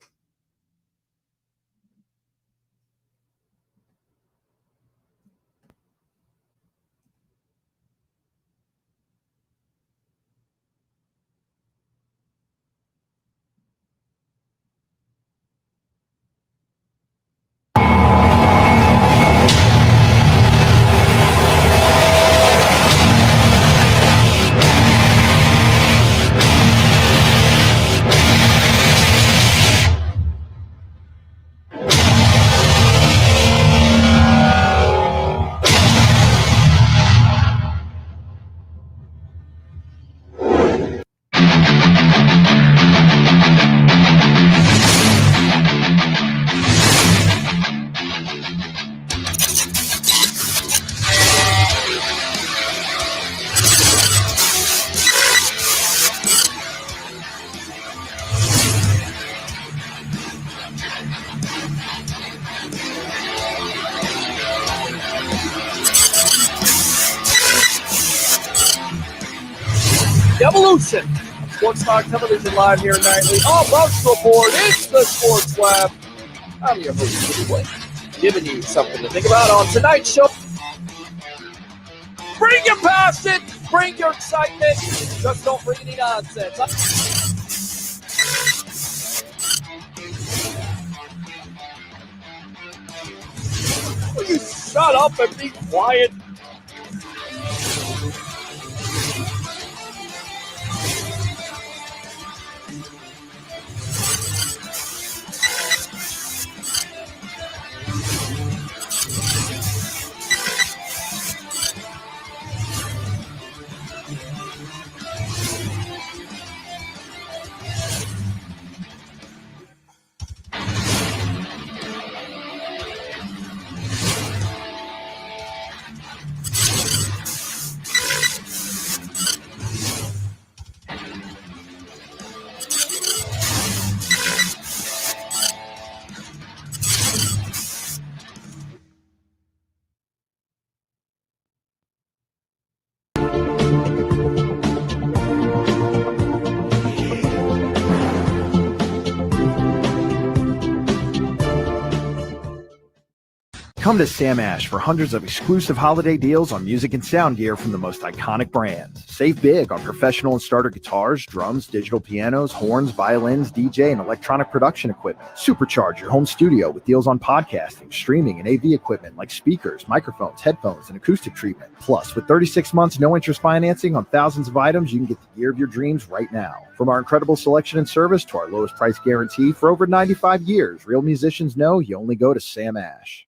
Evolution Sports Talk Television live here nightly. All Bucs Report. It's the Sports Web. I'm your host, Peter Blake, giving you something to think about on tonight's show. Bring your passion, bring your excitement. Just don't bring any nonsense. Will you shut up and be quiet? Come to Sam Ash for hundreds of exclusive holiday deals on music and sound gear from the most iconic brands. Save big on professional and starter guitars, drums, digital pianos, horns, violins, DJ, and electronic production equipment. Supercharge your home studio with deals on podcasting, streaming, and AV equipment like speakers, microphones, headphones, and acoustic treatment. Plus, with 36 months no-interest financing on thousands of items, you can get the gear of your dreams right now. From our incredible selection and service to our lowest price guarantee for over 95 years, real musicians know you only go to Sam Ash.